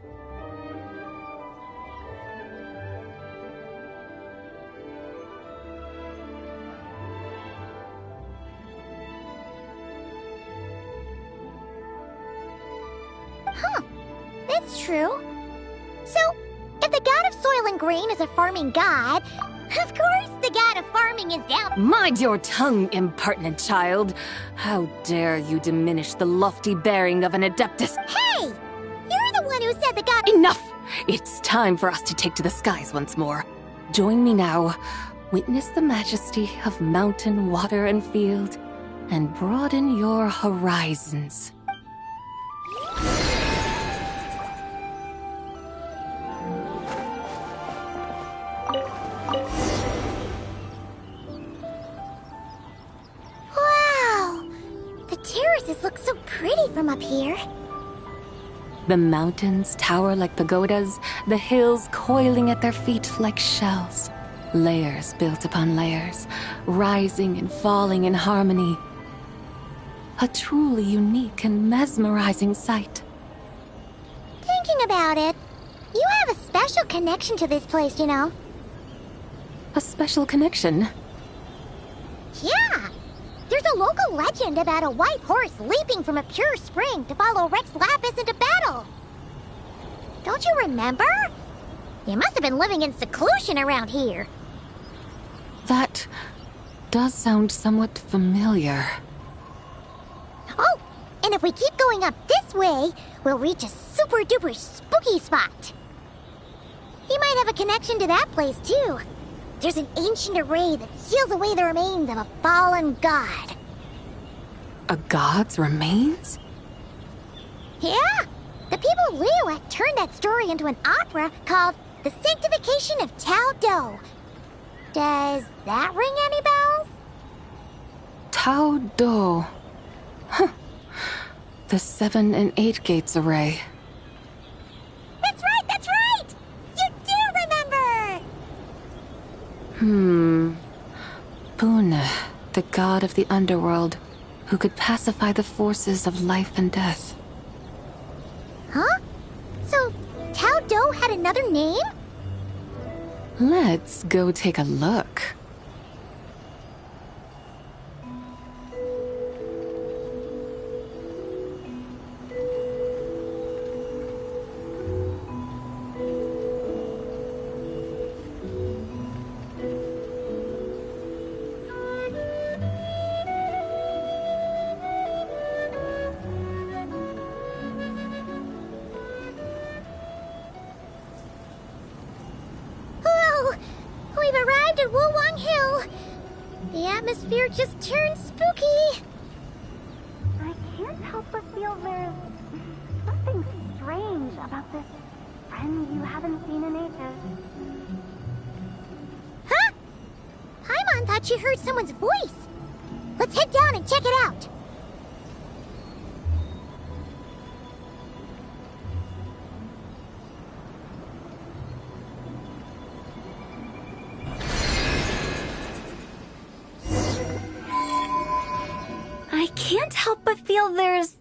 That's true. So, if the god of soil and grain is a farming god, of course the god of farming is down. Mind your tongue, impertinent child. How dare you diminish the lofty bearing of an Adeptus? Hey! You're the one who said the god— Enough! It's time for us to take to the skies once more. Join me now. Witness the majesty of mountain, water, and field, and broaden your horizons. Wow! The terraces look so pretty from up here. The mountains tower like pagodas, the hills coiling at their feet like shells. Layers built upon layers, rising and falling in harmony. A truly unique and mesmerizing sight. Thinking about it, you have a special connection to this place, you know. A special connection? Yeah! There's a local legend about a white horse leaping from a pure spring to follow Rex Lapis into battle. Don't you remember? You must have been living in seclusion around here. That does sound somewhat familiar. Oh, and if we keep going up this way, we'll reach a super-duper spooky spot. He might have a connection to that place, too. There's an ancient array that seals away the remains of a fallen god. A god's remains? Yeah! The people of Liyue turned that story into an opera called The Sanctification of Tao Do. Does that ring any bells? Tao Do. Huh. The 7 and 8 gates array. That's right, that's right! You do remember! Buna, the god of the underworld, who could pacify the forces of life and death. Huh? So, Tao Do had another name? Let's go take a look. We've arrived at Wulwang Hill. The atmosphere just turned spooky. I can't help but feel there's something strange about this friend you haven't seen in ages. Huh? Paimon thought she heard someone's voice. Let's head down and check it out. I can't help but feel there's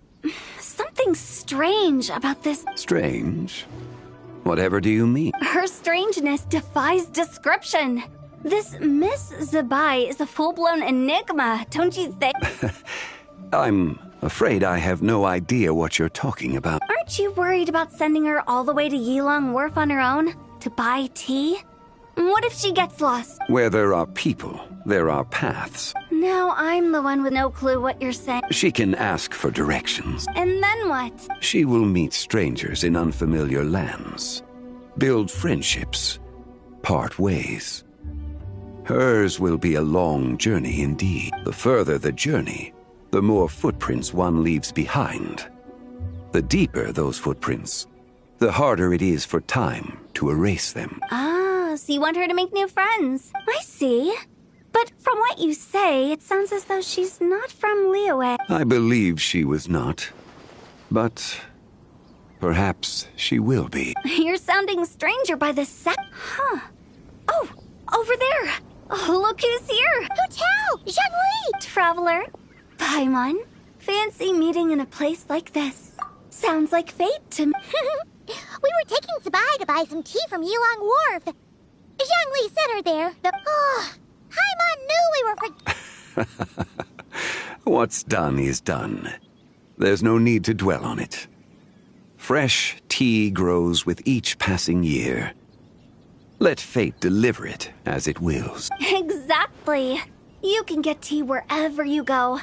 something strange about this. Strange? Whatever do you mean? Her strangeness defies description. This Miss Zabai is a full-blown enigma, don't you think? I'm afraid I have no idea what you're talking about. Aren't you worried about sending her all the way to Yilong Wharf on her own to buy tea? What if she gets lost? Where there are people, there are paths. Now I'm the one with no clue what you're saying. She can ask for directions. And then what? She will meet strangers in unfamiliar lands, build friendships, part ways. Hers will be a long journey indeed. The further the journey, the more footprints one leaves behind. The deeper those footprints, the harder it is for time to erase them. Ah, so you want her to make new friends. I see. But from what you say, it sounds as though she's not from Liyue. I believe she was not. But perhaps she will be. You're sounding stranger by the Huh. Oh, over there. Oh, look who's here. Hotel! Zhongli! Traveler. Paimon. Fancy meeting in a place like this. Sounds like fate to me. We were taking Zabai to buy some tea from Yilong Wharf. Zhongli sent her there. Paimon knew we were What's done is done. There's no need to dwell on it. Fresh tea grows with each passing year. Let fate deliver it as it wills. Exactly. You can get tea wherever you go.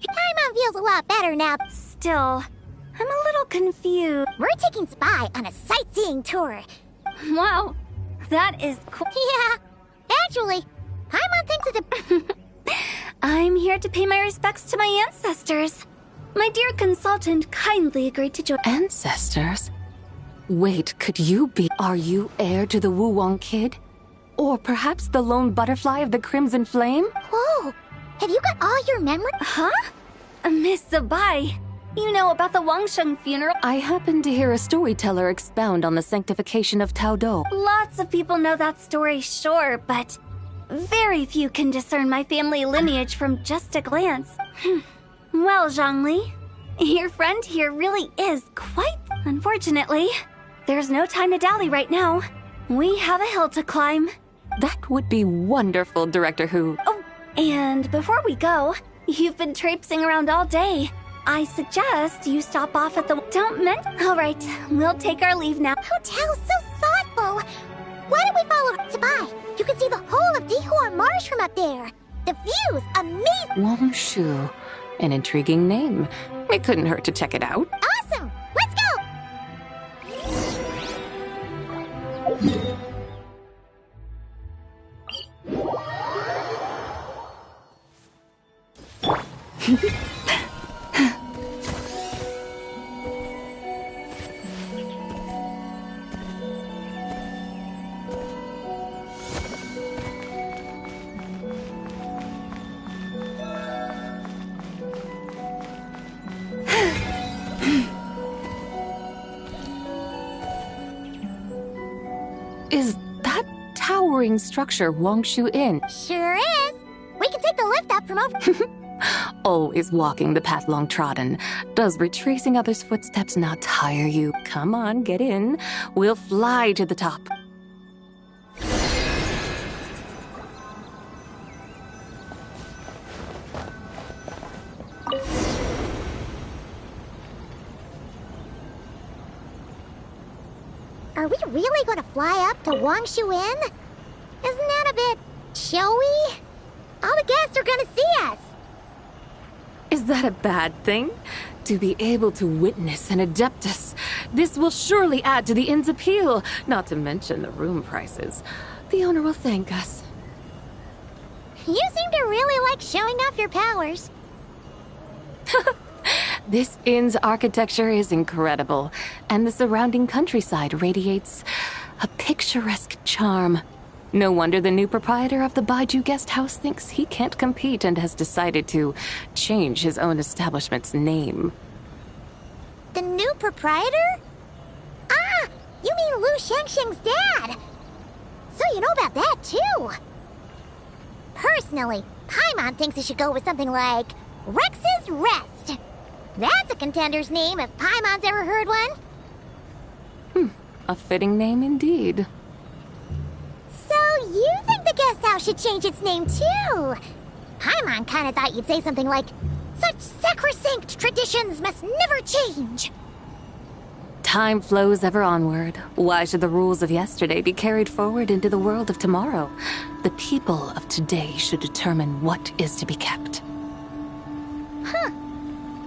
Paimon feels a lot better now. Still, I'm a little confused. We're taking Spy on a sightseeing tour. Wow, that is cool. Yeah, actually, Paimon thinks it's a... I'm here to pay my respects to my ancestors. My dear consultant kindly agreed to join. Ancestors? Wait, could you be... Are you heir to the Wulong Kid? Or perhaps the lone butterfly of the Crimson Flame? Whoa, have you got all your memories? Huh? Miss Zabai, you know about the Wangsheng funeral? I happened to hear a storyteller expound on the sanctification of Taodo. Lots of people know that story, sure, but very few can discern my family lineage from just a glance. Well, Zhongli, your friend here really is quite... Unfortunately, there's no time to dally right now. We have a hill to climb. That would be wonderful, Director Hu. Oh, and before we go, you've been traipsing around all day. I suggest you stop off at the... Don't mention... All right, we'll take our leave now. Hotel's so thoughtful. Why don't we follow Sabai? You can see the whole of Dihua Marsh from up there. The view's amazing. Wongshu. An intriguing name. It couldn't hurt to check it out. Awesome! Let's go! Is that towering structure Wongshu Inn? Sure is. We can take the lift up from over... Always walking the path long trodden. Does retracing others' footsteps not tire you? Come on, get in. We'll fly to the top. Are we really going to fly up to Wangshu Inn? Isn't that a bit showy? All the guests are going to see us. Is that a bad thing? To be able to witness an Adeptus. This will surely add to the inn's appeal, not to mention the room prices. The owner will thank us. You seem to really like showing off your powers. This inn's architecture is incredible, and the surrounding countryside radiates a picturesque charm. No wonder the new proprietor of the Baiju guest house thinks he can't compete and has decided to change his own establishment's name. The new proprietor? Ah, you mean Lu Shengsheng's dad. So you know about that, too. Personally, Paimon thinks it should go with something like Rex's Rest. That's a contender's name if Paimon's ever heard one. A fitting name indeed. So you think the guest house should change its name, too? Paimon kinda thought you'd say something like, such sacrosanct traditions must never change. Time flows ever onward. Why should the rules of yesterday be carried forward into the world of tomorrow? The people of today should determine what is to be kept. Huh.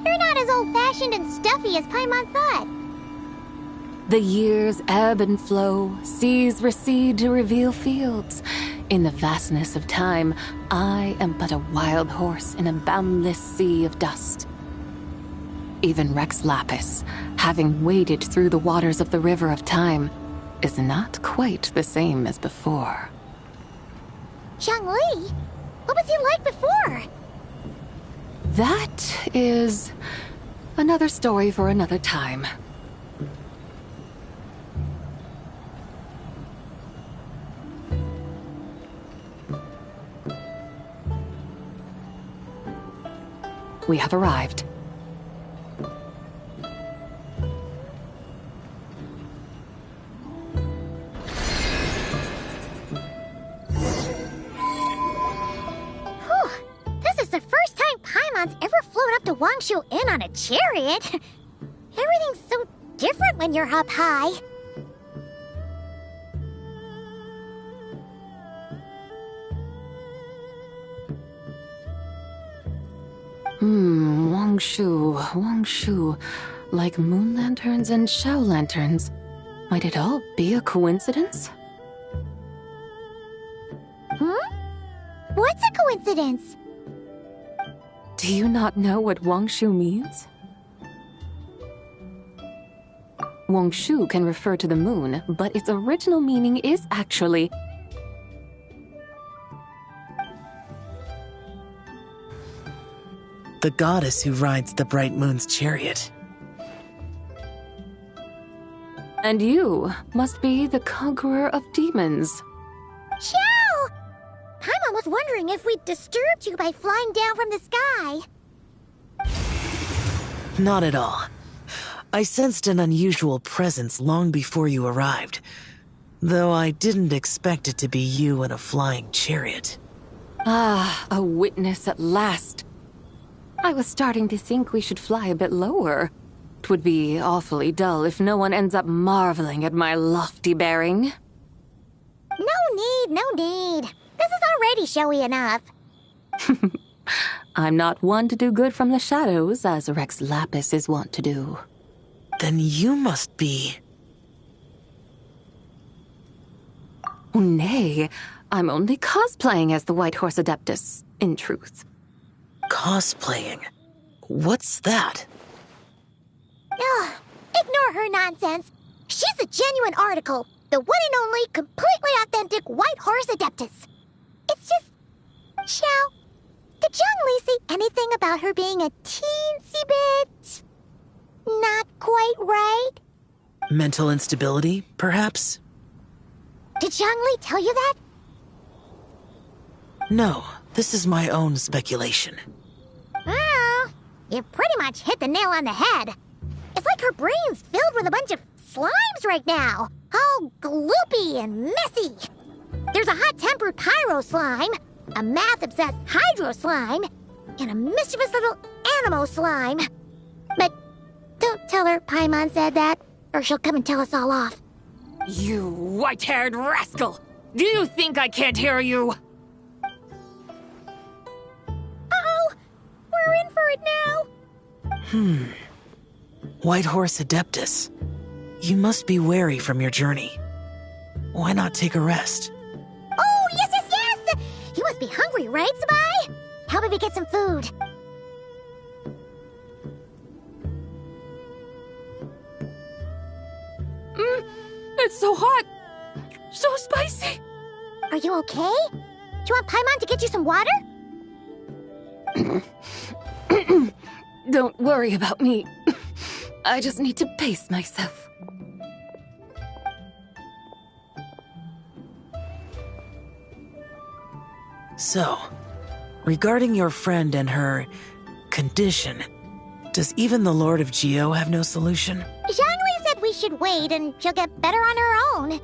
You're not as old-fashioned and stuffy as Paimon thought. The years ebb and flow, seas recede to reveal fields. In the vastness of time, I am but a wild horse in a boundless sea of dust. Even Rex Lapis, having waded through the waters of the river of time, is not quite the same as before. Zhongli? What was he like before? That is another story for another time. We have arrived. This is the first time Paimon's ever flown up to Wangshu Inn on a chariot. Everything's so different when you're up high. Wangshu. Like moon lanterns and Shao lanterns. Might it all be a coincidence? What's a coincidence? Do you not know what Wangshu means? Wangshu can refer to the moon, but its original meaning is actually the goddess who rides the bright moon's chariot. And you must be the conqueror of demons. Xiao! Paimon was wondering if we'd disturbed you by flying down from the sky. Not at all. I sensed an unusual presence long before you arrived, though I didn't expect it to be you in a flying chariot. Ah, a witness at last. I was starting to think we should fly a bit lower. It would be awfully dull if no one ends up marveling at my lofty bearing. No need. This is already showy enough. I'm not one to do good from the shadows, as Rex Lapis is wont to do. Then you must be... Nay, I'm only cosplaying as the White Horse Adeptus, in truth. Cosplaying? What's that? Ugh, ignore her nonsense. She's a genuine article. The one and only, completely authentic White Horse Adeptus. It's just... Xiao, did Zhongli say anything about her being a teensy bit... not quite right? Mental instability, perhaps? Did Zhongli tell you that? No, this is my own speculation. Well, you pretty much hit the nail on the head. It's like her brain's filled with a bunch of slimes right now. All gloopy and messy. There's a hot-tempered pyro slime, a math-obsessed hydro slime, and a mischievous little animal slime. But don't tell her Paimon said that, or she'll come and tell us all off. You white-haired rascal! Do you think I can't hear you? Uh-oh! We're in for it now! White Horse Adeptus. You must be weary from your journey. Why not take a rest? Oh, yes! You must be hungry, right, Sabai? Help me get some food. It's so hot! So spicy! Are you okay? Do you want Paimon to get you some water? Don't worry about me. I just need to pace myself. So, regarding your friend and her condition, does even the Lord of Geo have no solution? Zhongli said we should wait and she'll get better on her own.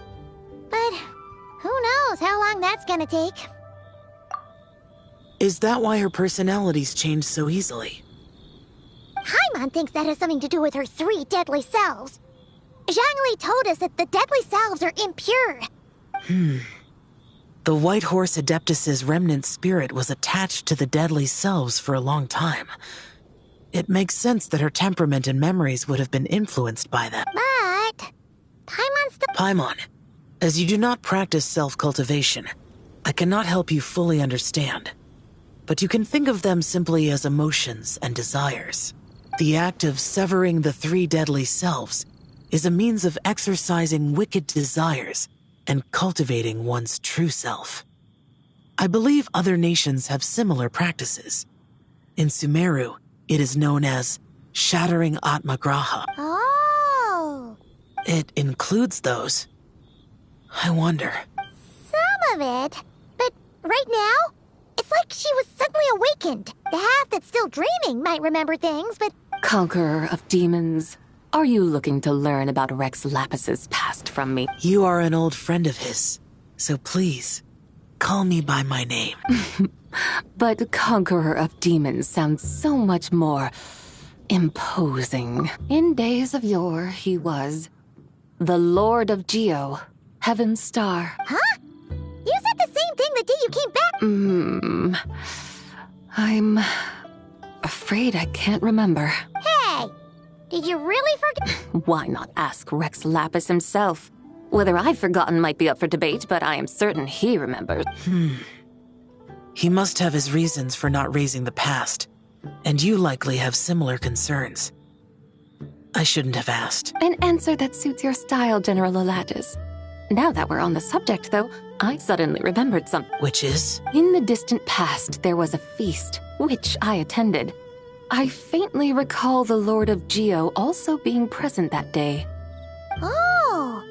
But who knows how long that's gonna take. Is that why her personalities change so easily? Paimon thinks that has something to do with her 3 deadly selves. Zhongli told us that the deadly selves are impure. The White Horse Adeptus's remnant spirit was attached to the deadly selves for a long time. It makes sense that her temperament and memories would have been influenced by them. But Paimon's still... Paimon, as you do not practice self-cultivation, I cannot help you fully understand. But you can think of them simply as emotions and desires. The act of severing the 3 deadly selves is a means of exercising wicked desires and cultivating one's true self. I believe other nations have similar practices. In Sumeru, it is known as shattering Atmagraha. Oh! It includes those. I wonder. Some of it. But right now, it's like she was suddenly awakened. The half that's still dreaming might remember things, but... Conqueror of demons, are you looking to learn about Rex Lapis's past from me? You are an old friend of his, so please, call me by my name. But Conqueror of Demons sounds so much more imposing. In days of yore, he was the Lord of Geo, Heaven's Star. Huh? You said the same thing the day you came back. I'm afraid I can't remember. Hey! Did you really forget? Why not ask Rex Lapis himself? Whether I've forgotten might be up for debate, but I am certain he remembers. He must have his reasons for not raising the past, and you likely have similar concerns. I shouldn't have asked. An answer that suits your style, General Olatis. Now that we're on the subject, though, I suddenly remembered something. Which is? In the distant past, there was a feast, which I attended. I faintly recall the Lord of Geo also being present that day. Oh!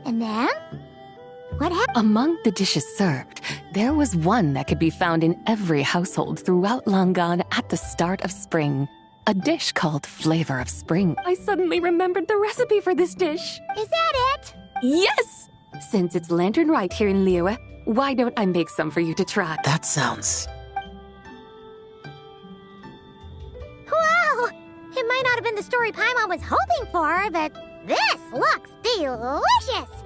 And then? What happened? Among the dishes served, there was one that could be found in every household throughout Langan at the start of spring. A dish called Flavor of Spring. I suddenly remembered the recipe for this dish. Is that it? Yes! Since it's Lantern Rite here in Liyue, why don't I make some for you to try? That sounds... Wow! It might not have been the story Paimon was hoping for, but this looks delicious!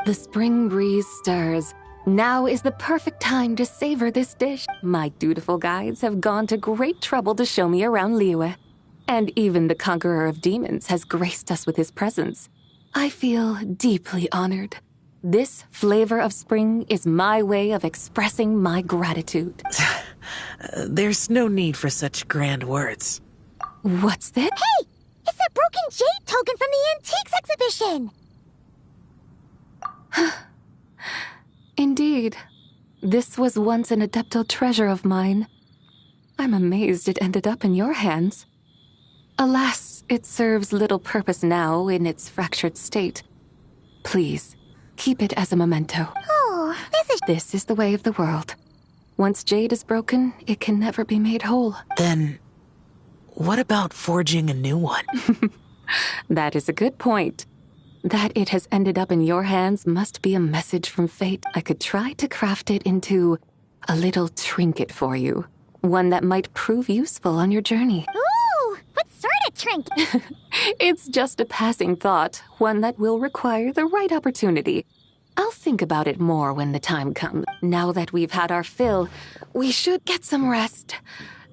The spring breeze stirs. Now is the perfect time to savor this dish. My dutiful guides have gone to great trouble to show me around Liyue. And even the Conqueror of Demons has graced us with his presence. I feel deeply honored. This Flavor of Spring is my way of expressing my gratitude. There's no need for such grand words. What's this? Hey! It's that broken jade token from the Antiques exhibition! Indeed. This was once an Adepto treasure of mine. I'm amazed it ended up in your hands. Alas, it serves little purpose now in its fractured state. Please, keep it as a memento. Oh, This is the way of the world. Once jade is broken, it can never be made whole. Then, what about forging a new one? That is a good point. That it has ended up in your hands must be a message from fate. I could try to craft it into a little trinket for you. One that might prove useful on your journey. Ooh! What sort of trinket? It's just a passing thought, one that will require the right opportunity. I'll think about it more when the time comes. Now that we've had our fill, we should get some rest.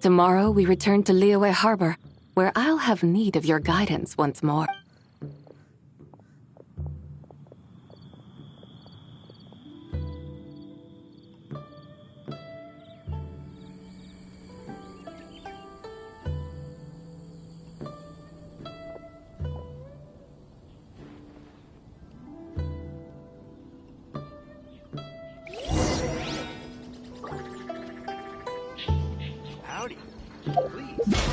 Tomorrow we return to Liyue Harbor, where I'll have need of your guidance once more. Howdy. Please.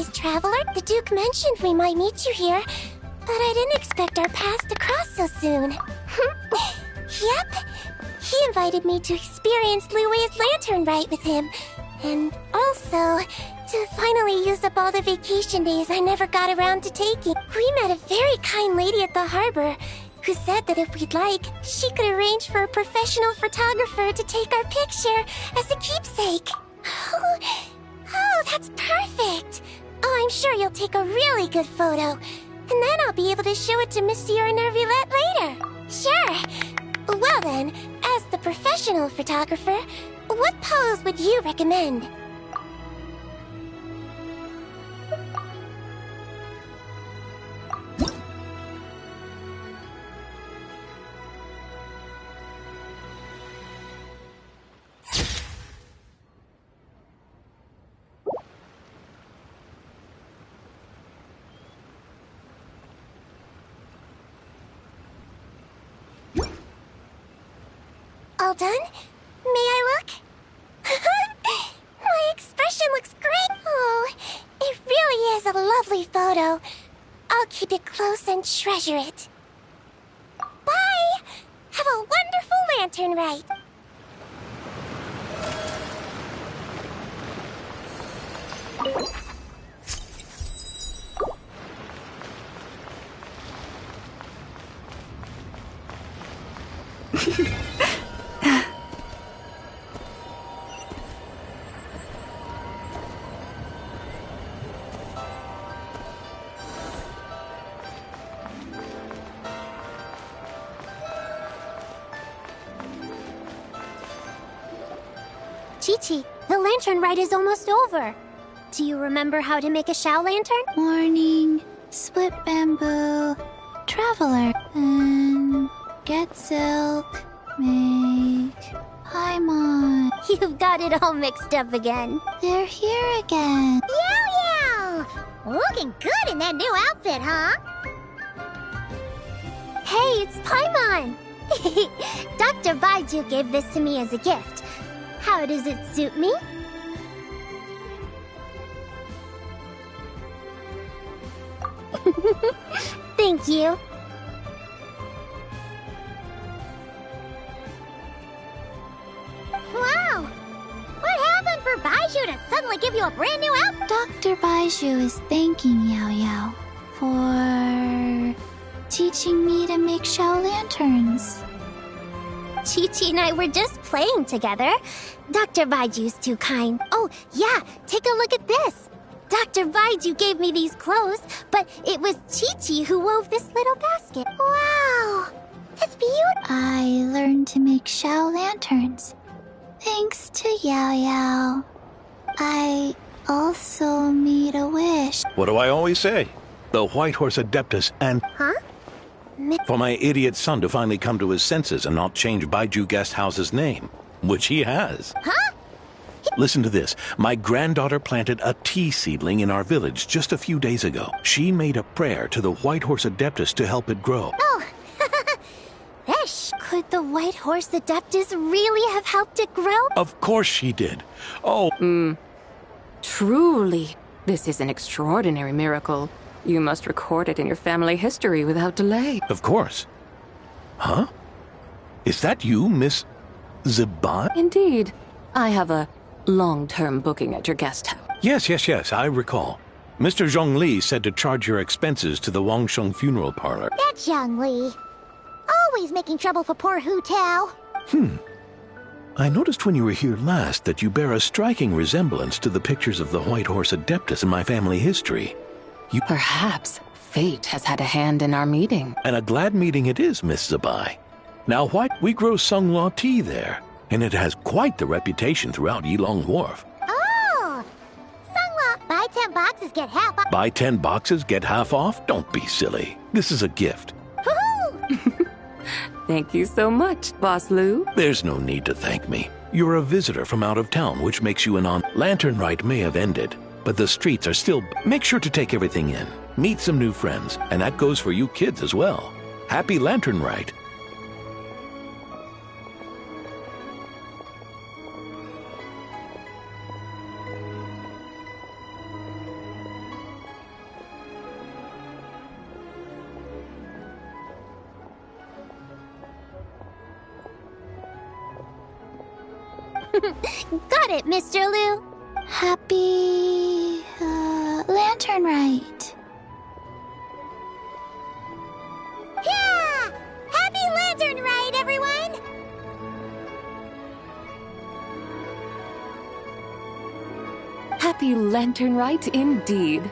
holidays, Traveler. The Duke mentioned we might meet you here, but I didn't expect our paths to cross so soon. Yep. He invited me to experience Lui's Lantern Rite with him, and also to finally use up all the vacation days I never got around to taking. We met a very kind lady at the harbor who said that if we'd like, she could arrange for a professional photographer to take our picture as a keepsake. Oh, that's perfect! Oh, I'm sure you'll take a really good photo, and then I'll be able to show it to Monsieur Nervillette later. Sure. Well then, as the professional photographer, what pose would you recommend? All done? May I look? My expression looks great! Oh, it really is a lovely photo. I'll keep it close and treasure it. Bye! Have a wonderful Lantern Rite! Chi-Chi, the Lantern Rite is almost over. Do you remember how to make a Shao Lantern? Morning, split bamboo, traveler, and get silk, make Paimon. You've got it all mixed up again. They're here again. Yow! Looking good in that new outfit, huh? Hey, it's Paimon! Dr. Baiju gave this to me as a gift. How does it suit me? Thank you. Wow! What happened for Baiju to suddenly give you a brand new outfit? Dr. Baiju is thanking Yao Yao for teaching me to make Shao lanterns. Chi-Chi and I were just playing together. Dr. Baiju's too kind. Oh, yeah, take a look at this. Dr. Baiju gave me these clothes, but it was Chi-Chi who wove this little basket. Wow, that's beautiful. I learned to make Shao lanterns thanks to Yao Yao. I also made a wish. What do I always say? The White Horse Adeptus and... Huh? For my idiot son to finally come to his senses and not change Baiju Guest House's name, which he has. Huh? Listen to this. My granddaughter planted a tea seedling in our village just a few days ago. She made a prayer to the White Horse Adeptus to help it grow. Oh, Fish! Could the White Horse Adeptus really have helped it grow? Of course she did. Oh. Truly, this is an extraordinary miracle. You must record it in your family history without delay. Of course. Huh? Is that you, Miss Zibai? Indeed. I have a long-term booking at your guest house. Yes, I recall. Mr. Zhongli said to charge your expenses to the Wangsheng funeral parlor. That Zhongli. Always making trouble for poor Hu Tao. I noticed when you were here last that you bear a striking resemblance to the pictures of the White Horse Adeptus in my family history. Perhaps fate has had a hand in our meeting. And a glad meeting it is, Miss Zibai. Now, we grow Sung Law tea there, and it has quite the reputation throughout Yilong Wharf. Oh! Sungla, buy 10 boxes, get half off. Buy 10 boxes, get half off? Don't be silly. This is a gift. Woohoo! Thank you so much, Boss Lou. There's no need to thank me. You're a visitor from out of town, which makes you Lantern Rite may have ended, but the streets are still... Make sure to take everything in. Meet some new friends, and that goes for you kids as well. Happy Lantern Rite. Got it, Mr. Liu. Happy... Lantern Rite. Yeah! Happy Lantern Rite, everyone! Happy Lantern Rite indeed.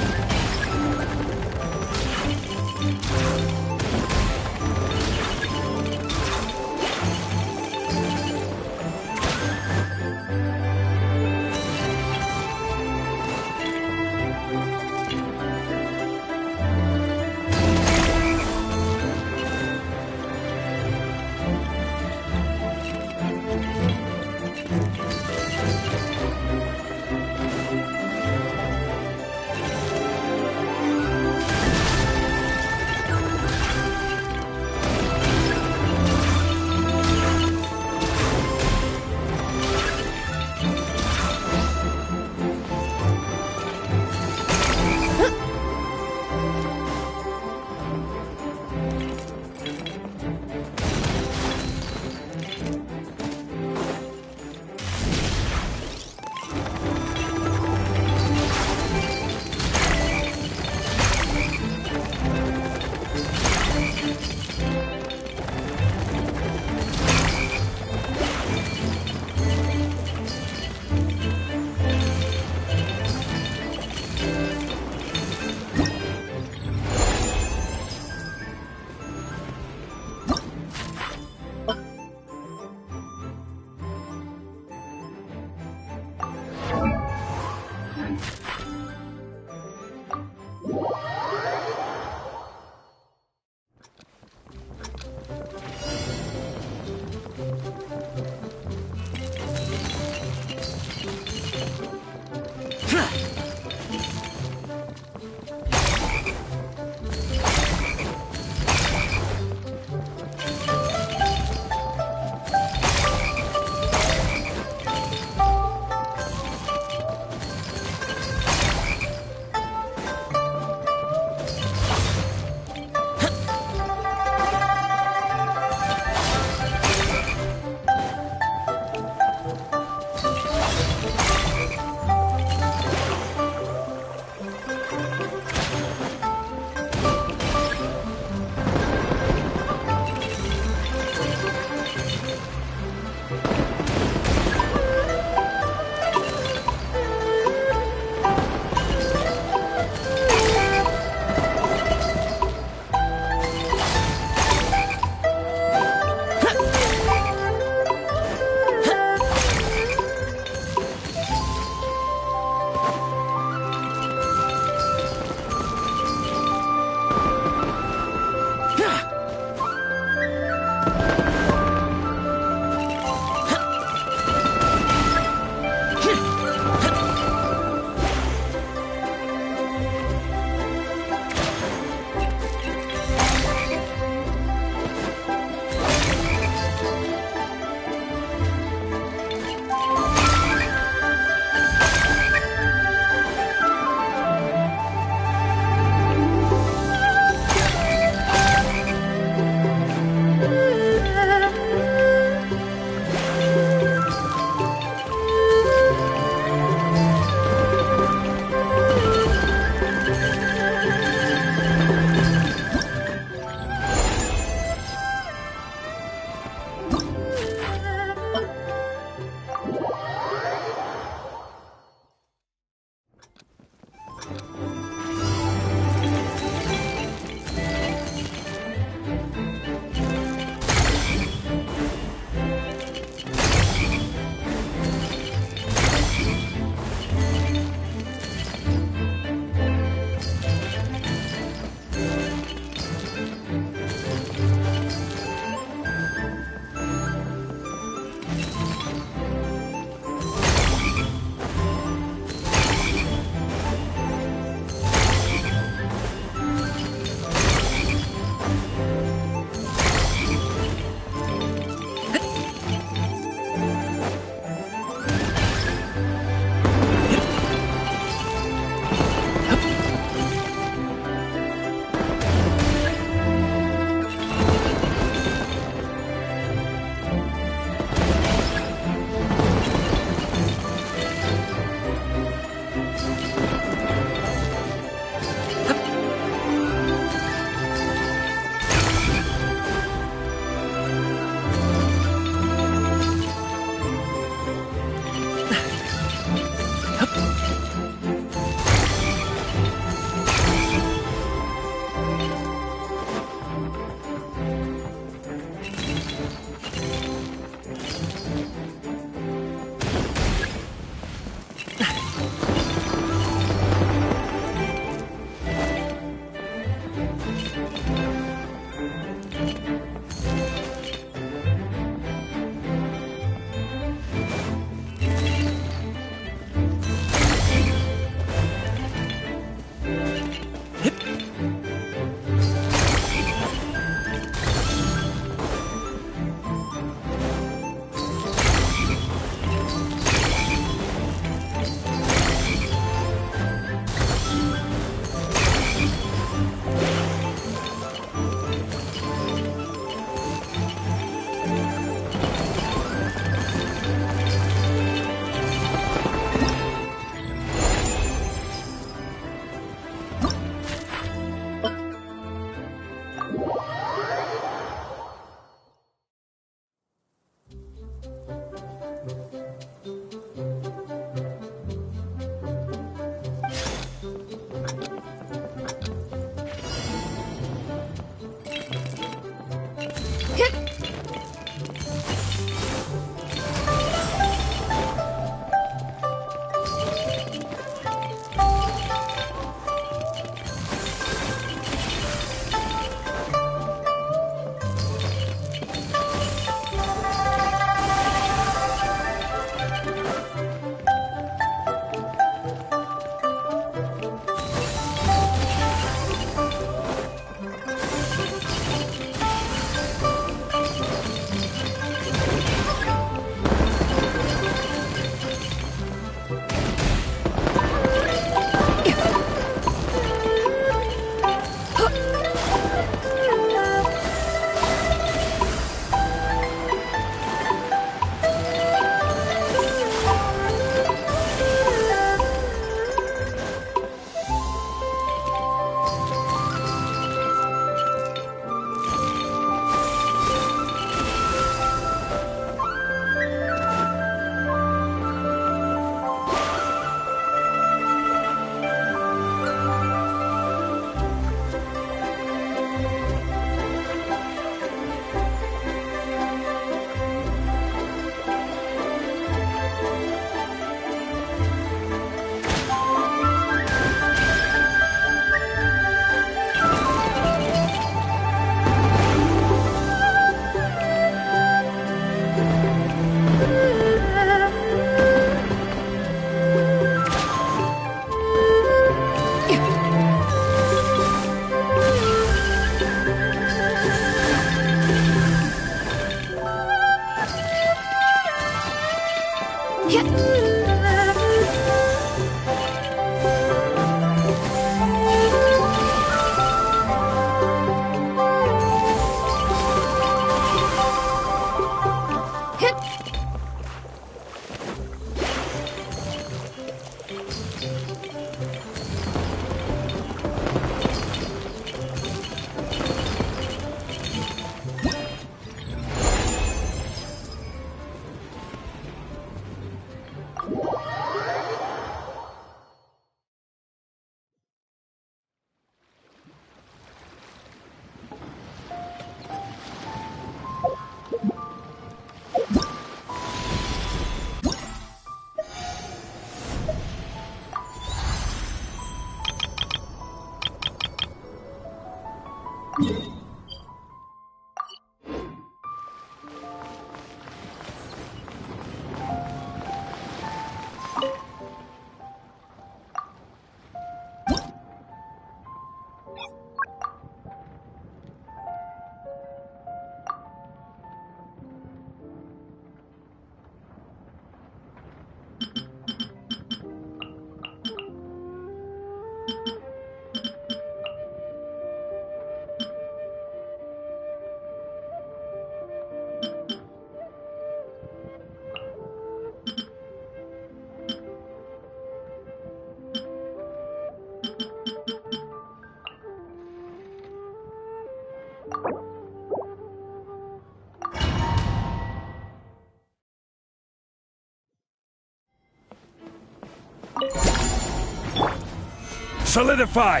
Solidify!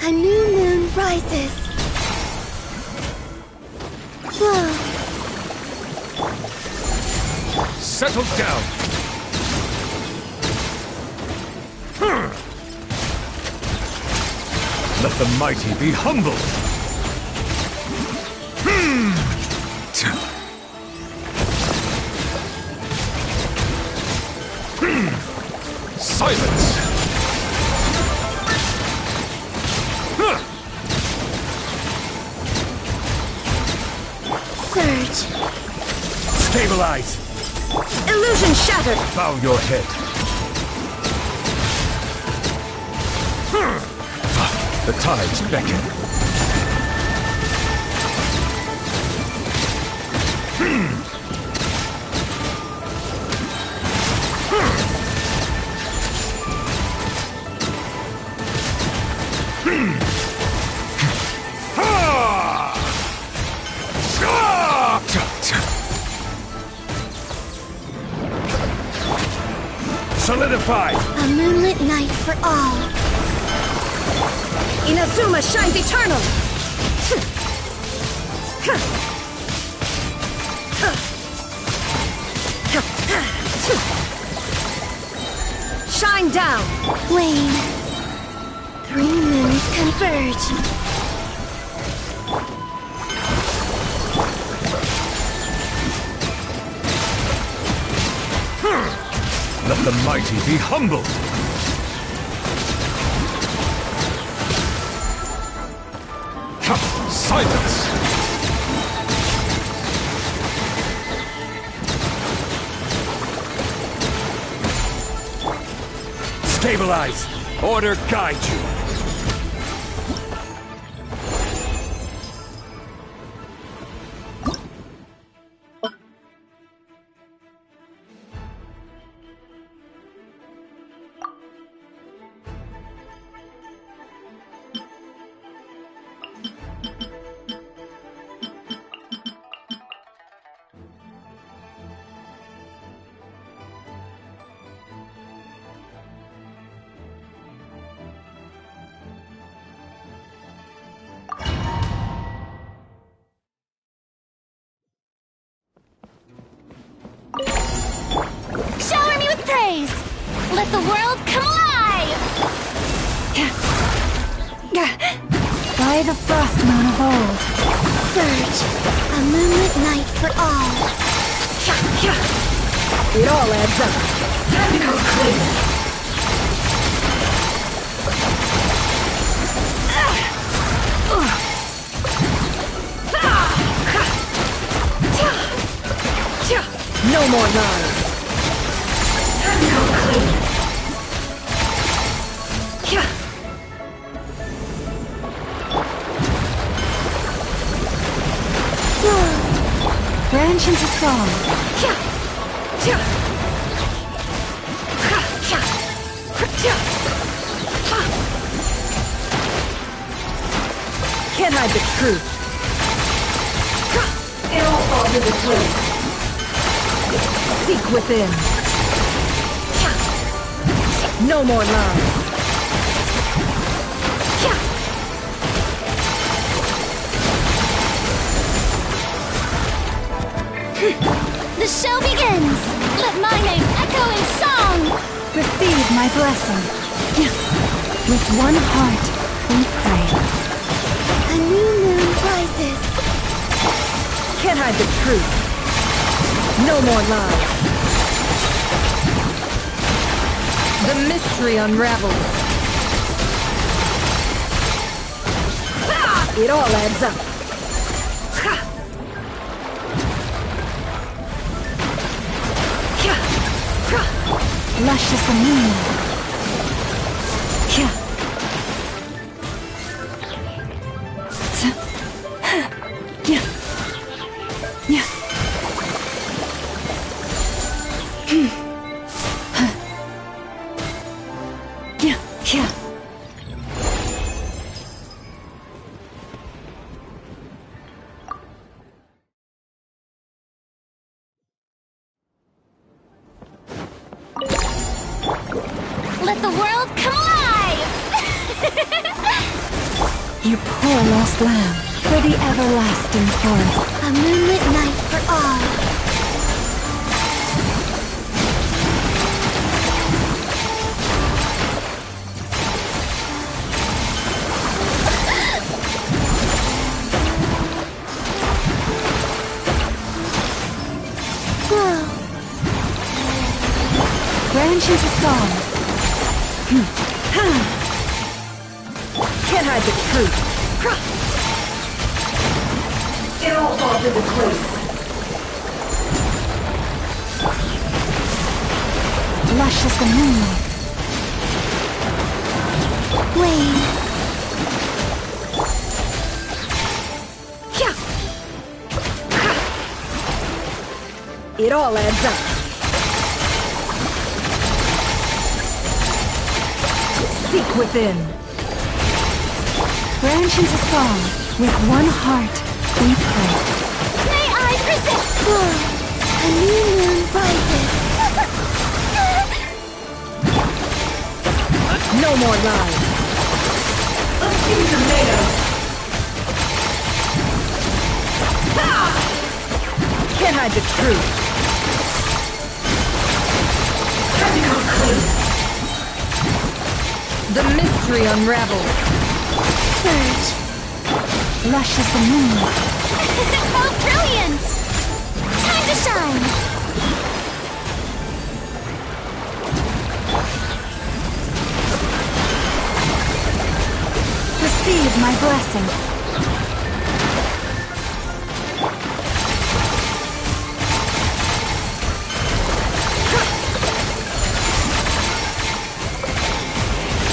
A new moon rises. Whoa. Settle down! Let the mighty be humbled! Silence! Surge. Stabilize! Illusion shattered. Bow your head. The tides beckon. Solidify! A moonlit night for all. Inazuma shines eternal! Shine down! Wane. 3 moons converge. Let the mighty be humbled! Silence! Stabilize! Order guide you! Shower me with praise! Let the world come alive! By the frost moon of old. Surge, a moonlit night for all. It all adds up. Technical clear. No more lies. Technical clear. Branch into song. Can't hide the truth. It all falls into place. Seek within. No more lies. The show begins! Let my name echo in song! Receive my blessing. With one heart, we pray. A new moon rises. Can't hide the truth. No more lies. The mystery unravels. It all adds up. Lush as the moon. Let the world come alive! You poor lost lamb, for the everlasting forest. A moonlit night for all. Branch into song. Can't hide the truth. It all falls into place. Lush as the moonlight. Wait. It all adds up. Seek within. Branch into song. With one heart, we pray. May I present? A new moon rises. No more lies. A few tomatoes. Can't hide the truth. Time to come clean. The mystery unravels. Surge. Lush as the moonlight. How brilliant! Time to shine! Receive my blessing.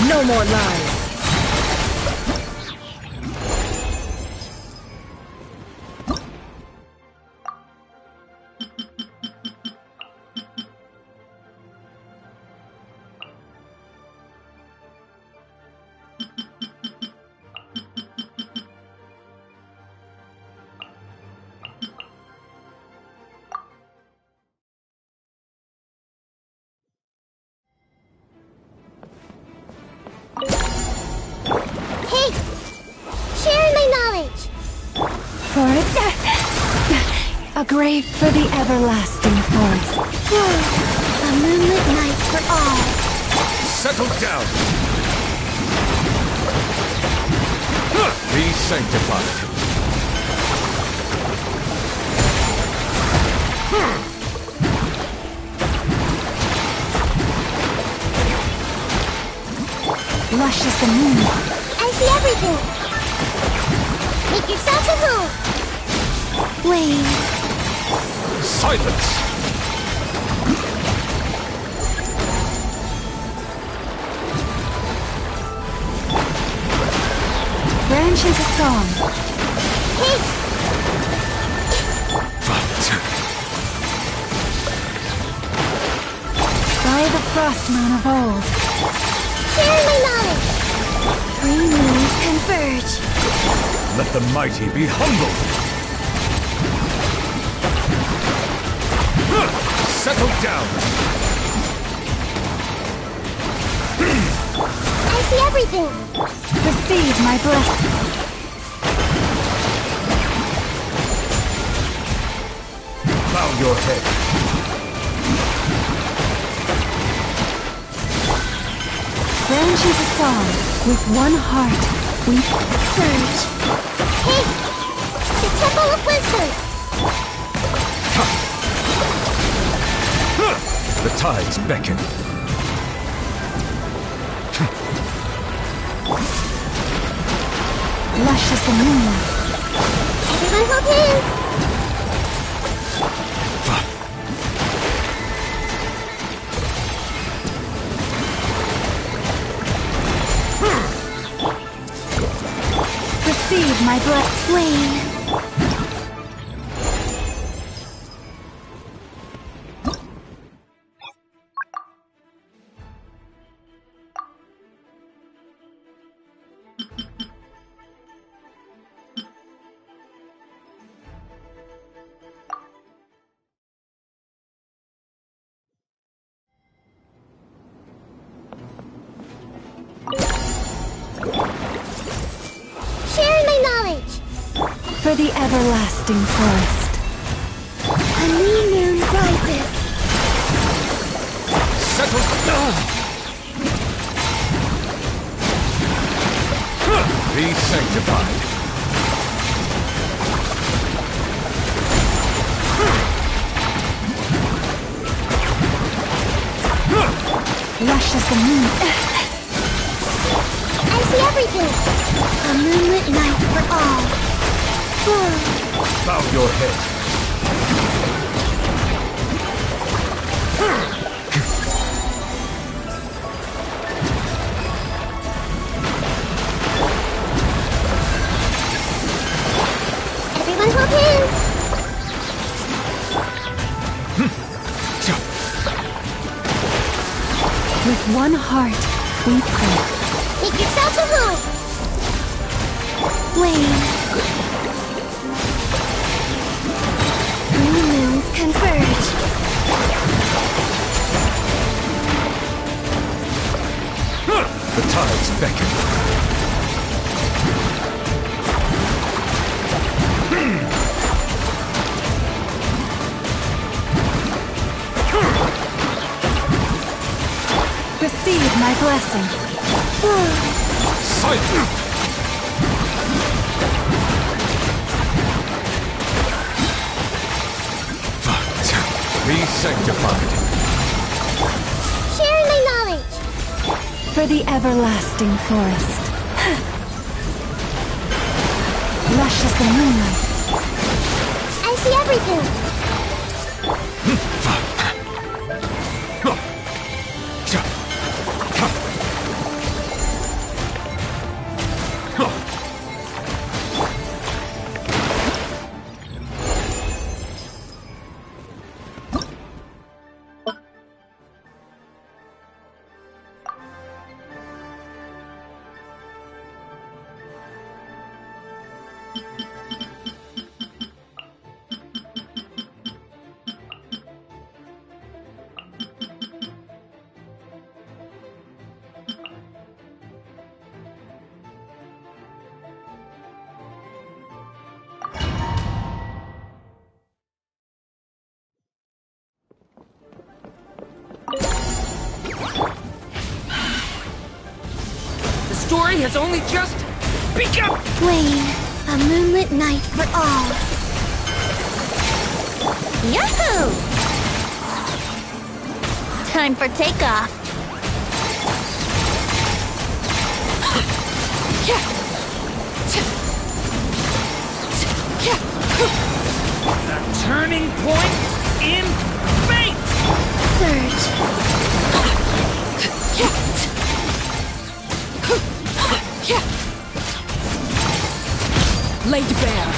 No more lies. Hey! Share my knowledge! For it. A grave for the everlasting forest. A moonlit night for all. Settle down! Be sanctified. Lush as the moon. I see everything! Make yourself at home! Wait. Silence! Branch into song. Hey! By the frost moon of old. Share my knowledge! 3 moons converge. Let the mighty be humbled! Settle down! I see everything! Receive my blessing. Bow your head. Branch into song. With one heart, we surge. Hey! The Temple of Wisdom! The tides beckon. Lush as the moonlight. Everyone hold hands! Receive my blessing. For the everlasting forest. A new moon rises. Settle down! Be sanctified. Lush as the moon. I see everything. A moonlit night for all. Bow your head. Everyone hold hands. With one heart, we pray. Make yourselves at home. Wayne. New moons converge. The tides beckon. Receive my blessing. Silent! Be sanctified. Sharing my knowledge. For the everlasting forest. Lush as the moonlight. I see everything. The story has only just begun! Wayne, a moonlit night for all. Yahoo! Time for takeoff. A turning point in fate! Surge. Laid bare.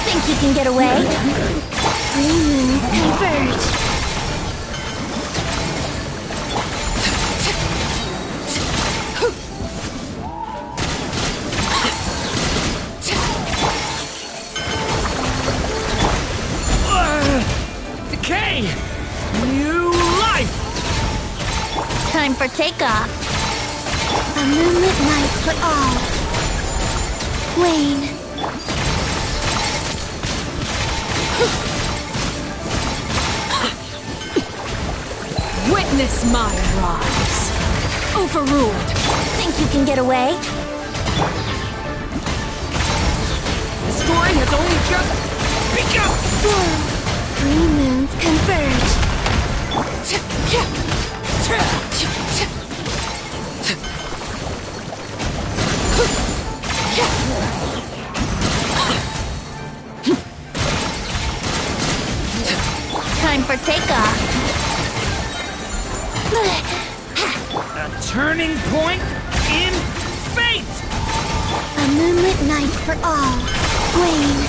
Think you can get away? Three moons converge. Decay! New life! Time for takeoff. A moonlit night for all. Wayne. Witness my rise. Overruled. Think you can get away? The story has only just begun! Three moons converge. Time for takeoff. A turning point in fate! A moonlit night for all. Wayne.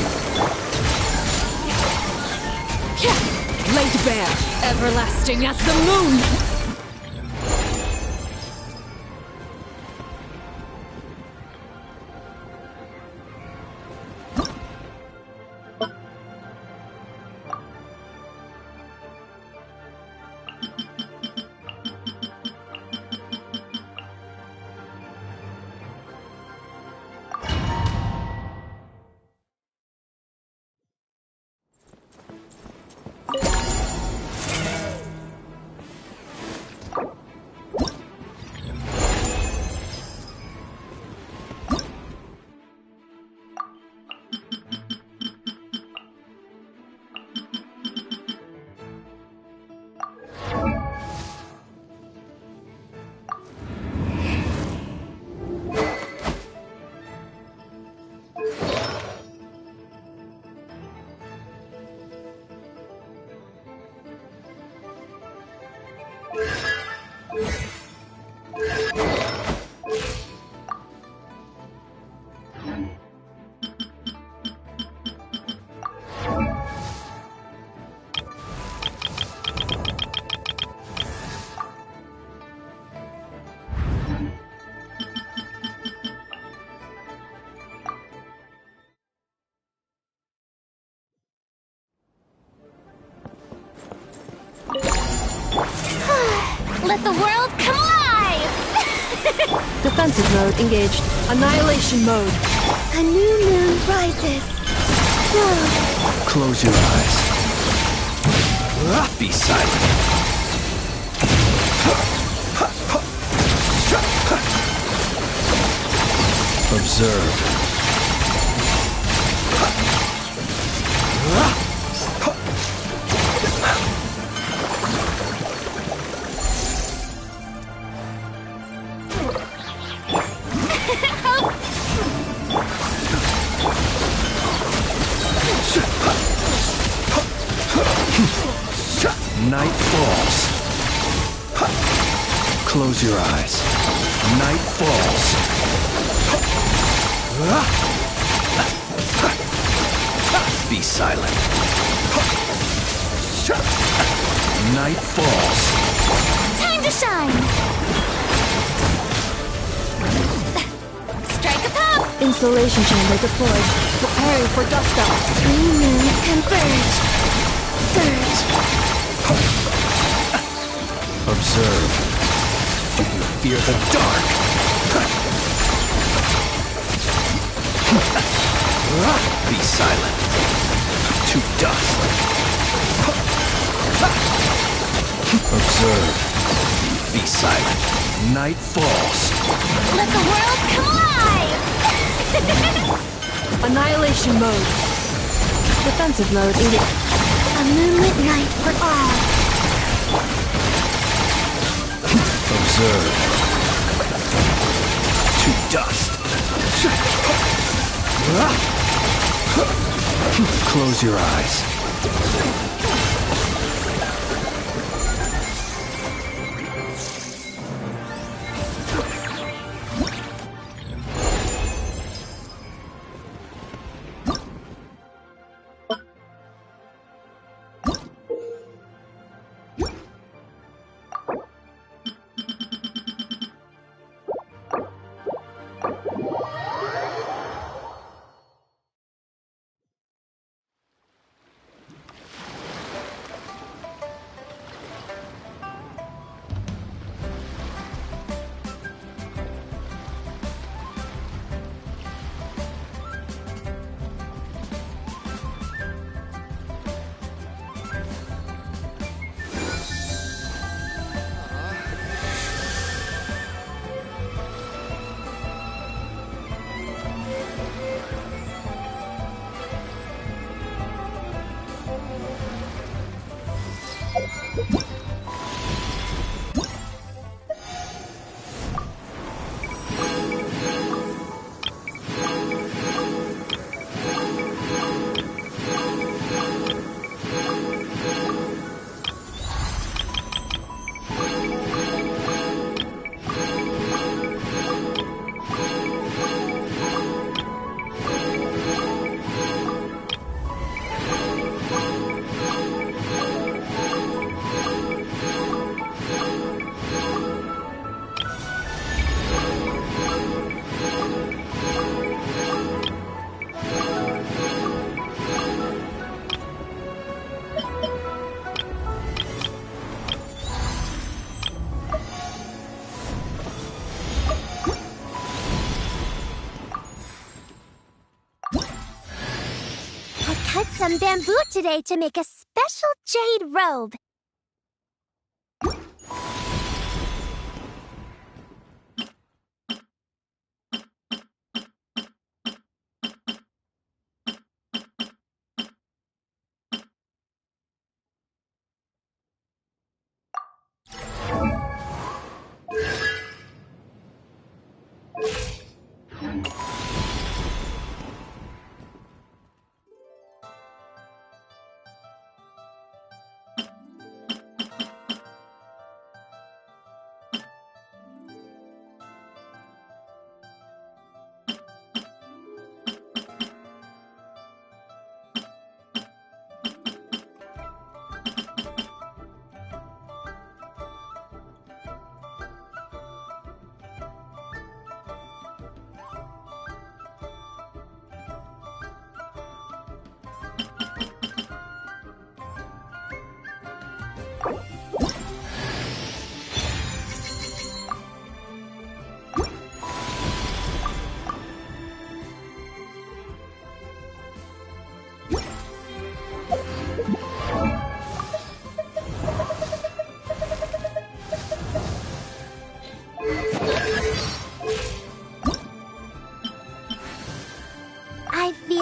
Laid bare. Everlasting as the moon. Let the world come alive! Defensive mode engaged. Annihilation mode. A new moon rises. Whoa. Close your eyes. Be silent. Observe. Night falls. Close your eyes. Night falls. Be silent. Night falls. Time to shine! Strike a pop! Insulation chamber deployed. Preparing for dust up. Three moons converge. Surge. Observe. Do you fear the dark? Be silent. To dust. Observe. Be silent. Night falls. Let the world come alive! Annihilation mode. Defensive mode engaged. A moonlit night for all. Observe. To dust. Close your eyes. Cut some bamboo today to make a special jade robe.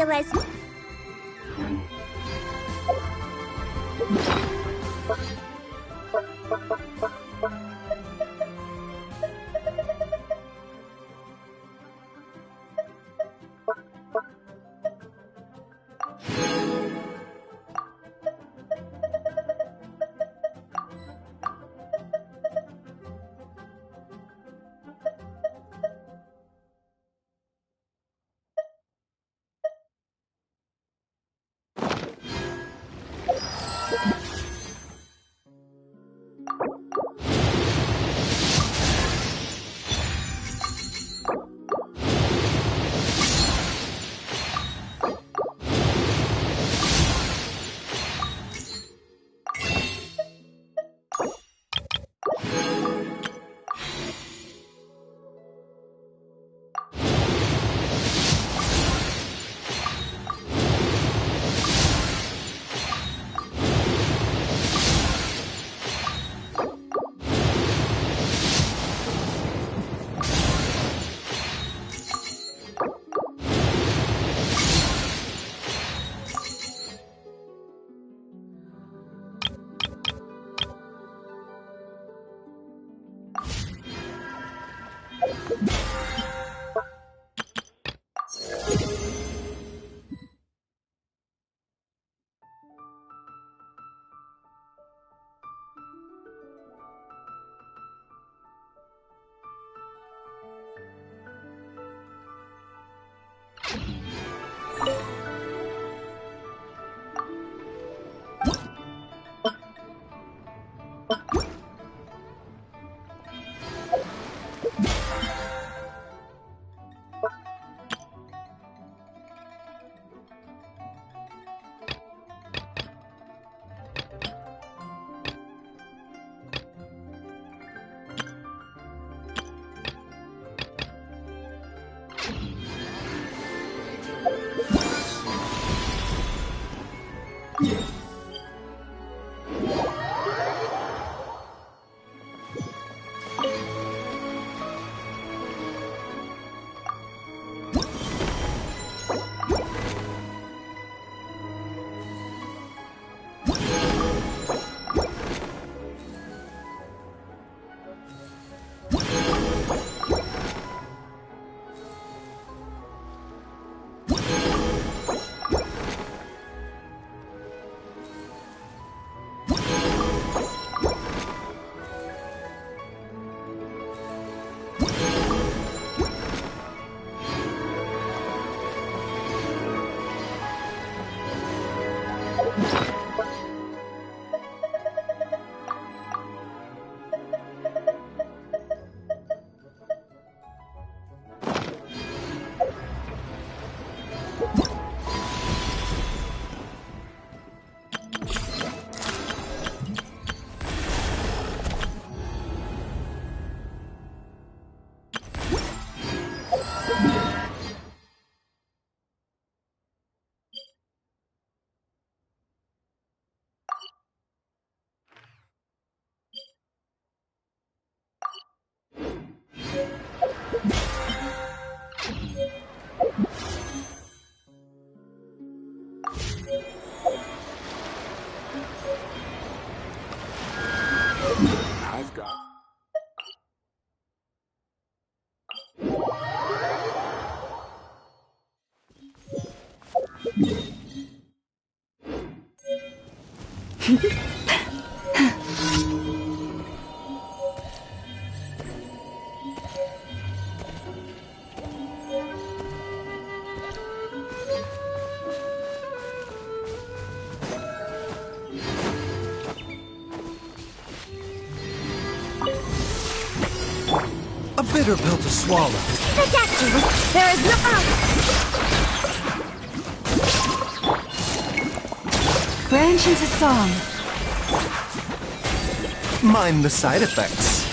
feel as... A bitter pill to swallow. There is no... Branch into song. Mind the side effects.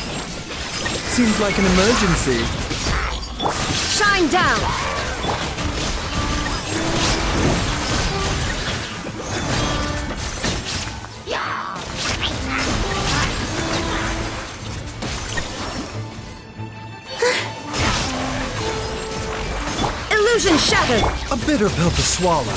Seems like an emergency. Shine down! Illusion shattered! A bitter pill to swallow.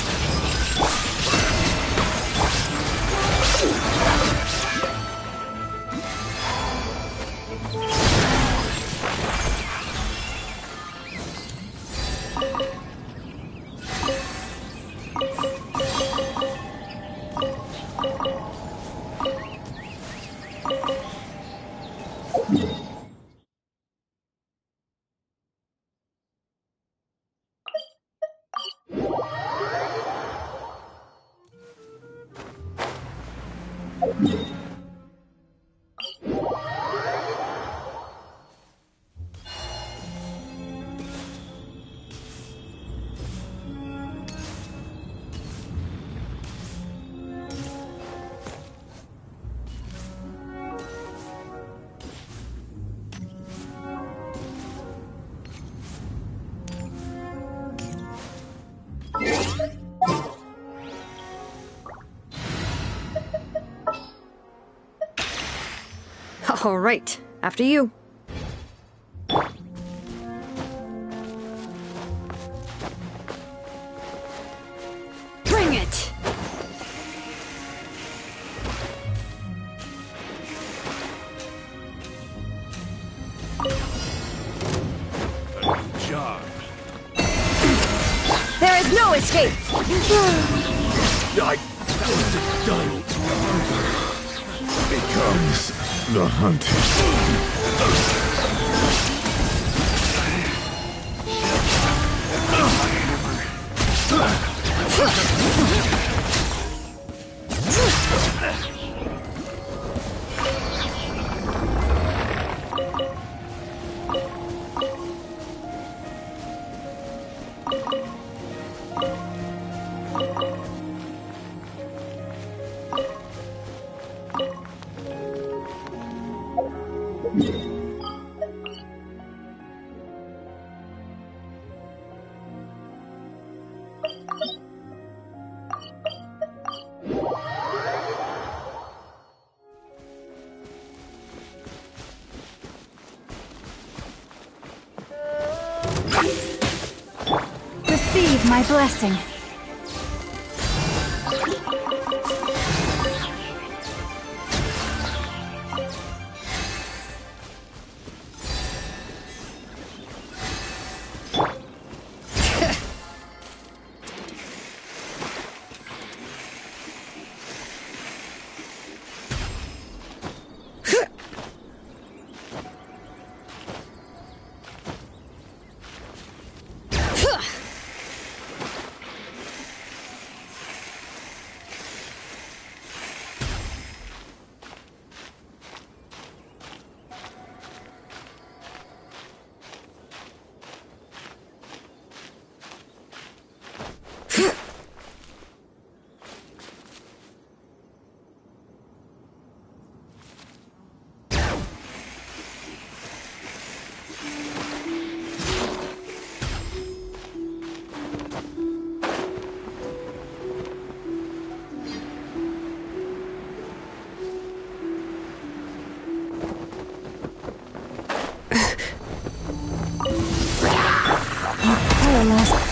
All right, after you. Bring it! Good job. There is no escape! That was done. Becomes the hunted. Receive my blessing.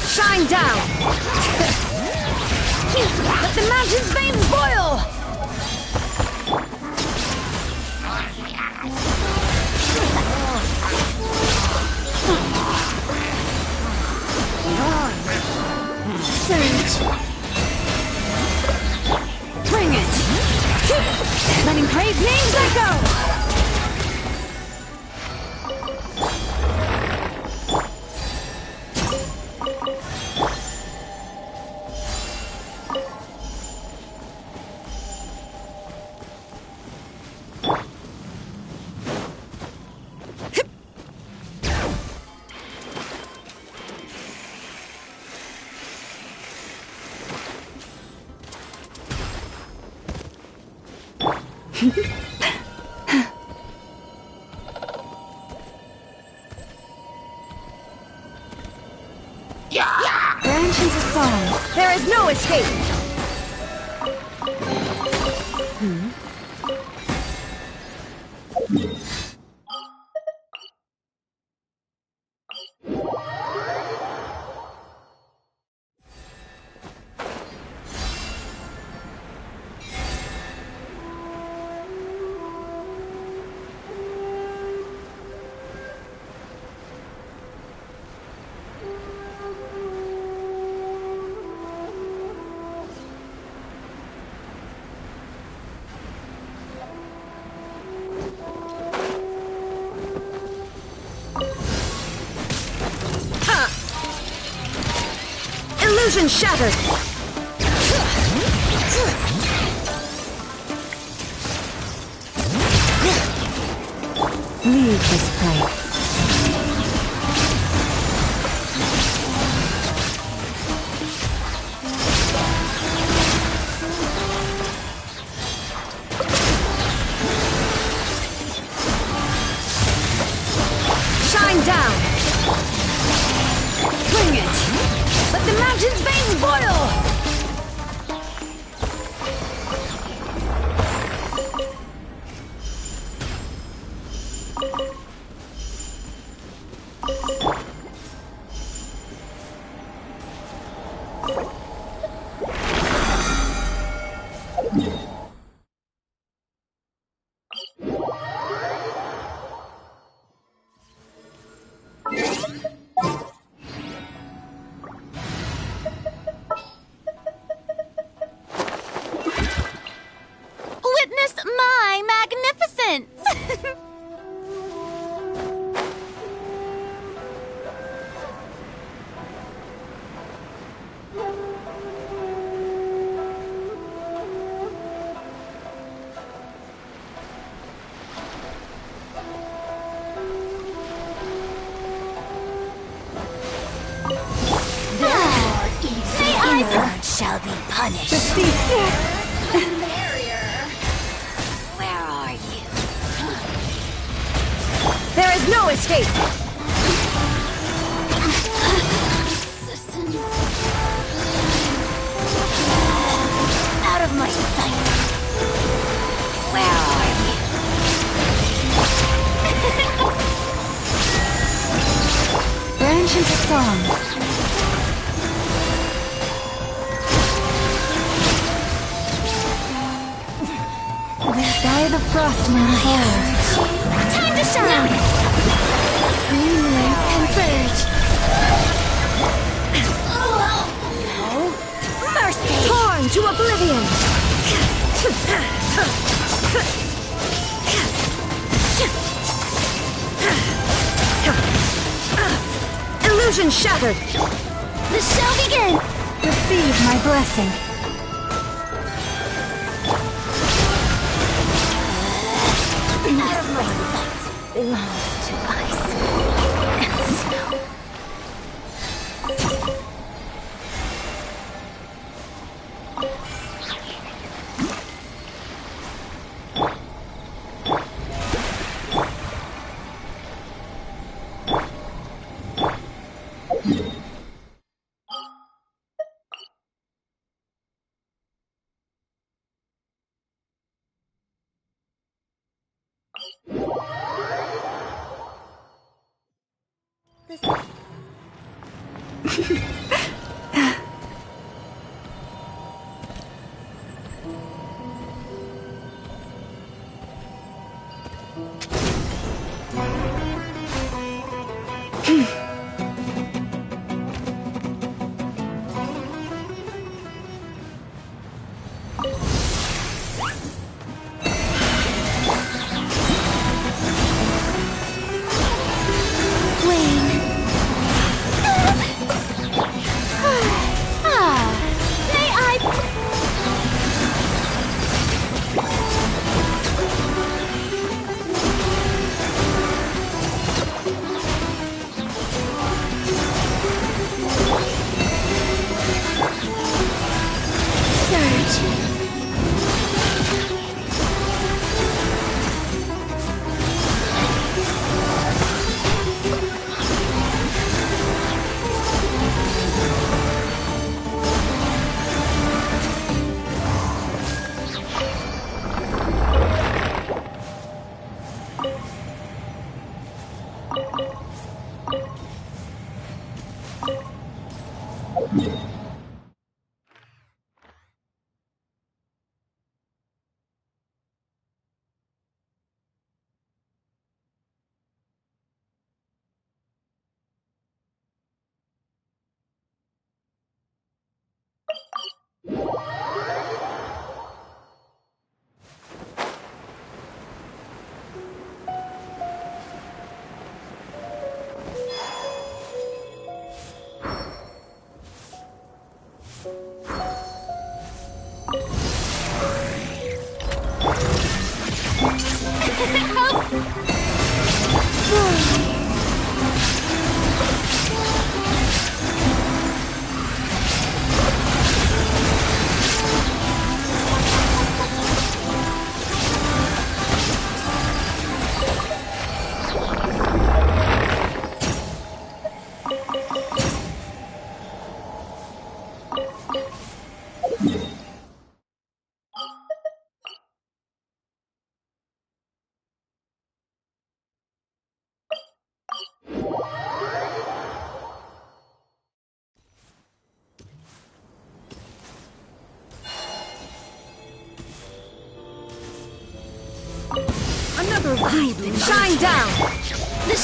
Shine down! Let the mountain's veins boil! Surge! Bring it! Letting praise names echo! Branch is a song. There is no escape! Illusion shattered! Leave this place. Shine down! Bring it! Let the mountain's veins boil! Witness my magnificence! Insolent shall be punished. Where are you? There is no escape! Out of my sight. Where are you? Branch into song. By the frost moon falls. Time to shine! Green rays converge. No mercy! Torn to oblivion! Illusion shattered! The shall begin! Receive my blessing. Out of my sight belongs to ice and snow.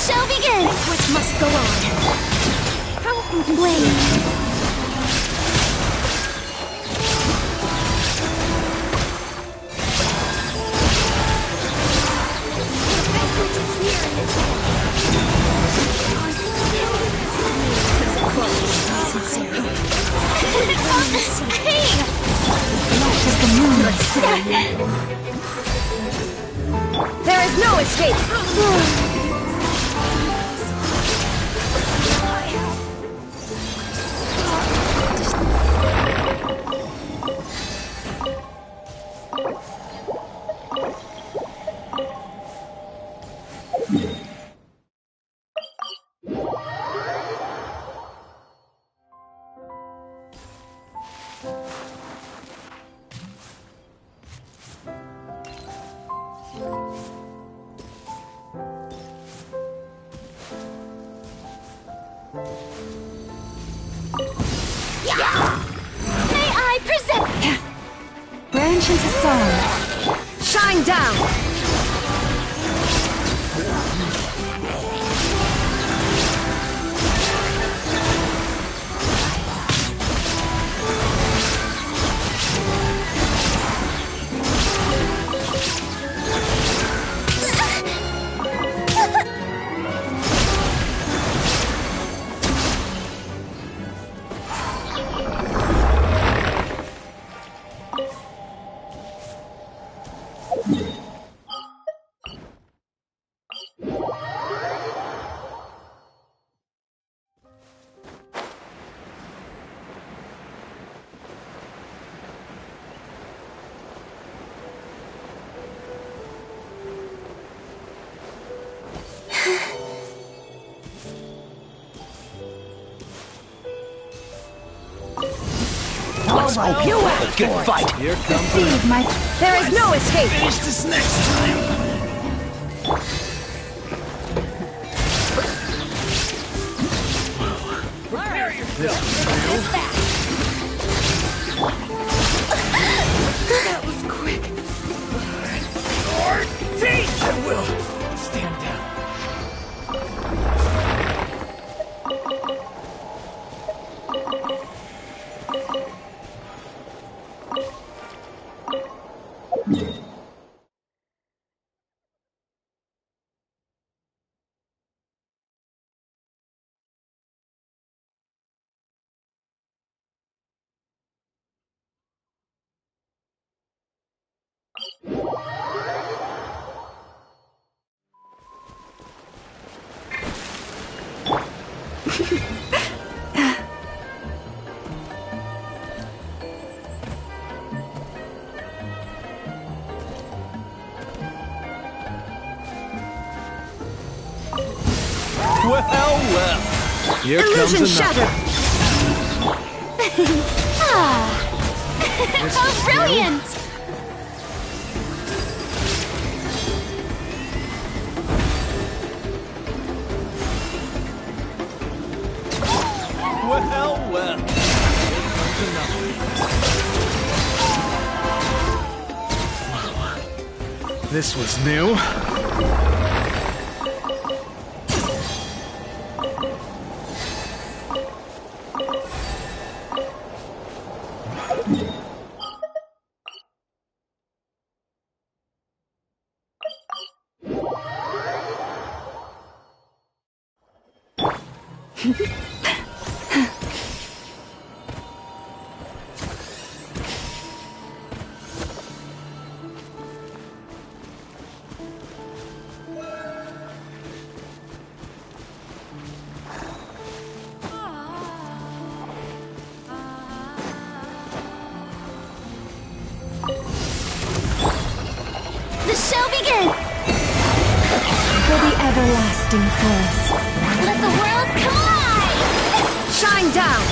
shall begin! Which must go on. Blade. There is no escape! May I present? Branch into song. Shine down! Let's hope you have a good fight. Here comes There is no escape! Finish this next time. Prepare yourself. That was quick. Your teeth! I will. Stand down. Well. Here Illusion comes shattered! How brilliant! Well. Here comes another. This was new. The show begin! For the everlasting force. Let the world collide! Shine down!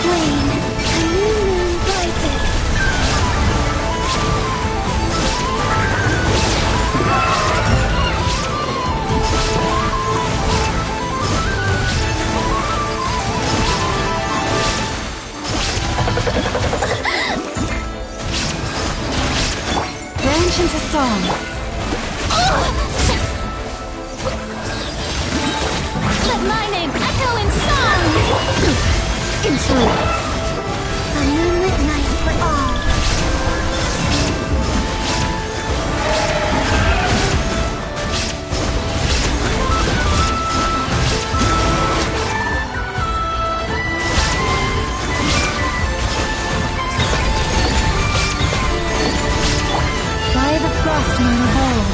Flame, a new moon rises. Branch into song. Insolent. A moonlit night for all. By the frost moon of old.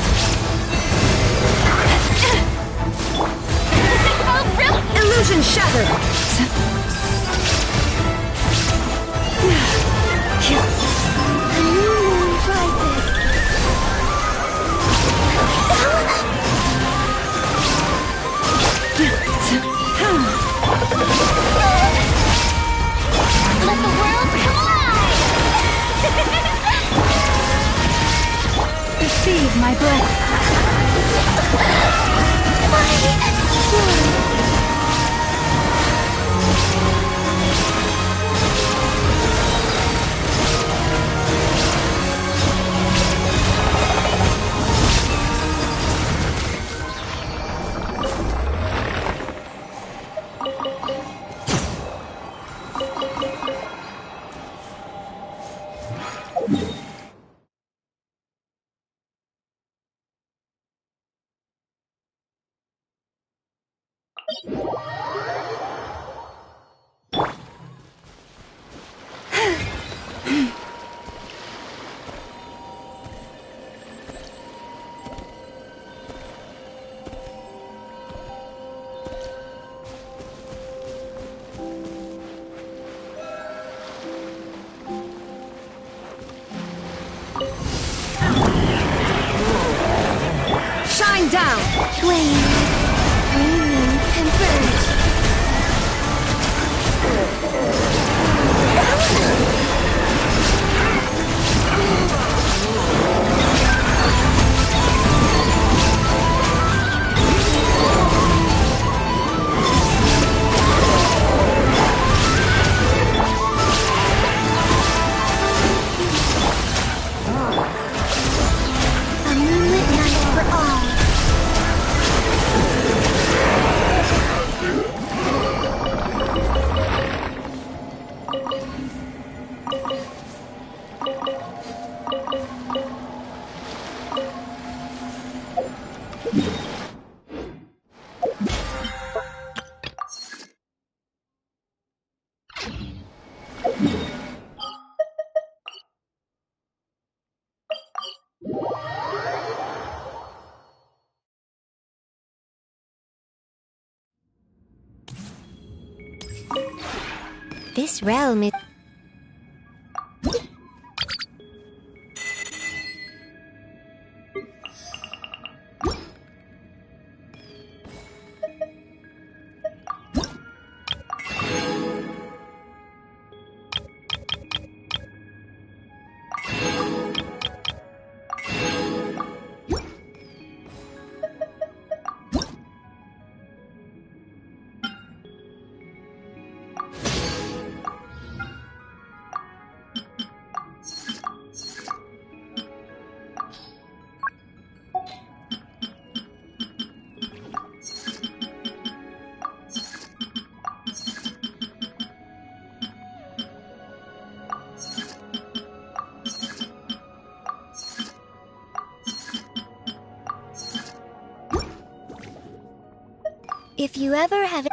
Illusion shattered! A new moon rises. Let the world come alive! Receive my blessing. Shine down! Flame, gleaming, converge. A moonlit night for all. This realm is... If you ever have...